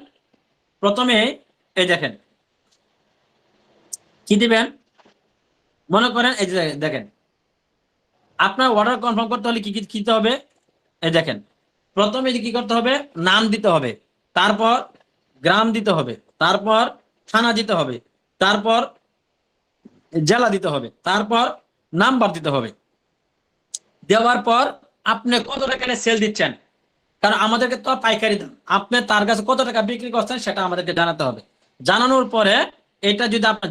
প্রথমে এই দেখেন কি দিবেন, মনে করেন এই যে দেখেন আপনার অর্ডার কনফার্ম করতে হলে কি কি দিতে হবে। এই দেখেন প্রথমে কি করতে হবে, নাম দিতে হবে, তারপর গ্রাম দিতে হবে, তারপর থানা দিতে হবে, তারপর জেলা দিতে হবে, তারপর নাম্বার দিতে হবে। দেওয়ার পর আপনি কত টাকা সেল দিচ্ছেন, কারণ আমাদেরকে তো পাইকারি দাম, আপনি তার কাছে কত টাকা বিক্রি করছেন সেটা আমাদেরকে জানাতে হবে। জানানোর পরে এটা যদি আপনি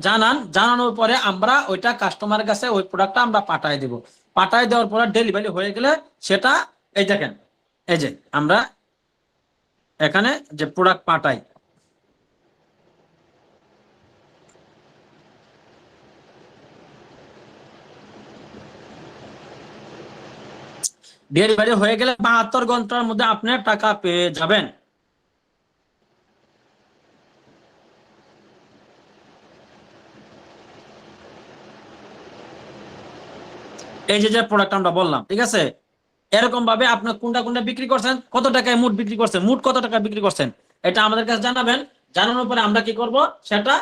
জানানোর পরে আমরা ওইটা কাস্টমারের কাছে ওই প্রোডাক্টটা আমরা পাঠাই দিব। পাঠাই দেওয়ার পরে ডেলিভারি হয়ে গেলে সেটা এই দেখেন, এই যে আমরা এখানে যে প্রোডাক্ট পাঠাই, ডেলিভারি হয়ে গেলে 72 ঘন্টার মধ্যে আপনার টাকা পেয়ে যাবেন। এই যে যে প্রোডাক্ট আমরা বললাম, ঠিক আছে। এরকম ভাবে আপনার কোনটা কোনটা বিক্রি করছেন, কত টাকায় মুট বিক্রি করছেন, মুট কত টাকা বিক্রি করছেন, এটা আমাদের কাছে জানাবেন। জানানোর পরে আমরা কি করব, সেটা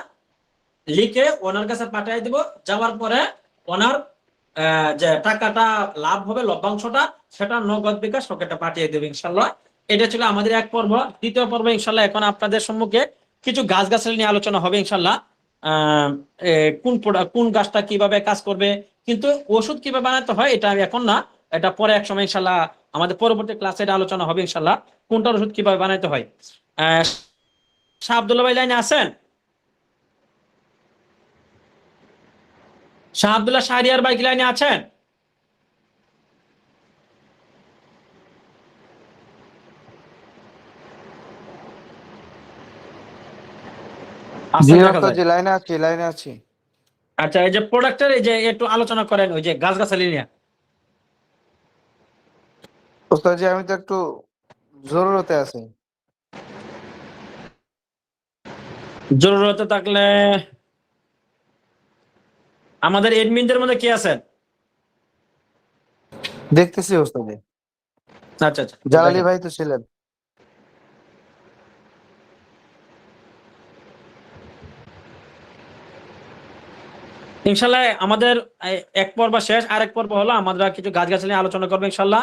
লিখে ওনার কাছে পাঠিয়ে দিব। যাওয়ার পরে ওনার যে টাকাটা লাভ হবে, লভ্যাংশটা, সেটা নগদ বিকাশ রকেটে পাঠিয়ে দেবে ইনশাল্লাহ। এটা ছিল আমাদের এক পর্ব। দ্বিতীয় পর্ব ইনশাল্লাহ এখন আপনাদের সম্মুখে কিছু গাছগাছালি নিয়ে আলোচনা হবে ইনশাল্লাহ। কোন গাছটা কিভাবে কাজ করবে, কিন্তু ওষুধ কিভাবে বানাতে হয় এটা আমি এখন না, এটা পরে এক সময় ইনশাল্লাহ আমাদের পরবর্তী ক্লাসে এটা আলোচনা হবে ইনশাল্লাহ, কোনটার ওষুধ কিভাবে বানাতে হয়। শাহ আব্দুল্লাহ ভাই লাইনে আছেন? শাহ আব্দুল্লাহ শাহরিয়ার ভাই কি লাইনে আছেন? জি ওস্তাদ জি, লাইনে আছি। আচ্ছা, এই যে প্রোডাক্টের এই যে একটু আলোচনা করেন ওই যে গাছগাছালি নিয়ে। ওস্তাদ জি, আমি তো একটু জরুরতে আছি। জরুরতে থাকলে আমাদের এডমিনদের মধ্যে কে আছেন? দেখতেছি ওস্তাদ জি। আচ্ছা আচ্ছা, জালালি দেখেন। ভাই তো ছিলেন। ইনশাল্লাহ আমাদের এক পর্ব শেষ, আরেক পর্ব হলো আমরা কিছু গাছগাছালি নিয়ে আলোচনা করবো ইনশাল্লাহ,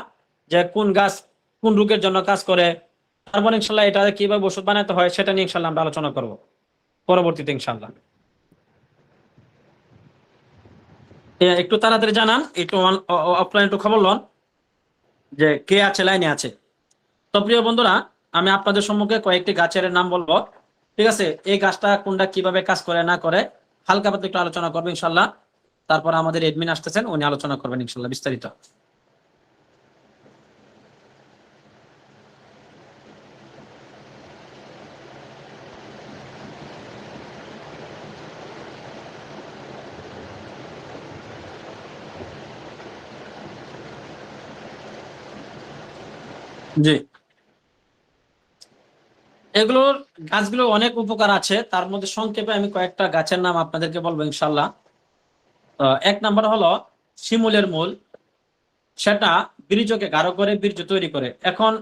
যে কোন গাছ কোন রোগের জন্য কাজ করে, তারপর ইনশাল্লাহ এটা কিভাবে ওষুধ বানাতে হয় সেটা নিয়ে ইনশাল্লাহ আমরা আলোচনা করব পরবর্তীতে ইনশাল্লাহ। একটু তাড়াতাড়ি জানান, একটু অফলাইন একটু খবর লন যে কে আছে লাইনে আছে। তো প্রিয় বন্ধুরা, আমি আপনাদের সম্মুখে কয়েকটি গাছের নাম বলবো, ঠিক আছে? এই গাছটা কোনটা কিভাবে কাজ করে না করে হালকা পাতলা একটু আলোচনা করবো ইনশাল্লাহ। তারপর আমাদের এডমিন আসতেছেন, উনি আলোচনা করবেন ইনশাল্লাহ বিস্তারিত। জি, এগুলোর গাছগুলো অনেক উপকার আছে, তার মধ্যে সংক্ষেপে আমি কয়েকটা গাছের নাম আপনাদেরকে বলবো ইনশাল্লাহ। এক নাম্বার হলো শিমুলের মূল, সেটা বীর্যকে গাঢ় করে, বীর্য তৈরি করে। এখন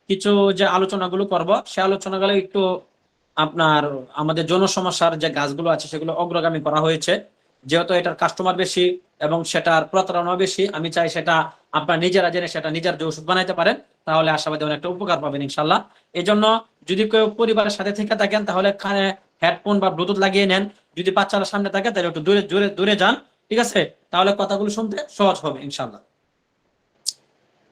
কিছু যে আলোচনাগুলো করব, সে আলোচনাগুলো একটু আপনার আমাদের জনসমস্যার যে গাছগুলো আছে সেগুলো অগ্রগামী করা হয়েছে। যেহেতু এটার কাস্টমার বেশি এবং সেটার প্রতারণা বেশি, আমি চাই সেটা আপনার নিজেরা জেনে সেটা নিজের যে ওষুধ বানাইতে পারেন, তাহলে আশাবাদী অনেকটা উপকার পাবেন ইনশাল্লাহ। এই জন্য যদি কেউ পরিবারের সাথে থেকে থাকেন তাহলে কানে হেডফোন বা ব্লুটুথ লাগিয়ে নেন। যদি বাচ্চারা সামনে থাকে তাহলে একটু দূরে দূরে দূরে যান, ঠিক আছে? তাহলে কথাগুলো শুনতে সহজ হবে ইনশাল্লাহ।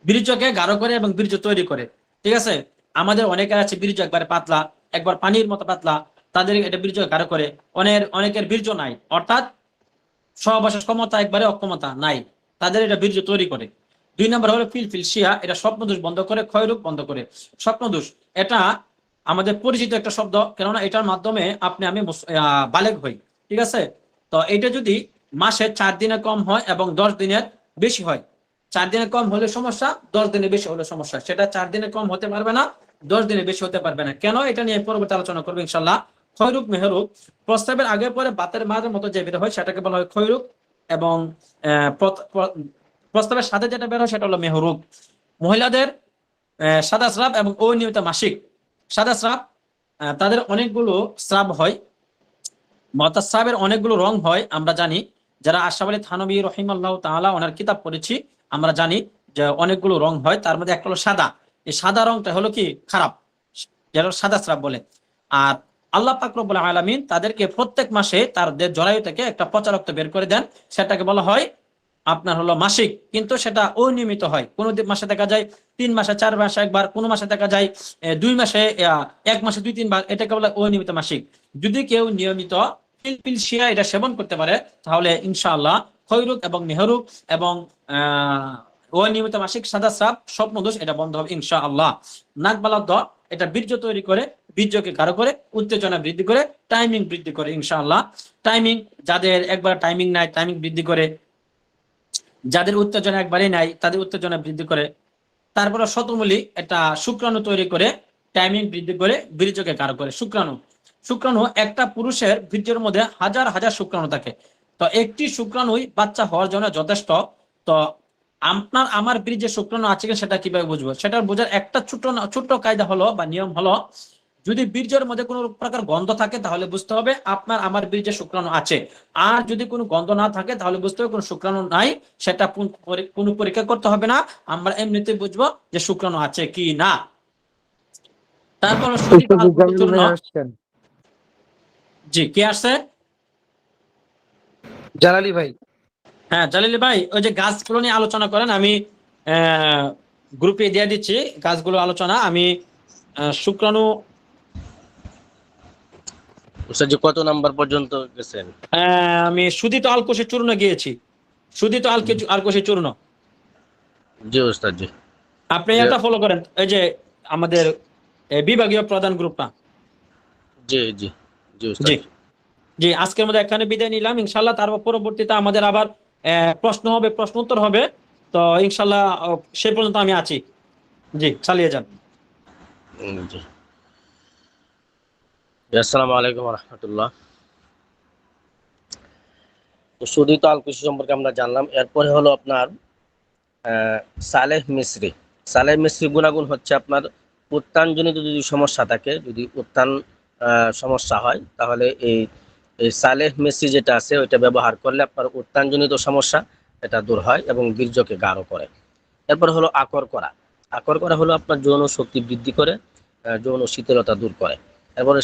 বীর্যকে গাঢ় করে এবং বীর্য তৈরি করে, ঠিক আছে? আমাদের অনেকের আছে বীর্য একবারে পাতলা, একবার পানির মতো পাতলা, তাদের এটা বীর্য গাঢ় করে। অনেকের বীর্য নাই, অর্থাৎ সহবাসের ক্ষমতা একবারে অক্ষমতা নাই, তাদের এটা বীর্য তৈরি করে। 2 নম্বর হলো ফিলফিলশিয়া, এটা স্বপ্নদোষ বন্ধ করে, ক্ষয়রোগ বন্ধ করে। স্বপ্নদোষ এটা আমাদের পরিচিত একটা শব্দ, কেননা এটার মাধ্যমে আমি বালেগ হই, ঠিক আছে? তো এটা যদি মাসে 4 দিনে কম হয় এবং 10 দিনের বেশি হয়, 4 দিনে কম হলে সমস্যা, 10 দিনে বেশি হলে সমস্যা। সেটা 4 দিনে কম হতে পারবে না, 10 দিনে বেশি হতে পারবে না। কেন? এটা নিয়ে পরবর্তী আলোচনা করবো ইনশাল্লাহ। ক্ষয়রোগ, মেহরোগ, প্রস্রাবের আগে পরে বাতের মাঝের মতো যে বের হয় সেটাকে বলা হয় ক্ষয়রোগ, এবং প্রস্রাবের সাথে যেটা বের হয় সেটা হলো মেহরোগ। মহিলাদের সাদা স্রাব এবং অনিয়মিত মাসিক। সাদা স্রাব, তাদের অনেকগুলো স্রাব হয়, অর্থাৎ স্রাবের অনেকগুলো রং হয়। আমরা জানি, যারা আশরাফ আলী থানভী রহিমাল্লাহু তাআলা ওনার কিতাব পড়েছি, আমরা জানি যে অনেকগুলো রং হয়, তার মধ্যে একটা হলো সাদা। এই সাদা রংটা হলো কি খারাপ, যেটা সাদা স্রাব বলে। আর আল্লাহ পাক রব্বুল আলামিন তাদেরকে প্রত্যেক মাসে তার জরায়ু থেকে একটা পচা রক্ত বের করে দেন, সেটাকে বলা হয় আপনার হলো মাসিক। কিন্তু সেটা অনিয়মিত হয়, কোন মাসে দেখা যায় 3 মাসে 4 মাসে একবার, কোন মাসে দেখা যায় 2 মাসে 1 মাসে 2-3 বার, এটাকে বলা অনিয়মিত মাসিক। যদি কেউ নিয়মিত ফিলফিলশিয়া এটা সেবন করতে পারে তাহলে ইনশাআল্লাহ ক্ষয়রোগ এবং মেহরোগ এবং অনিয়মিত মাসিক, সাদা স্রাব, স্বপ্নদোষ এটা বন্ধ হবে ইনশাআল্লাহ। নাকবালাদ্দ এটা বীর্য তৈরি করে, বীর্যকে গাঢ় করে, উত্তেজনা বৃদ্ধি করে, টাইমিং বৃদ্ধি করে ইনশাআল্লাহ। টাইমিং, যাদের একবার টাইমিং নাই, টাইমিং বৃদ্ধি করে। যাদের উত্তেজনা একবারেই নাই, তাদের উত্তেজনা বৃদ্ধি করে। তারপরে শতমূলী, এটা শুক্রাণু তৈরি করে, টাইমিং বৃদ্ধি করে, বীর্যকে গাঢ় করে। শুক্রাণু একটা পুরুষের বীর্যের মধ্যে হাজার হাজার শুক্রাণু থাকে। তো একটি শুক্রাণুই বাচ্চা হওয়ার জন্য যথেষ্ট। তো আমার বীর্যে শুক্রাণু আছে কিনা সেটা কিভাবে বুঝবো? সেটা বোঝার একটা ছোট্ট কায়দা হলো বা নিয়ম হলো, যদি বীর্যের মধ্যে কোনো প্রকার গন্ধ থাকে তাহলে বুঝতে হবে আমার বীর্যে শুক্রাণু আছে। আর যদি কোনো গন্ধ না থাকে তাহলে বুঝতে হবে কোনো শুক্রাণু নাই। সেটা কোনো পরীক্ষা করতে হবে না, আমরা এমনিতে বুঝবো যে শুক্রাণু আছে কি না। তারপর চূর্ণ। জি, কে আসছে? জালালি ভাই। হ্যাঁ জালিল ভাই, ওই যে গাছগুলো নিয়ে আলোচনা করেন, আমি গ্রুপে দিয়ে দিচ্ছি গাছগুলো আলোচনা। আমি শুক্রাণু যে কত নাম্বার পর্যন্ত গেছেন? আমি সুদিত আলকোষে চূর্ণ গিয়েছি, সুদিত আলকোষে চূর্ণ। জি ওস্তাদ জি। আপনি এটা ফলো করেন, এই যে আমাদের বিভাগীয় প্রধান গ্রুপটা। জি জি জি ওস্তাদ জি জি, আজকের মধ্যে এখানে বিদায় নিলাম ইনশাল্লাহ। তারপর পরবর্তীতে আমাদের আবার প্রশ্ন হবে, প্রশ্ন উত্তর হবে। তো ইনশাল্লাহ সে পর্যন্ত আমি আছি। জি, চালিয়ে যান। জি। আসসালামু আলাইকুম ওয়া রাহমাতুল্লাহ। তো সুদিত আলকুশি সম্পর্কে আমরা জানলাম। এরপরে হলো আপনার সালেহ মিসরি। সালেহ মিসরি গুণাগুণ হচ্ছে আপনার উত্তানজনিত যদি সমস্যা থাকে, যদি উত্তান সমস্যা হয়, তাহলে এই সালেহ মিসরি যেটা আছে ওইটা ব্যবহার করলে আপনার উত্তানজনিত সমস্যা এটা দূর হয় এবং বীর্যকে গাঢ় করে। এরপর হলো আকর করা। আকর করা হলো আপনার যৌন শক্তি বৃদ্ধি করে, যৌন শীতলতা দূর করে। এরপরে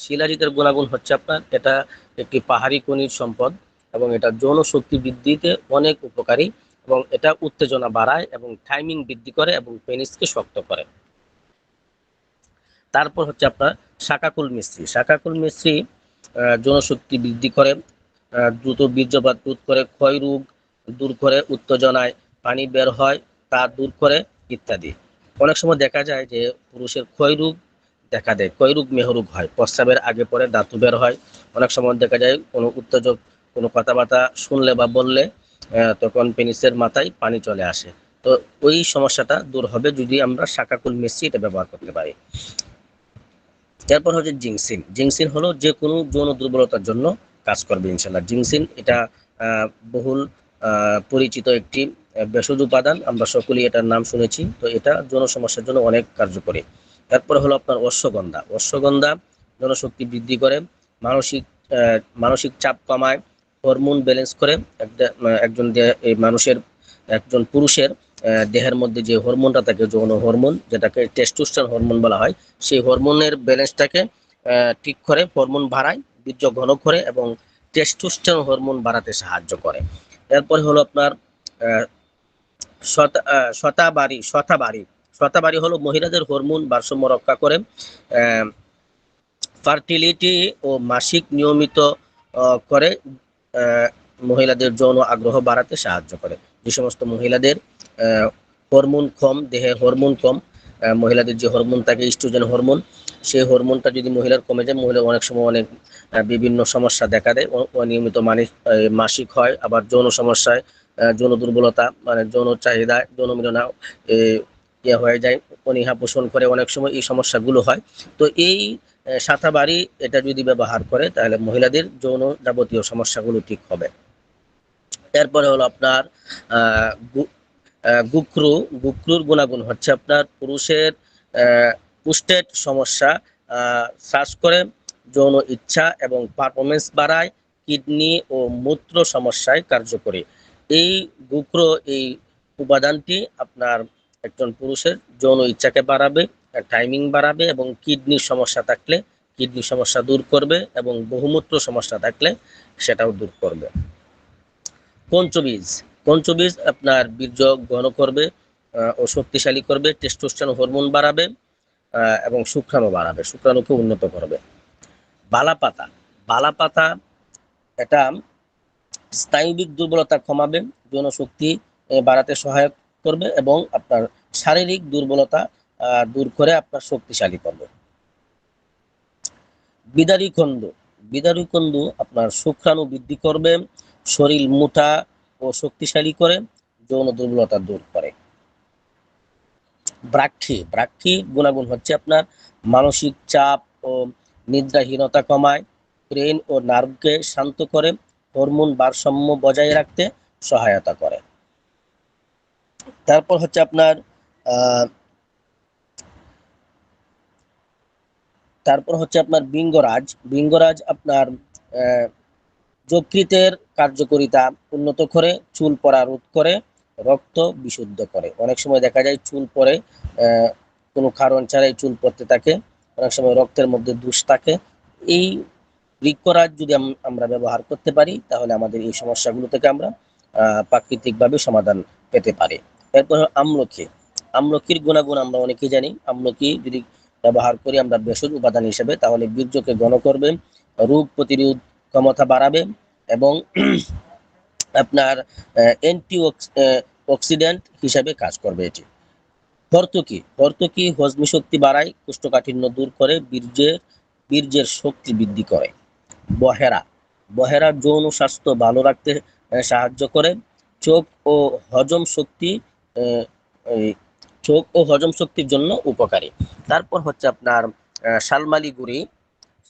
শিলাজিতের গুণাগুণ হচ্ছে আপনার এটা একটি পাহাড়ি খনিজ সম্পদ এবং এটা যৌন শক্তি বৃদ্ধিতে অনেক উপকারী, এবং এটা উত্তেজনা বাড়ায় এবং টাইমিং বৃদ্ধি করে এবং পেনিসকে শক্ত করে। তারপর হচ্ছে আপনার শাকাকুল মিস্ত্রি। শাকাকুল মিস্ত্রি জনশক্তি বৃদ্ধি করে, দ্রুত বীর্যপাত রোধ করে, ক্ষয় রোগ দূর করে, উত্তেজনায় পানি বের হয় তা দূর করে ইত্যাদি। অনেক সময় দেখা যায় যে পুরুষের ক্ষয় রোগ দেখা দেয়, ক্ষয় রোগ মেহরোগ হয়, প্রস্রাবের আগে পরে ধাতু বের হয়। অনেক সময় দেখা যায় কোনো উত্তেজক কোনো কথাবার্তা শুনলে বা বললে তখন পেনিসের মাথায় পানি চলে আসে। তো ওই সমস্যাটা দূর হবে যদি আমরা শাকাকুল মিস্ত্রি এটা ব্যবহার করতে পারি। এরপর হচ্ছে জিংসিন। জিংসিন হলো যে কোনো যৌন দুর্বলতার জন্য কাজ করবে ইনশাল্লাহ। জিংসিন এটা বহুল পরিচিত একটি ভেষজ উপাদান, আমরা সকলেই এটার নাম শুনেছি। তো এটা যৌন সমস্যার জন্য অনেক কার্যকরী। এরপরে হলো আপনার অশ্বগন্ধা। অশ্বগন্ধা জনশক্তি বৃদ্ধি করে, মানসিক চাপ কমায়, হরমোন ব্যালেন্স করে। একজন পুরুষের দেহের মধ্যে যে হরমোনটা থাকে, যৌন হরমোন, যেটাকে টেস্টোস্টেরন হরমোন বলা হয়, সেই হরমোনের ব্যালেন্সটাকে ঠিক করে, হরমোন বাড়ায়, বীর্য ঘন করে এবং টেস্টোস্টেরন হরমোন বাড়াতে সাহায্য করে। এরপরে হলো আপনার শতাবাড়ি। শতাবাড়ি হলো মহিলাদের হরমোন ভারসাম্য রক্ষা করে, ফার্টিলিটি ও মাসিক নিয়মিত করে, মহিলাদের যৌন আগ্রহ বাড়াতে সাহায্য করে। যে সমস্ত মহিলাদের হরমোন কম, দেহে হরমোন কম, মহিলাদের যে হরমোন থাকে ইস্ট্রোজেন হরমোন, সেই হরমোনটা যদি মহিলার কমে যায়, মহিলা অনেক সময় অনেক বিভিন্ন সমস্যা দেখা দেয়, অনিয়মিত মাসিক হয়, আবার যৌন সমস্যায়, যৌন দুর্বলতা, মানে যৌন চাহিদা, যৌন মিলনা ইয়ে হয়ে যায়, অনীহা পোষণ করে, অনেক সময় এই সমস্যাগুলো হয়। তো এই শতাবাড়ি এটা যদি ব্যবহার করে তাহলে মহিলাদের যৌন যাবতীয় সমস্যাগুলো ঠিক হবে। এরপরে হলো আপনার গুক্রুর গুণাগুণ হচ্ছে আপনার পুরুষের প্রোস্টেট সমস্যা হ্রাস করে, যৌন ইচ্ছা এবং পারফরমেন্স বাড়ায়, কিডনি ও মূত্র সমস্যায় কার্যকরী। এই এই উপাদানটি আপনার একজন পুরুষের যৌন ইচ্ছাকে বাড়াবে, টাইমিং বাড়াবে এবং কিডনির সমস্যা থাকলে কিডনি সমস্যা দূর করবে এবং বহুমূত্র সমস্যা থাকলে সেটাও দূর করবে। পঞ্চবীজ আপনার বীর্য ঘন করবে ও শক্তিশালী করবে, টেস্টোস্টেরন হরমোন বাড়াবে এবং শুক্রাণু বাড়াবে, শুক্রাণুকে উন্নত করবে। বালাপাতা এটা স্নায়ুবিক দুর্বলতা কমাবে, যৌন শক্তি বাড়াতে সহায়ক করবে এবং আপনার শারীরিক দুর্বলতা দূর করে আপনার শক্তিশালী করবে। বিদারীকন্দ আপনার শুক্রাণু বৃদ্ধি করবে, শরীর মোটা ও শক্তিশালী করে, যৌন দুর্বলতা দূর করে। ব্রাক্ষী গুণাগুণ হচ্ছে আপনার মানসিক চাপ ও নিদ্রাহীনতা কমায়, ব্রেন ও নার্ভকে শান্ত করে, হরমোন ভারসাম্য বজায় রাখতে সহায়তা করে। তারপর হচ্ছে আপনার বিঙ্গরাজ আপনার যকৃতের কার্যকারিতা উন্নত করে, চুল পড়া রোধ করে, রক্ত বিশুদ্ধ করে। অনেক সময় দেখা যায় চুল পড়ে, কোনো কারণ ছাড়াই চুল পড়তে থাকে, অনেক সময় রক্তের মধ্যে দোষ থাকে। এই বৃক্ষরাজ যদি আমরা ব্যবহার করতে পারি তাহলে আমাদের এই সমস্যাগুলো থেকে আমরা প্রাকৃতিকভাবে সমাধান পেতে পারি। এরপর আমলকির গুণাগুণ আমরা অনেকেই জানি। আমলকি যদি ব্যবহার করি আমরা ভেষজ উপাদান হিসেবে, তাহলে বীর্যকে ঘন করবে, রোগ প্রতিরোধ ক্ষমতা বাড়াবে এবং আপনার অ্যান্টি অক্সিডেন্ট হিসাবে কাজ করবে এটি। হর্তকি হজমি শক্তি বাড়ায়, কোষ্ঠকাঠিন্য দূর করে, বীর্যের শক্তি বৃদ্ধি করে। বহেরা যৌন স্বাস্থ্য ভালো রাখতে সাহায্য করে, চোখ ও হজম শক্তির জন্য উপকারী। তারপর হচ্ছে আপনার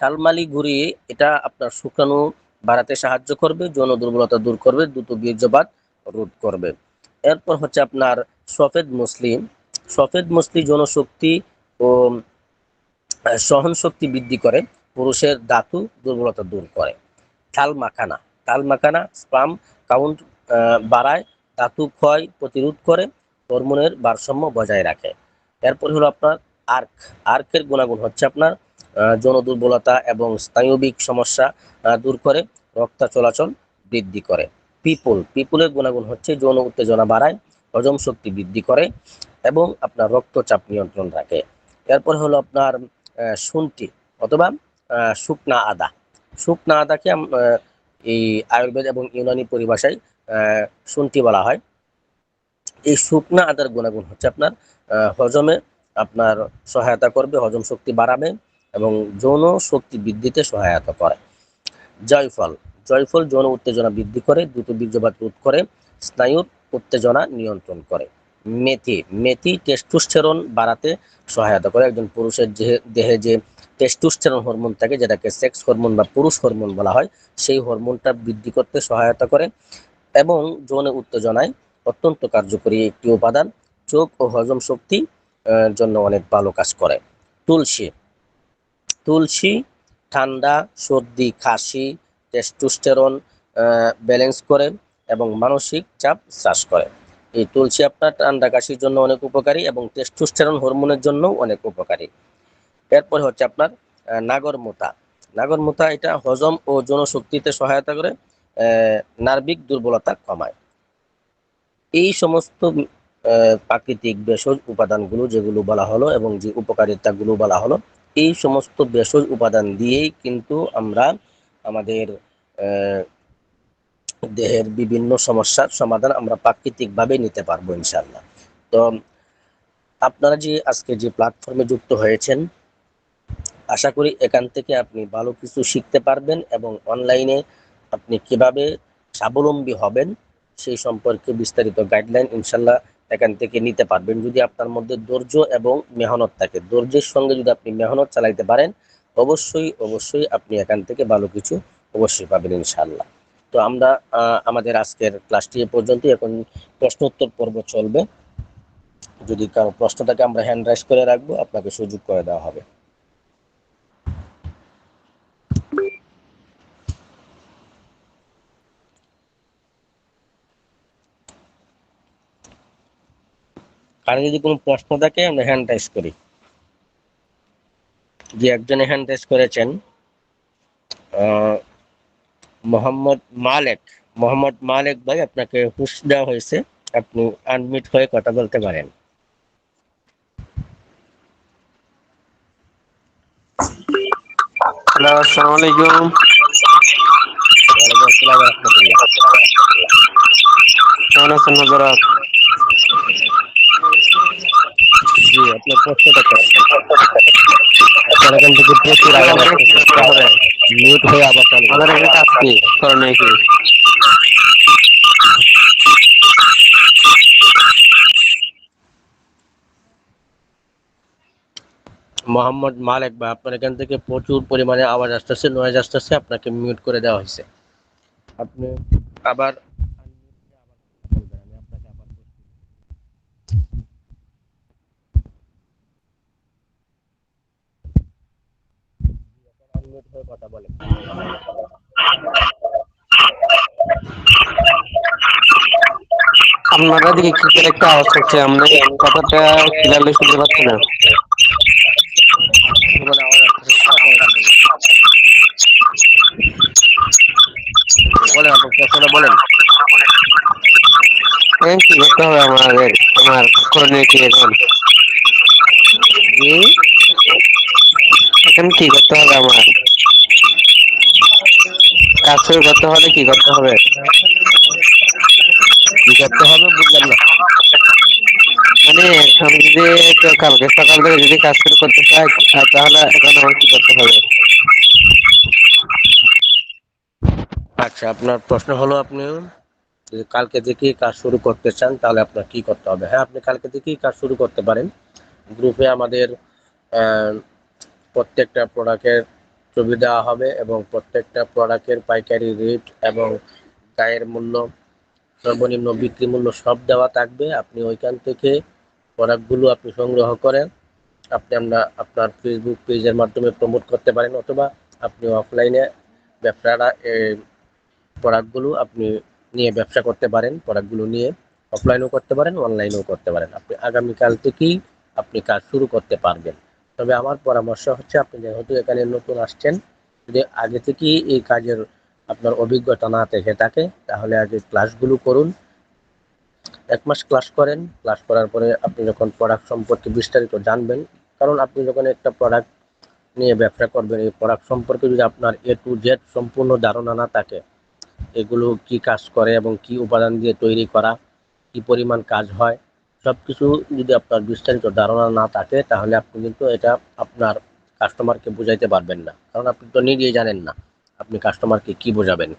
শালমালি গুড়ি এটা আপনার শুক্রাণু বাড়াতে সাহায্য করবে, যৌন দুর্বলতা দূর করবে, দ্রুত বীর্যপাত রোধ করবে। এরপর হচ্ছে আপনার সফেদ মুসলি যৌন শক্তি ও সহন শক্তি বৃদ্ধি করে, পুরুষের ধাতু দুর্বলতা দূর করে। তাল মাখানা স্পার্ম কাউন্ট বাড়ায়, ধাতু ক্ষয় প্রতিরোধ করে, হরমোনের ভারসাম্য বজায় রাখে। এরপর হলো আপনার আর্কের গুণাগুণ হচ্ছে আপনার যৌন দুর্বলতা এবং স্নায়বিক সমস্যা দূর করে, রক্ত চলাচল বৃদ্ধি করে। পিপুলের গুণাগুণ হচ্ছে যৌন উত্তেজনা বাড়ায়, হজম শক্তি বৃদ্ধি করে এবং আপনার রক্তচাপ নিয়ন্ত্রণ রাখে। এরপর হলো আপনার শুন্ঠি অথবা শুকনা আদা। শুকনা আদাকে এই আয়ুর্বেদ এবং ইউনানি পরিভাষায় শুন্ঠি বলা হয়। এই শুকনা আদার গুণাগুণ হচ্ছে আপনার হজমে আপনার সহায়তা করবে, হজম শক্তি বাড়াবে এবং যৌন শক্তি বৃদ্ধিতে সহায়তা করে। জয়ফল, জয়ফল যৌন উত্তেজনা বৃদ্ধি করে, দ্রুত বীর্যপাত রোধ করে, স্নায়ুর উত্তেজনা নিয়ন্ত্রণ করে। মেথি, মেথি টেস্টোস্টেরন বাড়াতে সহায়তা করে। একজন পুরুষের দেহে যে টেস্টোস্টেরন হরমোন থাকে, যেটাকে সেক্স হরমোন বা পুরুষ হরমোন বলা হয়, সেই হরমোনটা বৃদ্ধি করতে সহায়তা করে এবং যৌন উত্তেজনায় অত্যন্ত কার্যকরী একটি উপাদান। চোখ ও হজম শক্তি জন্য অনেক ভালো কাজ করে। তুলসী, তুলসী ঠান্ডা, সর্দি, কাশি, টেস্টোস্টেরন ব্যালেন্স করে এবং মানসিক চাপ হ্রাস করে। এই তুলসী আপনার ঠান্ডা কাশির জন্য অনেক উপকারী এবং টেস্টোস্টেরন হরমোনের জন্য অনেক উপকারী। এরপরে হচ্ছে আপনার নাগরমোতা। নাগরমোতা এটা হজম ও যৌনশক্তিতে সহায়তা করে, নার্ভিক দুর্বলতা কমায়। এই সমস্ত প্রাকৃতিক ভেষজ উপাদানগুলো যেগুলো বলা হলো এবং যে উপকারিতাগুলো বলা হলো, এই সমস্ত ভেষজ উপাদান দিয়েই কিন্তু আমরা আমাদের দেহের বিভিন্ন সমস্যার সমাধান আমরা প্রাকৃতিকভাবে নিতে পারবো ইনশাআল্লাহ। তো আপনারা যে আজকে যে প্ল্যাটফর্মে যুক্ত হয়েছেন, আশা করি এখান থেকে আপনি ভালো কিছু শিখতে পারবেন এবং অনলাইনে আপনি কিভাবে স্বাবলম্বী হবেন সেই সম্পর্কে বিস্তারিত গাইডলাইন ইনশাল্লাহ এখান থেকে নিতে পারবেন। যদি আপনার মধ্যে ধৈর্য এবং মেহনত থাকে, ধৈর্যের সঙ্গে যদি আপনি মেহনত চালাইতে পারেন, অবশ্যই আপনি এখান থেকে ভালো কিছু অবশ্যই পাবেন ইনশাল্লাহ। তো আমরা আমাদের আজকের ক্লাসটি এ পর্যন্ত। এখন প্রশ্ন উত্তর পর্ব চলবে। যদি কারো প্রশ্ন থাকে আমরা হ্যান্ড রাইজ করে রাখবো, আপনাকে সুযোগ করে দেওয়া হবে। কারো যদি কোনো প্রশ্ন থাকে আমরা হ্যান্ড রাইজ করি। যে একজনে হ্যান্ড রাইজ করেছেন মোহাম্মদ মালেক ভাই, আপনাকে হুশ দেওয়া হয়েছে, আপনি আনমিউট হয়ে কথা বলতে পারেন। হ্যালো, আসসালামু আলাইকুম। ওয়ালাইকুম আসসালাম ওয়া রাহমাতুল্লাহ। কেমন আছেন হযরত? জি, আপনার প্রশ্নটা করেন। আপনার এখান থেকে প্রচুর আওয়াজ আমাদের কি আসতেছে, করতে হবে? মিউট হয়ে আবার চালু আমাদের করেন। একটা কাজ কি করণীয় কি? মোহাম্মদ মালেক ভাই, আপনার এখান থেকে প্রচুর পরিমাণে আওয়াজ আসতেছে, নয়েজ আসতেছে, আপনাকে মিউট করে দেওয়া হয়েছে। আপনি আবার আমি আপনাকে আবার আনমিউট হয়ে কথা বলেন। আপনারা দিকে কিসের একটা আওয়াজ হচ্ছে, আমরা কথাটা ক্লিয়ারলি শুনতে পাচ্ছি না। মানে আওয়াজ আসতেছে তো আপনার এখান থেকে। বলেন, আপনার প্রশ্নটা বলেন। এখন কি করতে হবে আমার করণীয় কি এখন? জি, এখন কি করতে হবে আমার? কাজ শুরু করতে হলে কি করতে হবে? কি করতে হবে বুঝলাম না। মানে আমি যদি কালকে সকাল থেকে যদি কাজ শুরু করতে চাই, তাহলে এখন আমার কি করতে হবে? আচ্ছা, আপনার প্রশ্ন হলো আপনি যদি কালকে থেকেই কাজ শুরু করতে চান তাহলে আপনার কি করতে হবে। হ্যাঁ, আপনি কালকে থেকেই কাজ শুরু করতে পারেন। গ্রুপে আমাদের আহ, প্রত্যেকটা প্রোডাক্টের ছবি দেওয়া হবে এবং প্রত্যেকটা প্রোডাক্টের পাইকারি রেট এবং গায়ের মূল্য, সর্বনিম্ন বিক্রি মূল্য সব দেওয়া থাকবে। আপনি ওইখান থেকে প্রোডাক্টগুলো আপনি সংগ্রহ করেন, আপনি আপনার ফেসবুক পেজের মাধ্যমে প্রমোট করতে পারেন, অথবা আপনি অফলাইনে ব্যবসাটা প্রোডাক্টগুলো আপনি নিয়ে ব্যবসা করতে পারেন। প্রোডাক্টগুলো নিয়ে অফলাইনেও করতে পারেন, অনলাইনেও করতে পারেন। আপনি আগামীকাল থেকেই আপনি কাজ শুরু করতে পারবেন। তবে আমার পরামর্শ হচ্ছে, আপনি যেহেতু এখানে নতুন আসছেন, যদি আগে থেকেই এই কাজের আপনার অভিজ্ঞতা না থেকে থাকে তাহলে আগে ক্লাসগুলো করুন। 1 মাস ক্লাস করেন, ক্লাস করার পরে আপনি যখন প্রোডাক্ট সম্পর্কে বিস্তারিত জানবেন, কারণ আপনি যখন একটা প্রোডাক্ট নিয়ে ব্যবসা করবেন, এই প্রোডাক্ট সম্পর্কে যদি আপনার A to Z সম্পূর্ণ ধারণা না থাকে, এগুলো কি কাজ করে এবং কি উপাদান দিয়ে তৈরি করা, কি পরিমাণ কাজ হয়, সবকিছু যদি আপনার বিস্তারিত ধারণা না থাকে, তাহলে আপনি কিন্তু এটা আপনার কাস্টমারকে বোঝাইতে পারবেন না, কারণ আপনি তো নিজেই জানেন না আপনি কাস্টমারকে কি বোঝাবেন।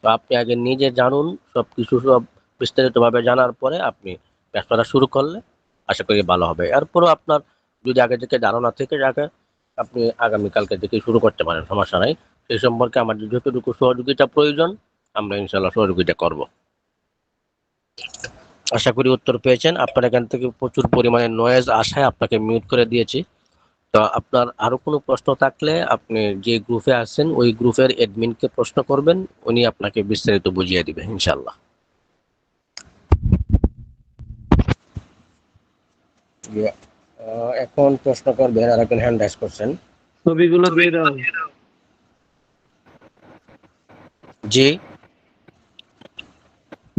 তো আপনি আগে নিজে জানুন, সবকিছু সব বিস্তারিতভাবে জানার পরে আপনি ব্যবসাটা শুরু করলে আশা করি ভালো হবে। এরপরও আপনার যদি আগে থেকে ধারণা থেকে থাকে, আপনি আগামীকালকে থেকে শুরু করতে পারেন, সমস্যা নাই। সেই সম্পর্কে আমার যতটুকু সহযোগিতা প্রয়োজন আমরা ইনশাল্লাহ সহযোগিতা করব। আশা করি উত্তর পেয়েছেন। আপনার এখান থেকে প্রচুর পরিমাণে নয়েজ আসায় আপনাকে মিউট করে দিয়েছি। তো আপনার আরো কোনো প্রশ্ন থাকলে আপনি যে গ্রুপে আছেন ওই গ্রুপের অ্যাডমিনকে প্রশ্ন করবেন, উনি আপনাকে বিস্তারিত বুঝিয়ে দিবে ইনশাল্লাহ। এখন প্রশ্ন করবেন, আর একজন হ্যান্ড রাইজ করছেন। ছবিগুলো দিয়ে দাও। জি,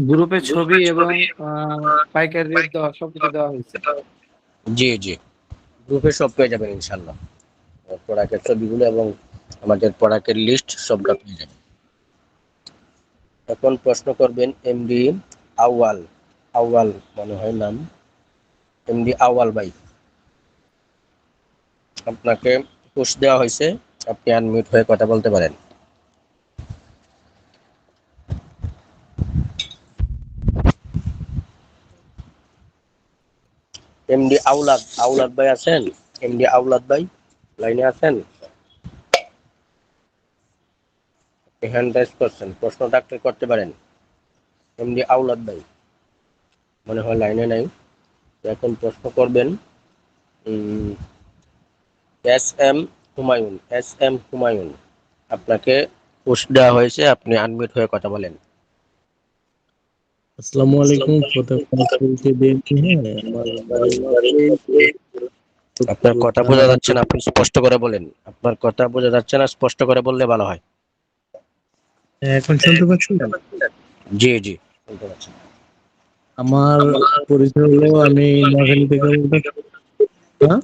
গ্রুপে ছবি এবং পাইকারি রেট দেওয়া সবকিছু দেওয়া হয়েছে। জি জি, গ্রুপে সব পেয়ে যাবেন ইনশাল্লাহ, প্রোডাক্টের ছবিগুলো এবং আমাদের প্রোডাক্টের লিস্ট সবটা পেয়ে যাবেন। এখন প্রশ্ন করবেন এমডি আউয়াল, আউয়াল মনে হয় নাম, এমডি আউয়াল ভাই, আপনাকে পুশ দেওয়া হয়েছে, আপনি আনমিউট হয়ে কথা বলতে পারেন। এমডি আউলাদ, আউলাদ ভাই আছেন? এমডি আউলাদ ভাই লাইনে আছেন? হ্যান্ড রাইজ করছেন, প্রশ্নটা আপনি করতে পারেন। এমডি আউলাদ ভাই মনে হয় লাইনে নাই। এখন প্রশ্ন করবেন S M Humayun, S M Humayun, আপনাকে পুশ দেওয়া হয়েছে, আপনি আনমিউট হয়ে কথা বলেন। আসসালামু আলাইকুম। প্রথমে শুরুতে দেখি, হ্যাঁ, আমার বাড়ি আপনার কথা বোঝা যাচ্ছে না, আপনি স্পষ্ট করে বলেন। আপনার কথা বোঝা যাচ্ছে না, স্পষ্ট করে বললে ভালো হয়। এখন শুনতে পাচ্ছেন? জি জি, শুনতে পাচ্ছি। আমার পরিচয় হলো, আমি নোয়াখালী থেকে বলতেছি। হ্যাঁ?